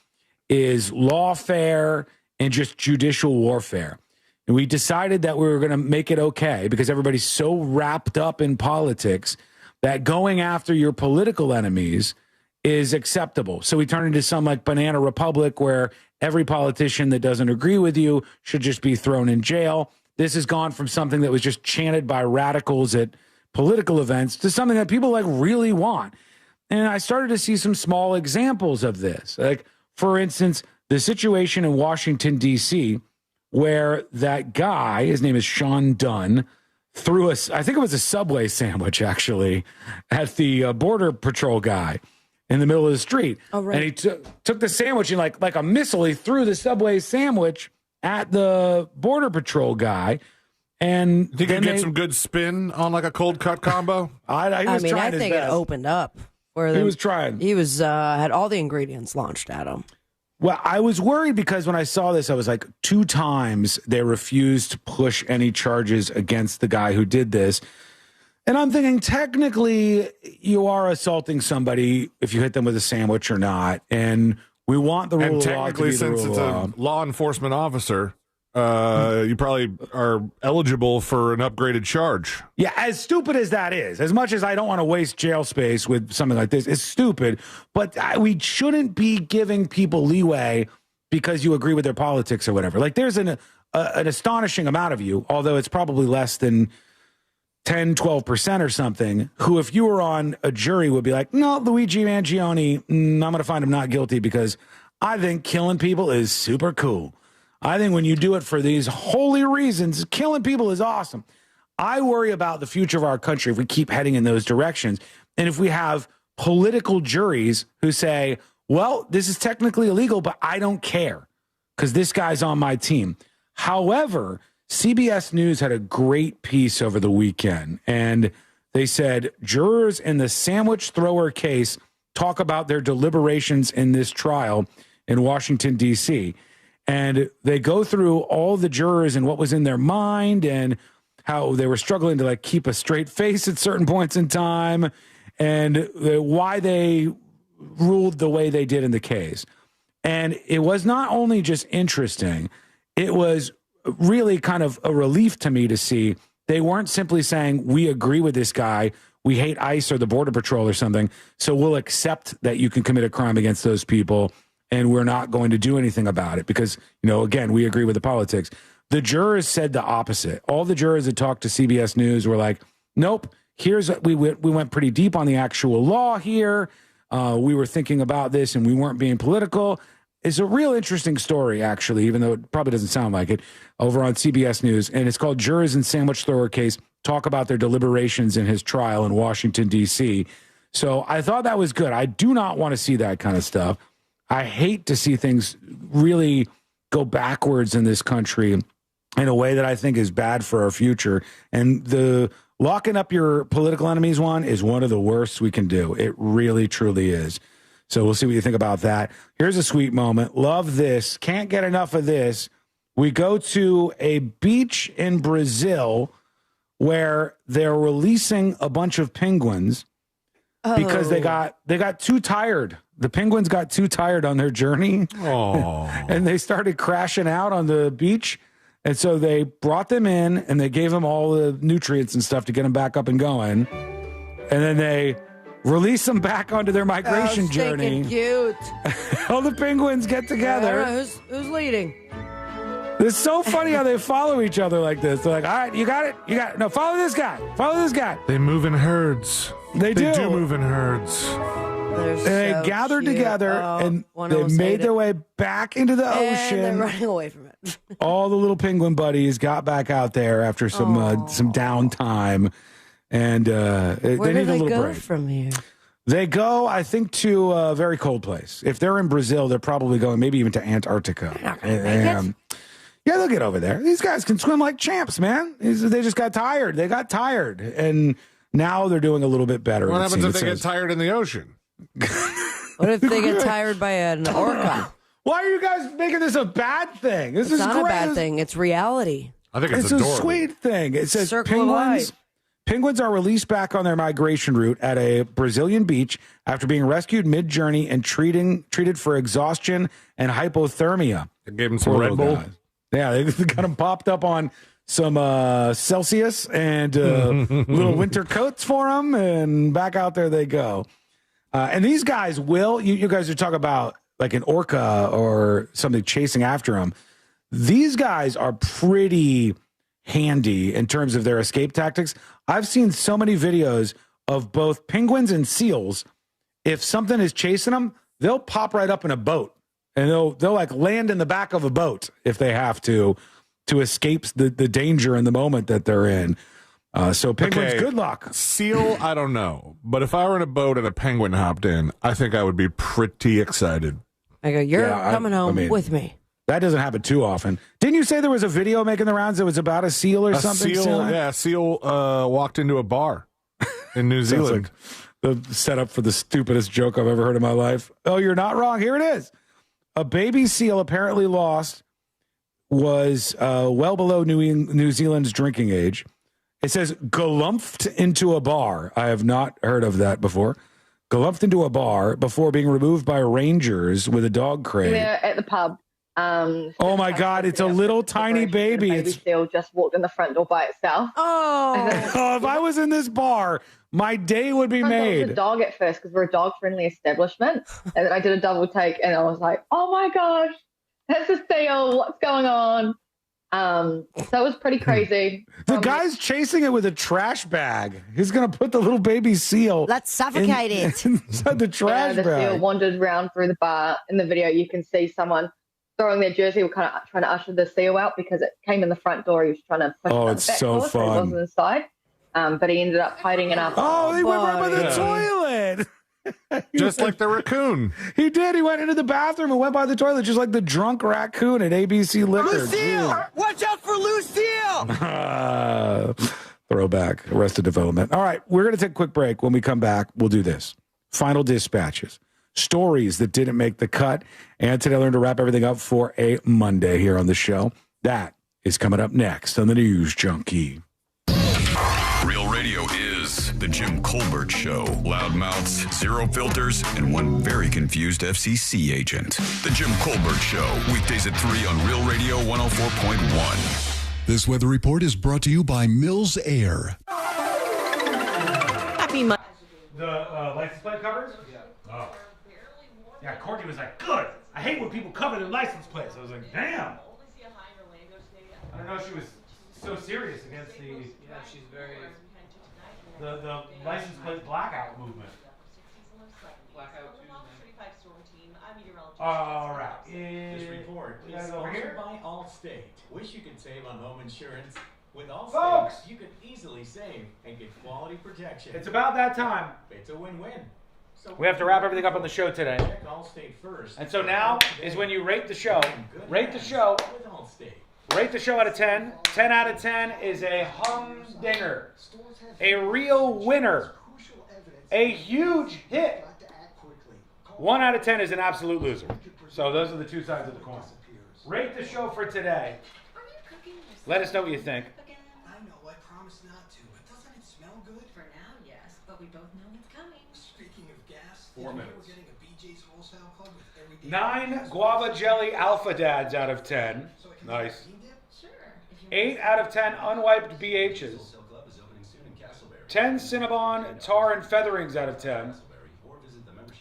is lawfare and just judicial warfare. And we decided that we were going to make it okay because everybody's so wrapped up in politics that going after your political enemies is acceptable. So we turn into some like banana republic where every politician that doesn't agree with you should just be thrown in jail. This has gone from something that was just chanted by radicals at political events to something that people like really want. And I started to see some small examples of this. Like, for instance, the situation in Washington, D.C., where that guy, his name is Sean Dunn, threw I think it was a Subway sandwich, actually, at the Border Patrol guy in the middle of the street. Oh, right. And he took the sandwich and like a missile, he threw the Subway sandwich at the Border Patrol guy. And think you get some good spin on like a cold cut combo? I think it opened up. He was trying. He was had all the ingredients launched at him. Well, I was worried because when I saw this, I was like, 2 times they refused to push any charges against the guy who did this. And I'm thinking, technically, you are assaulting somebody if you hit them with a sandwich or not. And we want the rule of law to be the rule of law. Since it's a law enforcement officer, you probably are eligible for an upgraded charge. Yeah, as stupid as that is, as much as I don't want to waste jail space with something like this, it's stupid. But we shouldn't be giving people leeway because you agree with their politics or whatever. Like, there's an astonishing amount of you, although it's probably less than 10, 12% or something, who, if you were on a jury, would be like, no, Luigi Mangione, I'm going to find him not guilty because I think killing people is super cool. I think when you do it for these holy reasons, killing people is awesome. I worry about the future of our country if we keep heading in those directions. And if we have political juries who say, well, this is technically illegal, but I don't care because this guy's on my team. However, CBS News had a great piece over the weekend, and they said jurors in the sandwich thrower case talk about their deliberations in this trial in Washington, D.C., and they go through all the jurors and what was in their mind and how they were struggling to like keep a straight face at certain points in time and why they ruled the way they did in the case. And it was not only just interesting, it was really kind of a relief to me to see they weren't simply saying, we agree with this guy, we hate ICE or the Border Patrol or something, so we'll accept that you can commit a crime against those people and we're not going to do anything about it because, again, we agree with the politics. The jurors said the opposite. All the jurors that talked to CBS News were like, nope, we went pretty deep on the actual law here. We were thinking about this and we weren't being political. It's a real interesting story, actually, even though it probably doesn't sound like it, over on CBS News. And it's called Jurors in Sandwich Thrower Case Talk About Their Deliberations in His Trial in Washington, D.C. So I thought that was good. I do not want to see that kind of stuff. I hate to see things really go backwards in this country in a way that I think is bad for our future. And the locking up your political enemies is one of the worst we can do. It really, truly is. So we'll see what you think about that. Here's a sweet moment. Love this. Can't get enough of this. We go to a beach in Brazil where they're releasing a bunch of penguins because they got too tired. The penguins got too tired on their journey. And they started crashing out on the beach. And so they brought them in and they gave them all the nutrients and stuff to get them back up and going. And then they released them back onto their migration journey. Cute. All the penguins get together. Who's leading? It's so funny how they follow each other like this. They're like, all right, you got it. No, follow this guy. Follow this guy. They move in herds. They do move in herds. And they gathered together and they made their way back into the ocean. And they're running away from it. All the little penguin buddies got back out there after some downtime. And Where they do need a little go break. from here? They go, I think, to a very cold place. If they're in Brazil, they're probably going maybe even to Antarctica. Yeah, they'll get over there. These guys can swim like champs, man. They just got tired. They got tired. And now they're doing a little bit better. What happens if they get tired in the ocean? What if they get tired by an orca? Why are you guys making this a bad thing? This It's is not great. a bad thing. It's reality. I think It's adorable. a sweet thing. It says Circle of life. penguins are released back on their migration route at a Brazilian beach after being rescued mid-journey and treated for exhaustion and hypothermia. They gave them some Poor Red little Bull. guys. Yeah, they got them popped up on some Celsius and little winter coats for them, and back out there they go. And these guys you guys are talking about like an orca or something chasing after them. These guys are pretty handy in terms of their escape tactics. I've seen so many videos of both penguins and seals. If something is chasing them, they'll pop right up in a boat and they'll like land in the back of a boat if they have to escape the danger in the moment that they're in. So penguins, good luck. Seal, I don't know. But if I were in a boat and a penguin hopped in, I think I would be pretty excited. I go, you're coming home with me. That doesn't happen too often. Didn't you say there was a video making the rounds that was about a seal or something? A seal walked into a bar in New Zealand. Like the setup for the stupidest joke I've ever heard in my life. Oh, you're not wrong. Here it is. A baby seal apparently lost was well below New Zealand's drinking age. It says galumphed into a bar. I have not heard of that before. Galumphed into a bar before being removed by rangers with a dog crate. They're at the pub. Oh my God! It's a little tiny baby. Baby seal just walked in the front door by itself. Oh, if I was in this bar, my day would be I thought made. it was a dog at first because we're a dog-friendly establishment, and then I did a double take, and I was like, "Oh my gosh, that's a seal! What's going on?" So it was pretty crazy. The guy's chasing it with a trash bag. He's gonna put the little baby seal. Let's suffocate it inside the trash the bag. seal wandered around through the bar. In the video, you can see someone throwing their jersey. We're kind of trying to usher the seal out because it came in the front door. He was trying to push it it's back so door, so he fun. wasn't inside. But he ended up hiding it up. Oh, he went right by the toilet. Just like the raccoon. He did. He went into the bathroom and went by the toilet, just like the drunk raccoon at ABC Liquor. Lucille! Watch out for Lucille! Throwback. Arrested Development. All right, we're going to take a quick break. When we come back, we'll do this. Final dispatches. Stories that didn't make the cut. And today I learned to wrap everything up for a Monday here on the show. That is coming up next on the News Junkie. Real radio is the Jim Colbert Show. Loudmouths, zero filters, and one very confused FCC agent. The Jim Colbert Show, weekdays at 3 on Real Radio 104.1. This weather report is brought to you by Mills Air. Happy Monday. The license plate covers? Yeah. Oh. Yeah, Courtney was like, good. I hate when people cover their license plates. I was like, damn. I don't know, she was so serious against the... Yeah, she's very... The license plate blackout movement. Blackout Tuesday. All right. This report is sponsored by Allstate. Wish you could save on home insurance. With Allstate, Folks! you could easily save and get quality protection. It's about that time. It's a win-win. So We have to wrap everything up on the show today. check Allstate first. And so now is when you rate the show. Rate the show. With Allstate. Rate the show out of 10. 10 out of 10 is a humdinger. A real winner. A huge hit. 1 out of 10 is an absolute loser. So those are the two sides of the coin. Rate the show for today. Let us know what you think. I know, I promise not to, but doesn't it smell good? For now, yes, but we both know it's coming. Speaking of gas, 4 minutes. We're getting a BJ's Wholesale Club with every day. 9 guava jelly alpha dads out of 10. Nice. 8 out of 10 unwiped BHs. 10 Cinnabon tar and featherings out of 10.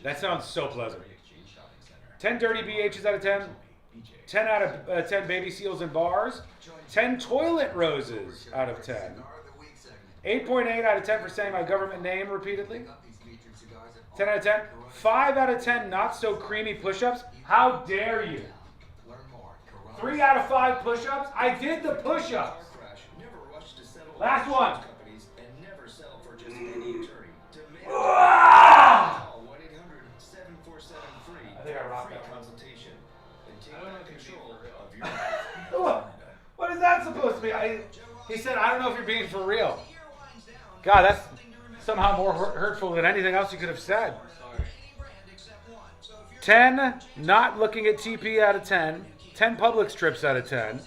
That sounds so pleasant. 10 dirty BHs out of 10. 10 out of 10 baby seals and bars. 10 toilet roses out of 10. 8.8 out of 10 for saying my government name repeatedly. 10 out of 10. 5 out of 10 not so creamy push-ups. How dare you? 3 out of 5 push-ups. I did the push-ups. Last one. I think I rocked that consultation. What is that supposed to be? He said, I don't know if you're being for real. God, that's somehow more hurtful than anything else you could have said. 10 not looking at TP out of 10. 10 Publix trips out of 10.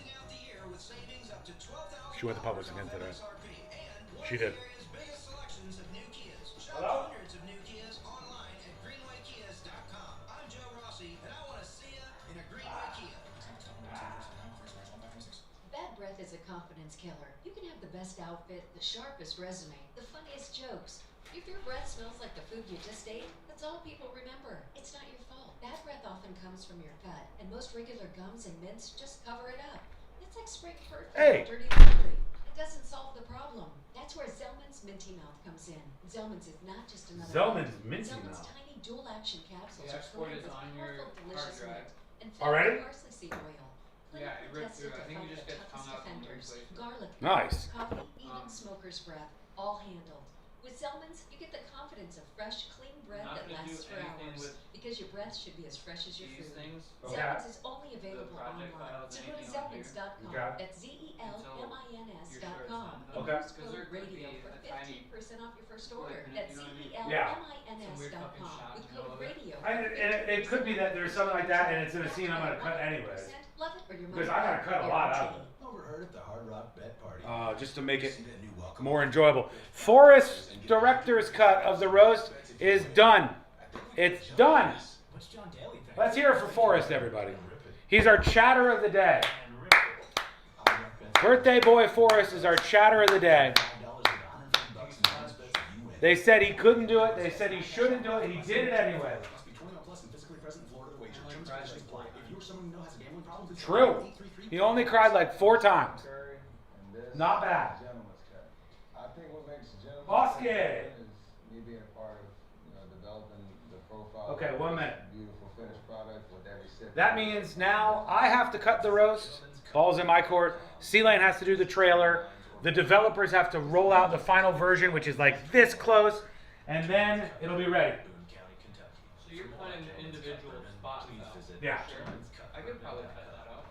She went to Publix again today. She did. Hello? Bad breath is a confidence killer. You can have the best outfit, the sharpest resume, the funniest jokes. If your breath smells like the food you just ate, that's all people remember. It's not your fault. Bad breath often comes from your gut, and most regular gums and mints just cover it up. It's like spraying perfume on dirty laundry. It doesn't solve the problem. That's where Zellman's Minty Mouth comes in. Zellman's is not just another Zellman's Minty Zellman's Mouth. tiny dual-action capsules The are export flavored is with on your powerful, hard delicious drive. mint and Already? filled with parsley seed oil. Yeah, it ripped through. I think you just get hung up on one Offenders, place. garlic, Nice. coffee, even smoker's breath, all handled. With Zellman's, you get the confidence of fresh, clean breath Not that gonna do lasts for anything hours. with Because your breath should be as fresh as your these food. things. Okay. Zellman's is only available project online. files, So go to anything on here. Zellman's.com. Okay. That's ZELMINS.com. And Okay. use code There could radio be for a tiny 15% off your first order. connect, That's you know what I mean? ZELMINS.com. shot With in the middle code of it. radio. It could be that there's something like that, and it's in a scene I'm going to cut anyways. Love it or your Because money I got to cut a lot out of it. Overheard at the Hard Rock Bet Party. Just to make it more enjoyable. Forrest's director's cut of the roast is done. It's done. Let's hear it for Forrest, everybody. He's our chatter of the day. Birthday boy Forrest is our chatter of the day. They said he couldn't do it. They said he shouldn't do it. He did it anyway. True. He only cried like 4 times. Not bad. I think what makes Bosque. is me being a part of developing the profile. Okay, 1 minute. Beautiful finished product with every sip. That means now I have to cut the roast. Ball's in my court. C-Lane has to do the trailer. The developers have to roll out the final version, which is like this close, and then it'll be ready. So you're playing the individual spot. Yeah. Sure. I could probably cut that out.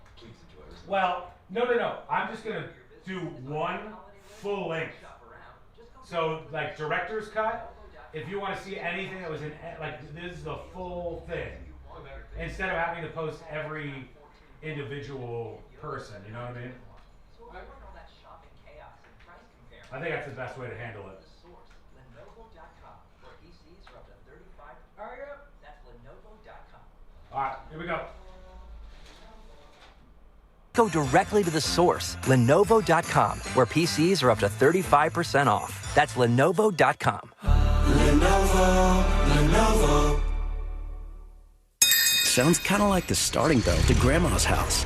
Well, no. I'm just going to do one full length. So, like, director's cut, if you want to see anything that was in, like, this is the full thing. Instead of having to post every individual person, you know what I mean? I think that's the best way to handle it. All right, here we go. Go directly to the source, Lenovo.com, where PCs are up to 35% off. That's Lenovo.com. Lenovo. Sounds kind of like the starting belt to Grandma's house.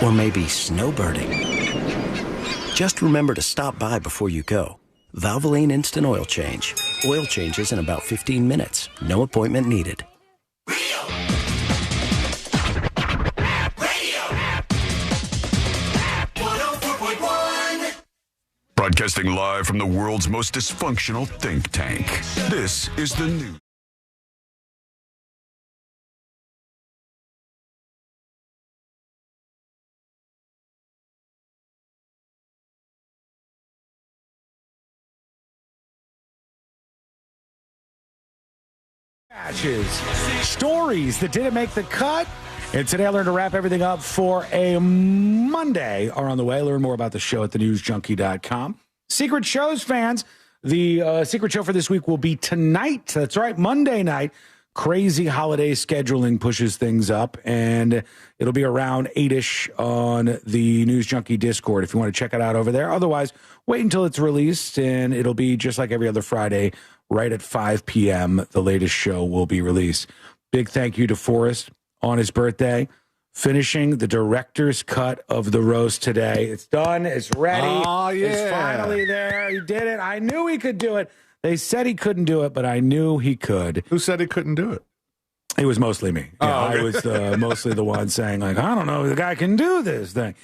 Or maybe snowbirding. Just remember to stop by before you go. Valvoline Instant Oil Change. Oil changes in about 15 minutes. No appointment needed. Broadcasting live from the world's most dysfunctional think tank. This is the news. Matches, stories that didn't make the cut. And today I learned to wrap everything up for a Monday are on the way. Learn more about the show at thenewsjunkie.com. Secret shows fans, the secret show for this week will be tonight. That's right, Monday night. Crazy holiday scheduling pushes things up, and it'll be around 8-ish on the News Junkie Discord if you want to check it out over there. Otherwise, wait until it's released, and it'll be just like every other Friday, right at 5 p.m. The latest show will be released. Big thank you to Forrest on his birthday, finishing the director's cut of the roast today. It's done. It's ready. Oh, yeah. It's finally there. He did it. I knew he could do it. They said he couldn't do it, but I knew he could. Who said he couldn't do it? It was mostly me. Yeah, okay. I was mostly the one saying, like, I don't know if the guy can do this thing.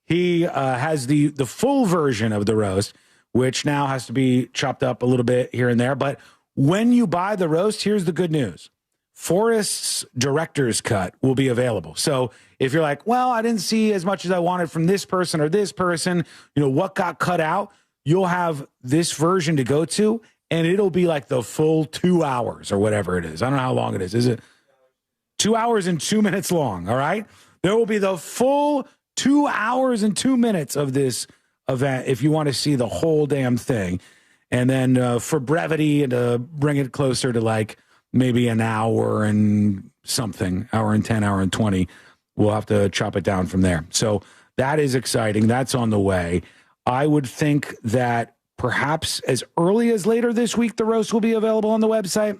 He has the full version of the roast, which now has to be chopped up a little bit here and there. But when you buy the roast, here's the good news. Forrest's director's cut will be available. So if you're like, well, I didn't see as much as I wanted from this person or this person, what got cut out, you'll have this version to go to. And it'll be like the full 2 hours or whatever it is. I don't know how long it is. Is it 2 hours and 2 minutes long? All right. There will be the full 2 hours and 2 minutes of this event if you want to see the whole damn thing. And then for brevity and to bring it closer to like maybe an hour and something, hour and 10, hour and 20, we'll have to chop it down from there. So that is exciting. That's on the way. I would think that perhaps as early as later this week, the roast will be available on the website.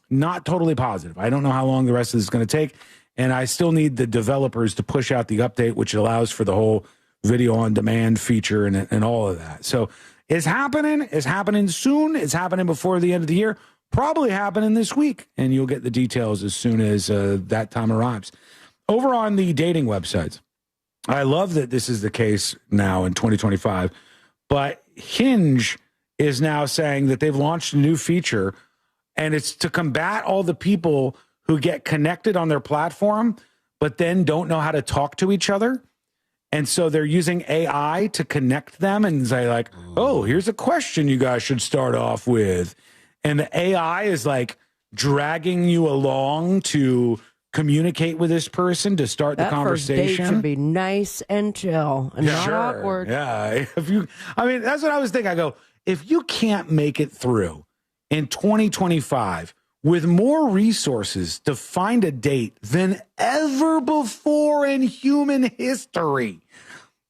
Not totally positive. I don't know how long the rest of this is going to take. And I still need the developers to push out the update, which allows for the whole video on demand feature and all of that. So it's happening. It's happening soon. It's happening before the end of the year. Probably happening this week. And you'll get the details as soon as that time arrives. Over on the dating websites, I love that this is the case now in 2025. But Hinge is now saying that they've launched a new feature, and it's to combat all the people who get connected on their platform, but then don't know how to talk to each other. And so they're using AI to connect them and say like, oh, here's a question you guys should start off with. And the AI is like dragging you along to communicate with this person to start the conversation. First date should be nice and chill and not awkward. Yeah. That's what I was thinking. I go, if you can't make it through in 2025 with more resources to find a date than ever before in human history,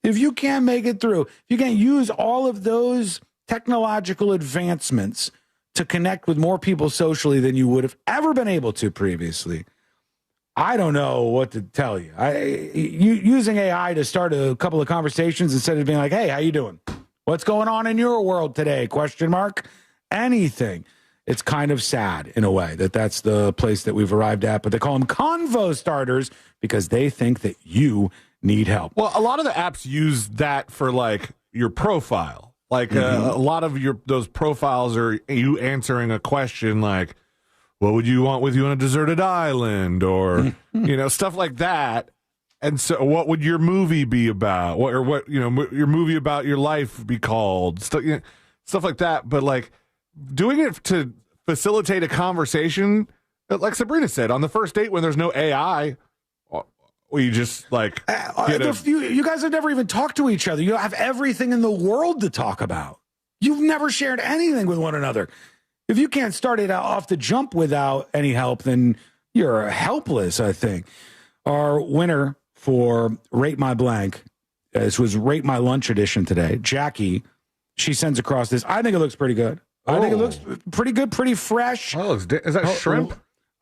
if you can't make it through, if you can't use all of those technological advancements to connect with more people socially than you would have ever been able to previously, I don't know what to tell you. Using AI to start a couple of conversations instead of being like, hey, how you doing? What's going on in your world today? ? Anything. It's kind of sad in a way that's the place that we've arrived at. But they call them convo starters because they think that you need help. Well, a lot of the apps use that for like your profile. Like a lot of those profiles are you answering a question like, what would you want with you on a deserted island, or stuff like that. And so, what would your movie be about? What your movie about your life be called? Stuff like that. But like doing it to facilitate a conversation, like Sabrina said, on the first date when there's no AI, we just like you guys have never even talked to each other. You have everything in the world to talk about. You've never shared anything with one another. If you can't start it off the jump without any help, then you're helpless, I think. Our winner for Rate My Blank, this was Rate My Lunch edition today, Jackie, she sends across this. I think it looks pretty good. I think it looks pretty good, pretty fresh. Is that shrimp?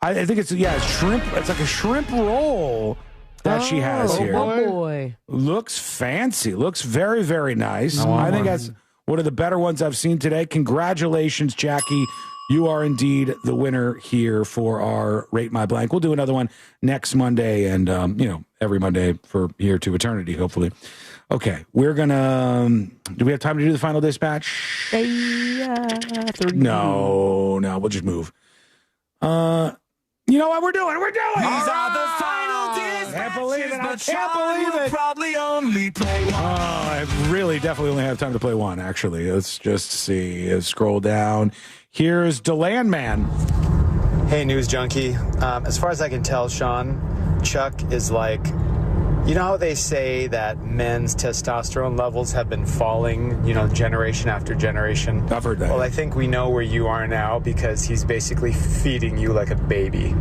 I think it's shrimp. It's like a shrimp roll that she has here. Oh, boy. Looks fancy. Looks very, very nice. I think that's one of the better ones I've seen today. Congratulations, Jackie. You are indeed the winner here for our Rate My Blank. We'll do another one next Monday and, every Monday for here to eternity, hopefully. Okay, we're going to... do we have time to do the final dispatch? No, we'll just move. You know what we're doing? We're doing! These are the final dispatches. I can't believe it. Probably only play one. I really definitely only have time to play one, actually. Let's just see. Scroll down. Here's DeLand Man. Hey, News Junkie. As far as I can tell, Sean, Chuck is like, you know how they say that men's testosterone levels have been falling, generation after generation? I've heard that. Well, I think we know where you are now because he's basically feeding you like a baby,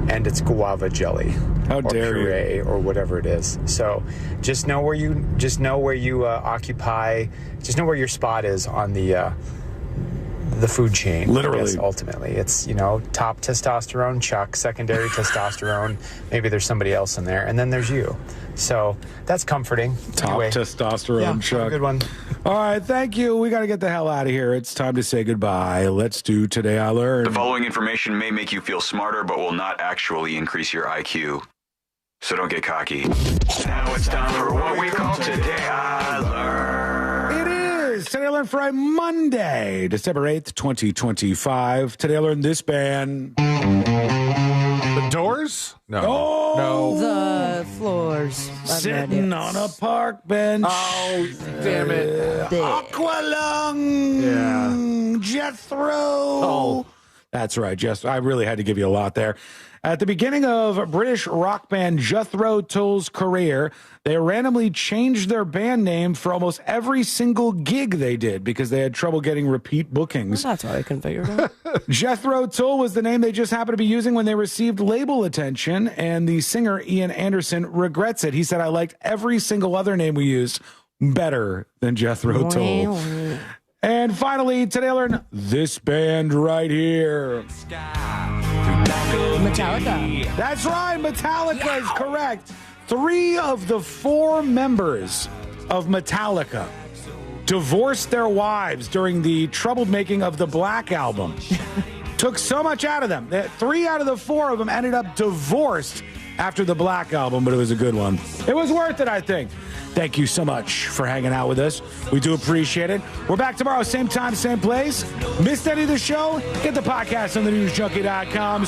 and it's guava jelly. How or dare puree you? Or whatever it is. So just know where you occupy. Just know where your spot is on the food chain. Literally. I guess, ultimately. It's, top testosterone, Chuck, secondary testosterone. Maybe there's somebody else in there. And then there's you. So that's comforting. Top Anyway, testosterone, Chuck. Have a good one. All right, thank you. We got to get the hell out of here. It's time to say goodbye. Let's do Today I Learned. The following information may make you feel smarter, but will not actually increase your IQ. So don't get cocky. Now it's time for what we call Today I Learned. It is Today I Learned for a Monday, December 8th, 2025. Today I learned this band. The Doors? No. Oh! The Floors. Sitting on a park bench. Oh, damn it. Aqualung. Yeah. Jethro. Oh. That's right, Jethro. I really had to give you a lot there. At the beginning of British rock band Jethro Tull's career, they randomly changed their band name for almost every single gig they did because they had trouble getting repeat bookings. Well, that's how I can figure it out. Jethro Tull was the name they just happened to be using when they received label attention, and the singer Ian Anderson regrets it. He said, I liked every single other name we used better than Jethro Tull. And finally, today I learned this band right here. Metallica. That's right, Metallica is correct. 3 of the 4 members of Metallica divorced their wives during the troubled making of the Black Album. Took so much out of them that 3 out of the 4 of them ended up divorced after the Black Album, but it was a good one. It was worth it, I think. Thank you so much for hanging out with us. We do appreciate it. We're back tomorrow, same time, same place. Missed any of the show? Get the podcast on thenewsjunkie.com.